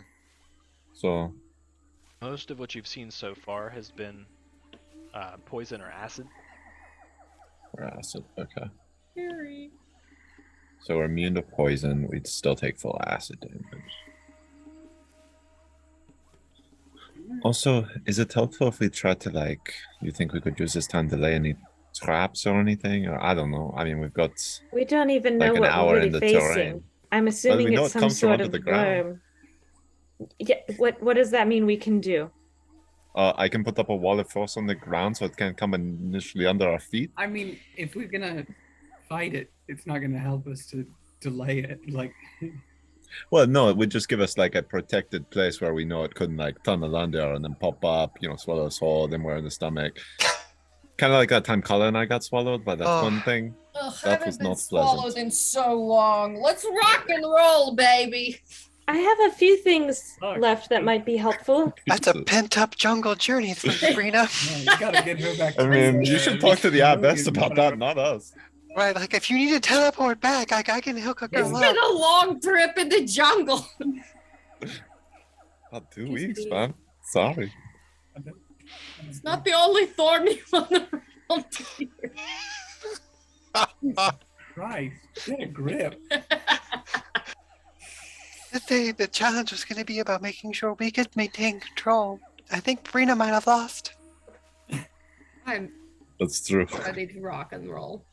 So, Most of what you've seen so far has been poison or acid. or acid, okay. Scary. So we're immune to poison, we'd still take full acid damage. Also, is it helpful if we try to, like, you think we could use this time to lay any traps or anything? Or I don't know. I mean, we've got We don't even know like an what hour we're in really the facing. terrain. I'm assuming know it's it some comes from sort under of the ground. worm. Yeah, what does that mean we can do? I can put up a wall of force on the ground so it can't come initially under our feet. I mean, if we're gonna fight it, it's not gonna help us to delay it. Like, Well, no, it would just give us like a protected place where we know it couldn't like tunnel under and then pop up, swallow us whole, then we're in the stomach. Kind of like that time Colin and I got swallowed by that Oh. one thing. Ugh, That haven't was been not swallowed pleasant. in so long. Let's rock and roll, baby. I have a few things Fuck. left that might be helpful. That's a Jesus. pent-up jungle journey for Sabrina. no, you gotta get her back. I to mean, the- you should talk to the abbess about that, not us. Right, like if you need to teleport back, I can hook a It's girl been up. a long trip in the jungle. About 2 weeks, man. Sorry. It's not the only thorny one around here. Christ, get a grip. The challenge was going to be about making sure we could maintain control. I think Brina might have lost. I'm That's true. ready to rock and roll.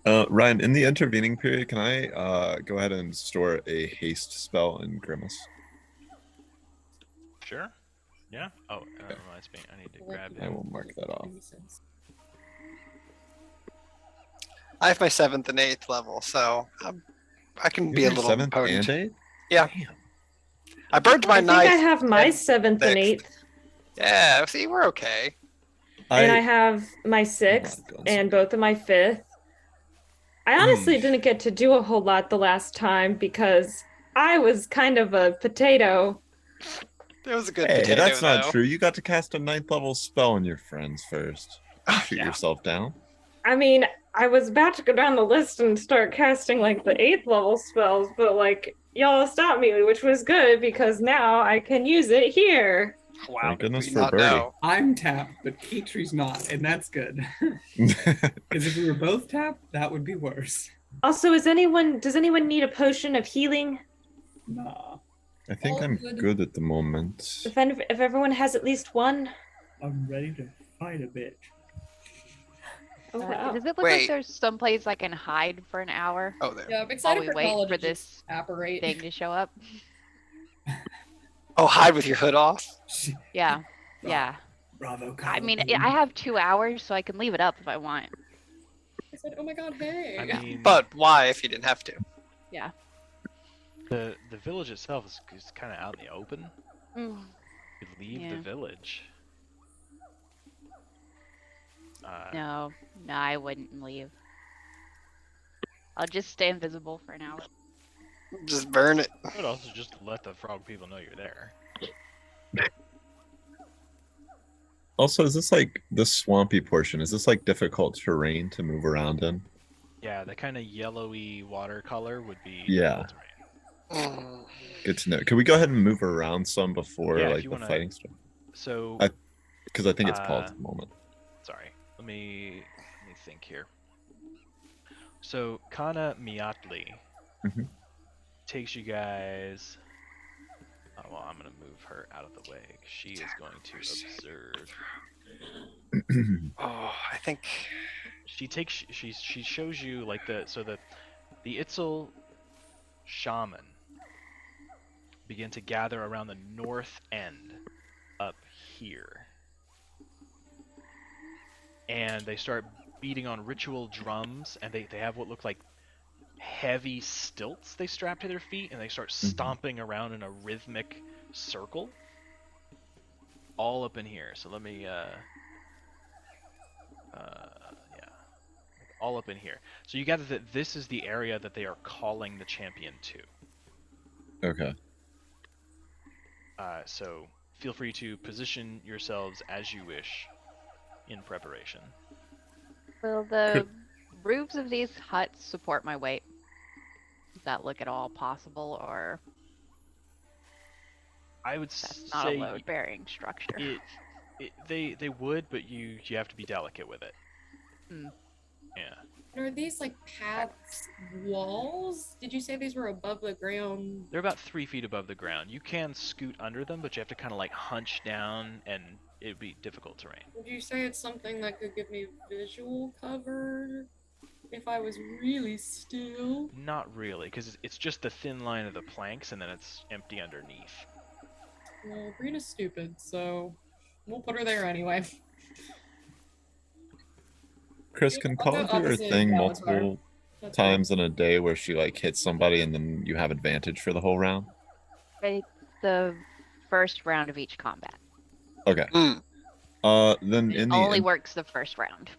Ryan, in the intervening period, can I go ahead and store a haste spell in Grimace? Sure. Yeah. Oh, that reminds me. I need to grab I him. will mark that off. I have my 7th and 8th level, so I can be a You're little 7th potent. and 8th? Yeah. Damn. I burned my I think I 9th. have my and 7th and 6th. 8th, Yeah, see, we're okay. and I have my 6th guns. and both of my 5th. I honestly didn't get to do a whole lot the last time because I was kind of a potato. It was a good Hey, potato, that's not though. true. You got to cast a 9th level spell on your friends first. Don't shoot Yeah. yourself down. I mean, I was about to go down the list and start casting like the 8th level spells, but like y'all stopped me, which was good because now I can use it here. Wow, Thank goodness we for not Birdie. know. I'm tapped, but Keitry's not, and that's good. Because if we were both tapped, that would be worse. Also, does anyone need a potion of healing? Nah, I think All I'm good. good at the moment. If everyone has at least one. I'm ready to fight a bitch. Oh, wow. Does it look Wait. like there's someplace I can hide for an hour Oh, there. Yeah, I'm while excited we for wait Kala for to just this apparate. thing to show up? Oh, hide with your hood off. Yeah, yeah. Bravo, I mean, Kyle. I have 2 hours, so I can leave it up if I want. I said, oh my god, hey. I mean, But why if you didn't have to? the village itself is kind of out in the open. Mm. You could leave the Yeah. village. No, I wouldn't leave. I'll just stay invisible for an hour. Just burn it. I would also just let the frog people know you're there. Also, is this like this swampy portion? Is this like difficult terrain to move around in? Yeah, the kind of yellowy watercolor would be Yeah. difficult terrain. Mm. Good to know. Can we go ahead and move around some before Yeah, if like you the wanna- fighting stuff? So, Because I think it's paused at the moment. sorry. Let me think here. So Kana Miatli Mhm. takes you guys. Oh, well, I'm gonna move her out of the way. 'Cause she is going to observe. Oh, I think. She takes. She shows you like the Itzel shaman begin to gather around the north end up here. And they start beating on ritual drums, and they have what look like heavy stilts they strap to their feet, and they start stomping around in a rhythmic circle. All up in here. So let me, yeah. All up in here. So you gather that this is the area that they are calling the champion to. Okay. So feel free to position yourselves as you wish in preparation. Will the roofs of these huts support my weight? Does that look at all possible, or I would that's not a say load-bearing structure? they would, but you have to be delicate with it. Hmm. Yeah. Are these like paths walls? Did you say these were above the ground? They're about 3 feet above the ground. You can scoot under them, but you have to kind of like hunch down, and it'd be difficult terrain. Would you say it's something that could give me visual cover if I was really still? Not really, because it's just the thin line of the planks, and then it's empty underneath. Well, Brina's stupid, so we'll put her there anyway. Chris, Yeah, can I'll go Call do her opposite thing Galatar. multiple That's fine. times in a day where she like hits somebody and then you have advantage for the whole round? Right, the first round of each combat. Okay. Mm. Then It in only the works the first round.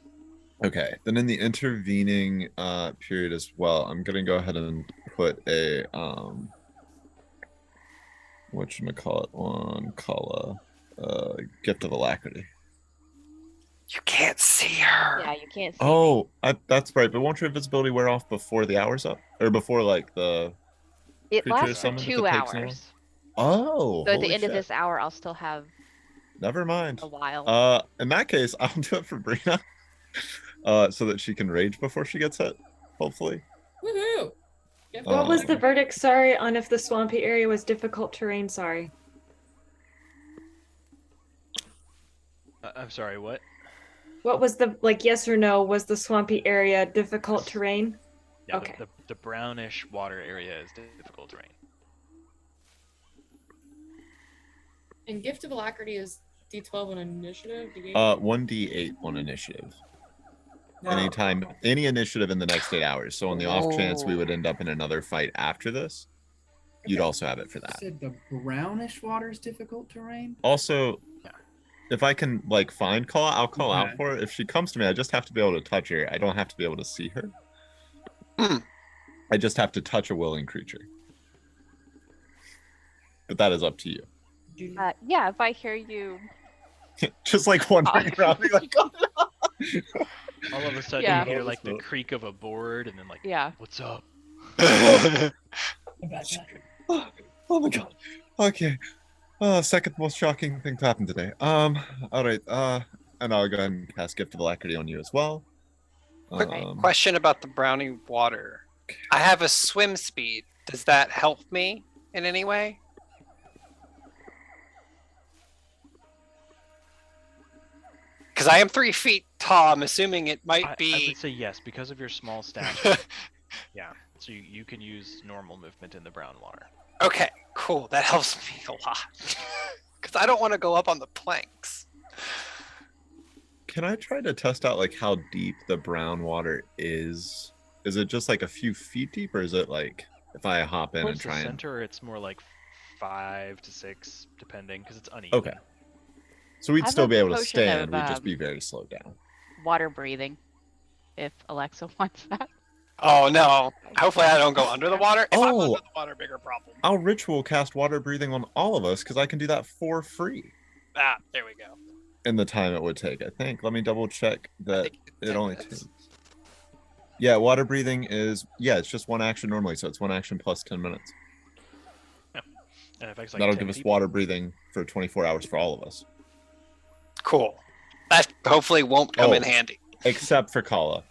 okay, then in the intervening period as well, I'm gonna go ahead and put a whatchamacallit on Kala, Gift of Alacrity. You can't see her. Yeah, you can't see. Oh, that's right. But won't your invisibility wear off before the hour's up, or before like the? It creature lasts is for summoned if 2 it takes no- hours. Oh, So at the holy end of shit. this hour, I'll still have Never mind. a while. In that case, I'll do it for Brina, so that she can rage before she gets hit. Hopefully. Woohoo! What was the Um, verdict, sorry, on if the swampy area was difficult terrain? Sorry. I'm sorry, what? What was the, like, yes or no, was the swampy area difficult terrain? Yeah, Okay. the brownish water area is difficult terrain. And Gift of Alacrity is D12 on initiative. D8? 1d8 on initiative. Now, Anytime, any initiative in the next 8 hours. So on the off chance we would end up in another fight after this, you'd Okay. also have it for you that. said the brownish water is difficult terrain? Also, Yeah. if I can like find Kala, I'll call out Okay. for her. If she comes to me, I just have to be able to touch her. I don't have to be able to see her. Hmm. I just have to touch a willing creature. But that is up to you. Yeah, if I hear you, Just like wandering around, being like, All of a sudden Yeah. you hear like the creak of a board, and then like, yeah. what's up? About that. oh my god. Okay. Second most shocking thing to happen today. All right. And I'll go ahead and cast Gift of Alacrity on you as well. Quick Um, question about the brownie water. I have a swim speed. Does that help me in any way? Because I am 3 feet tall. I'm assuming it might I be. would say yes, because of your small stature. Yeah, so you can use normal movement in the brown water. Okay, cool. That helps me a lot. Because I don't want to go up on the planks. Can I try to test out like how deep the brown water is? Is it just like a few feet deep, or is it like if I hop in Towards and the try and? center, it's more like 5 to 6, depending, because it's uneven. Okay. So we'd I have still a be able to potion stand. of, We'd just be very slowed down. Water breathing, if Alexa wants that. Oh no. Hopefully I don't go under the water. If I'm Oh. under the water, bigger problem. I'll ritual cast water breathing on all of us because I can do that for free. Ah, there we go. in the time it would take. I think. Let me double check I that think it 10 only minutes. takes. Yeah, water breathing is it's just one action normally, so it's one action plus 10 minutes. And it affects like That'll 10 give us people. water breathing for 24 hours for all of us, Cool. That hopefully won't come in Oh. handy. except for Kala,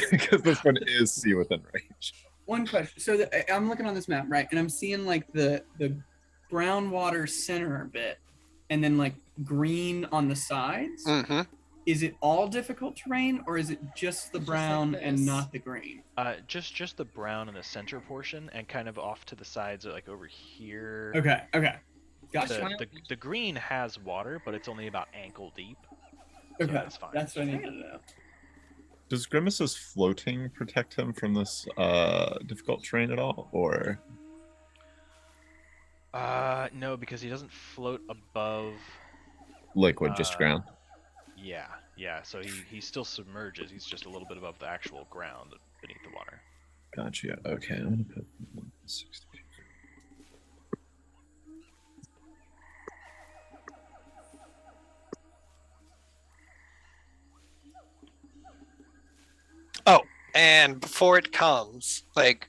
because this one is sea within range. One question. So I'm looking on this map, right, and I'm seeing like the brown water center bit, and then like green on the sides. Mm-hmm. Is it all difficult terrain, or is it just the It's just like brown and this. not the green? Just the brown in the center portion, and kind of off to the sides, like over here. Okay. The, Gotcha. the green has water, but it's only about ankle deep. So Okay. that's fine. That's what I needed to know. Does Grimace's floating protect him from this difficult terrain at all, or No, because he doesn't float above. liquid, just ground? Yeah. So he still submerges. He's just a little bit above the actual ground beneath the water. Gotcha. Okay, I'm gonna put 60. Oh, and before it comes, like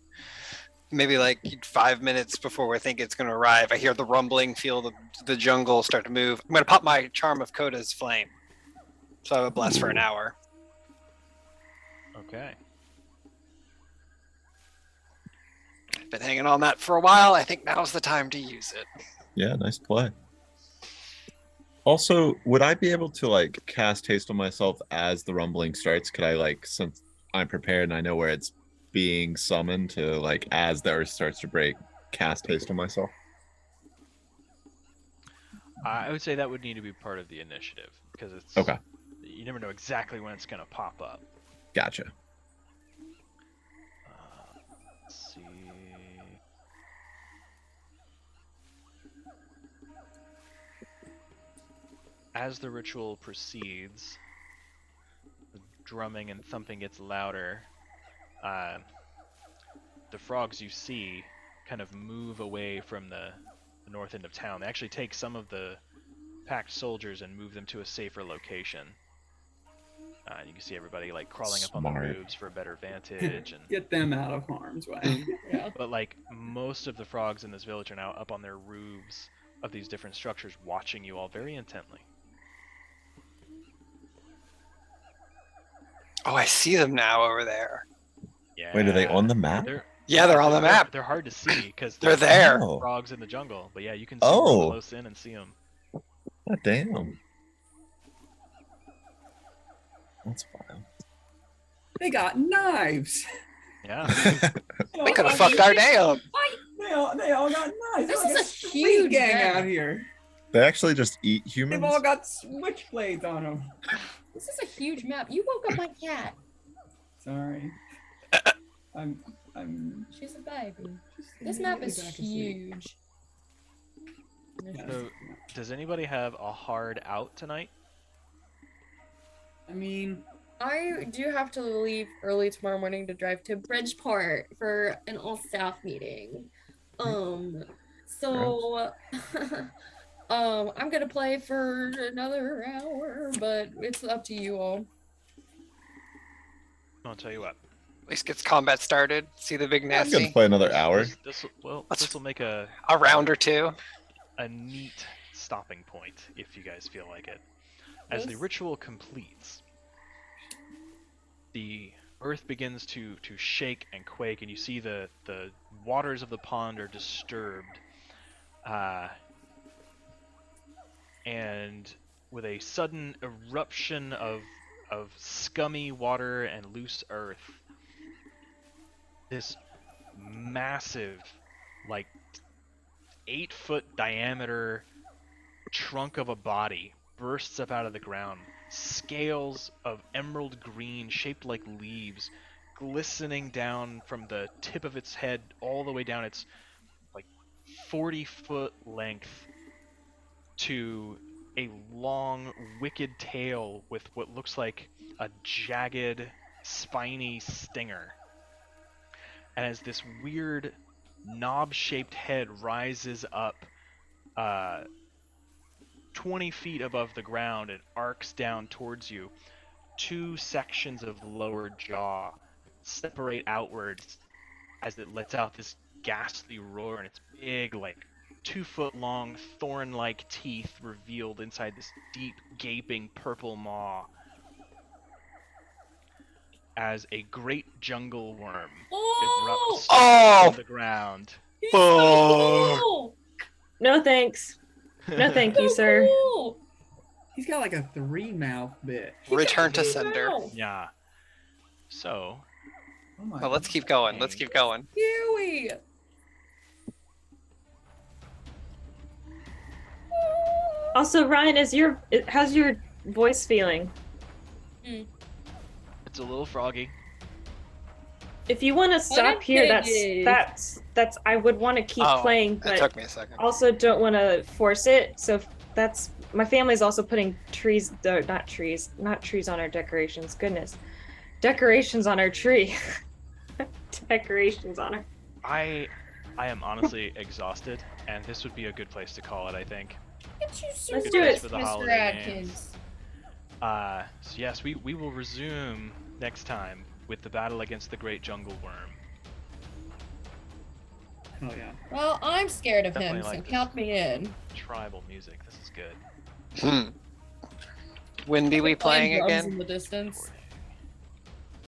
maybe like 5 minutes before we think it's going to arrive, I hear the rumbling, feel the jungle start to move. I'm going to pop my Charm of Coda's Flame. So I have a bless for an hour. Okay. Been hanging on that for a while. I think now's the time to use it. Yeah, nice play. Also, would I be able to like cast haste on myself as the rumbling starts? Could I like, since I'm prepared and I know where it's being summoned, to like as the earth starts to break, cast haste on myself? I would say that would need to be part of the initiative because it's Okay, You never know exactly when it's gonna pop up. gotcha. Let's see. As the ritual proceeds, the drumming and thumping gets louder. The frogs you see kind of move away from the north end of town. They actually take some of the Pact soldiers and move them to a safer location. And you can see everybody like crawling up on the Smart. roofs for a better vantage. And Get them out of harm's way. Yeah. but like most of the frogs in this village are now up on their roofs of these different structures, watching you all very intently. Oh, I see them now over there. Yeah. Wait, are they on the map? Yeah, they're on the map. They're hard to see because They're there. Oh. frogs in the jungle. But yeah, you can zoom real Oh. close in and see them. God damn. That's wild. They got knives. Yeah. They could have fucked our day up. They all got knives. This They're like is a street huge gang bag. out here. They actually just eat They've humans? all got switchblades on them. This is a huge map. You woke up my cat. Sorry. I'm. She's a baby. just This gonna map get is back to sleep. huge. Yeah. So, does anybody have a hard out tonight? I mean, I do have to leave early tomorrow morning to drive to Bridgeport for an all staff meeting. So I'm gonna play for another hour, but it's up to you all. I'll tell you what. At least gets combat started. See the big I'm going nasty. to play another hour. This Let's- will make a round or two. neat stopping point if you guys feel like it. As the Yes. ritual completes, the earth begins to shake and quake, and you see the waters of the pond are disturbed. And with a sudden eruption of scummy water and loose earth, this massive, like 8-foot diameter trunk of a body bursts up out of the ground. Scales of emerald green shaped like leaves glistening down from the tip of its head all the way down its like 40-foot length to a long wicked tail with what looks like a jagged spiny stinger. And as this weird knob-shaped head rises up 20 feet above the ground, it arcs down towards you. 2 sections of lower jaw separate outwards as it lets out this ghastly roar, and its big, like 2-foot-long, thorn-like teeth revealed inside this deep, gaping purple maw. As a great jungle worm erupts Oh! from the ground. He's so cool. No thanks. No thank you, So sir. cool. He's got like a 3-mouth bit. Return to He's sender. out. Yeah. So, Oh my Well, let's keep going. Let's keep going. Huey. Also, Ryan, how's your voice feeling? it's a little froggy. If you want to stop here, piggy. that's I would want to keep Oh, playing, It but took me a second. also don't want to force it. So that's my family's also putting not trees on our decorations. Goodness, decorations on our tree. Decorations on our. I am honestly exhausted, and this would be a good place to call it, I think. Get you some Let's do it. rest, For the Mr. holiday Atkins. So yes, we will resume next time with the battle against the great jungle worm. Oh yeah. Well, I'm scared of Definitely him, so like this. count me in. Tribal music, this is good. When be we playing drums again? in the distance. For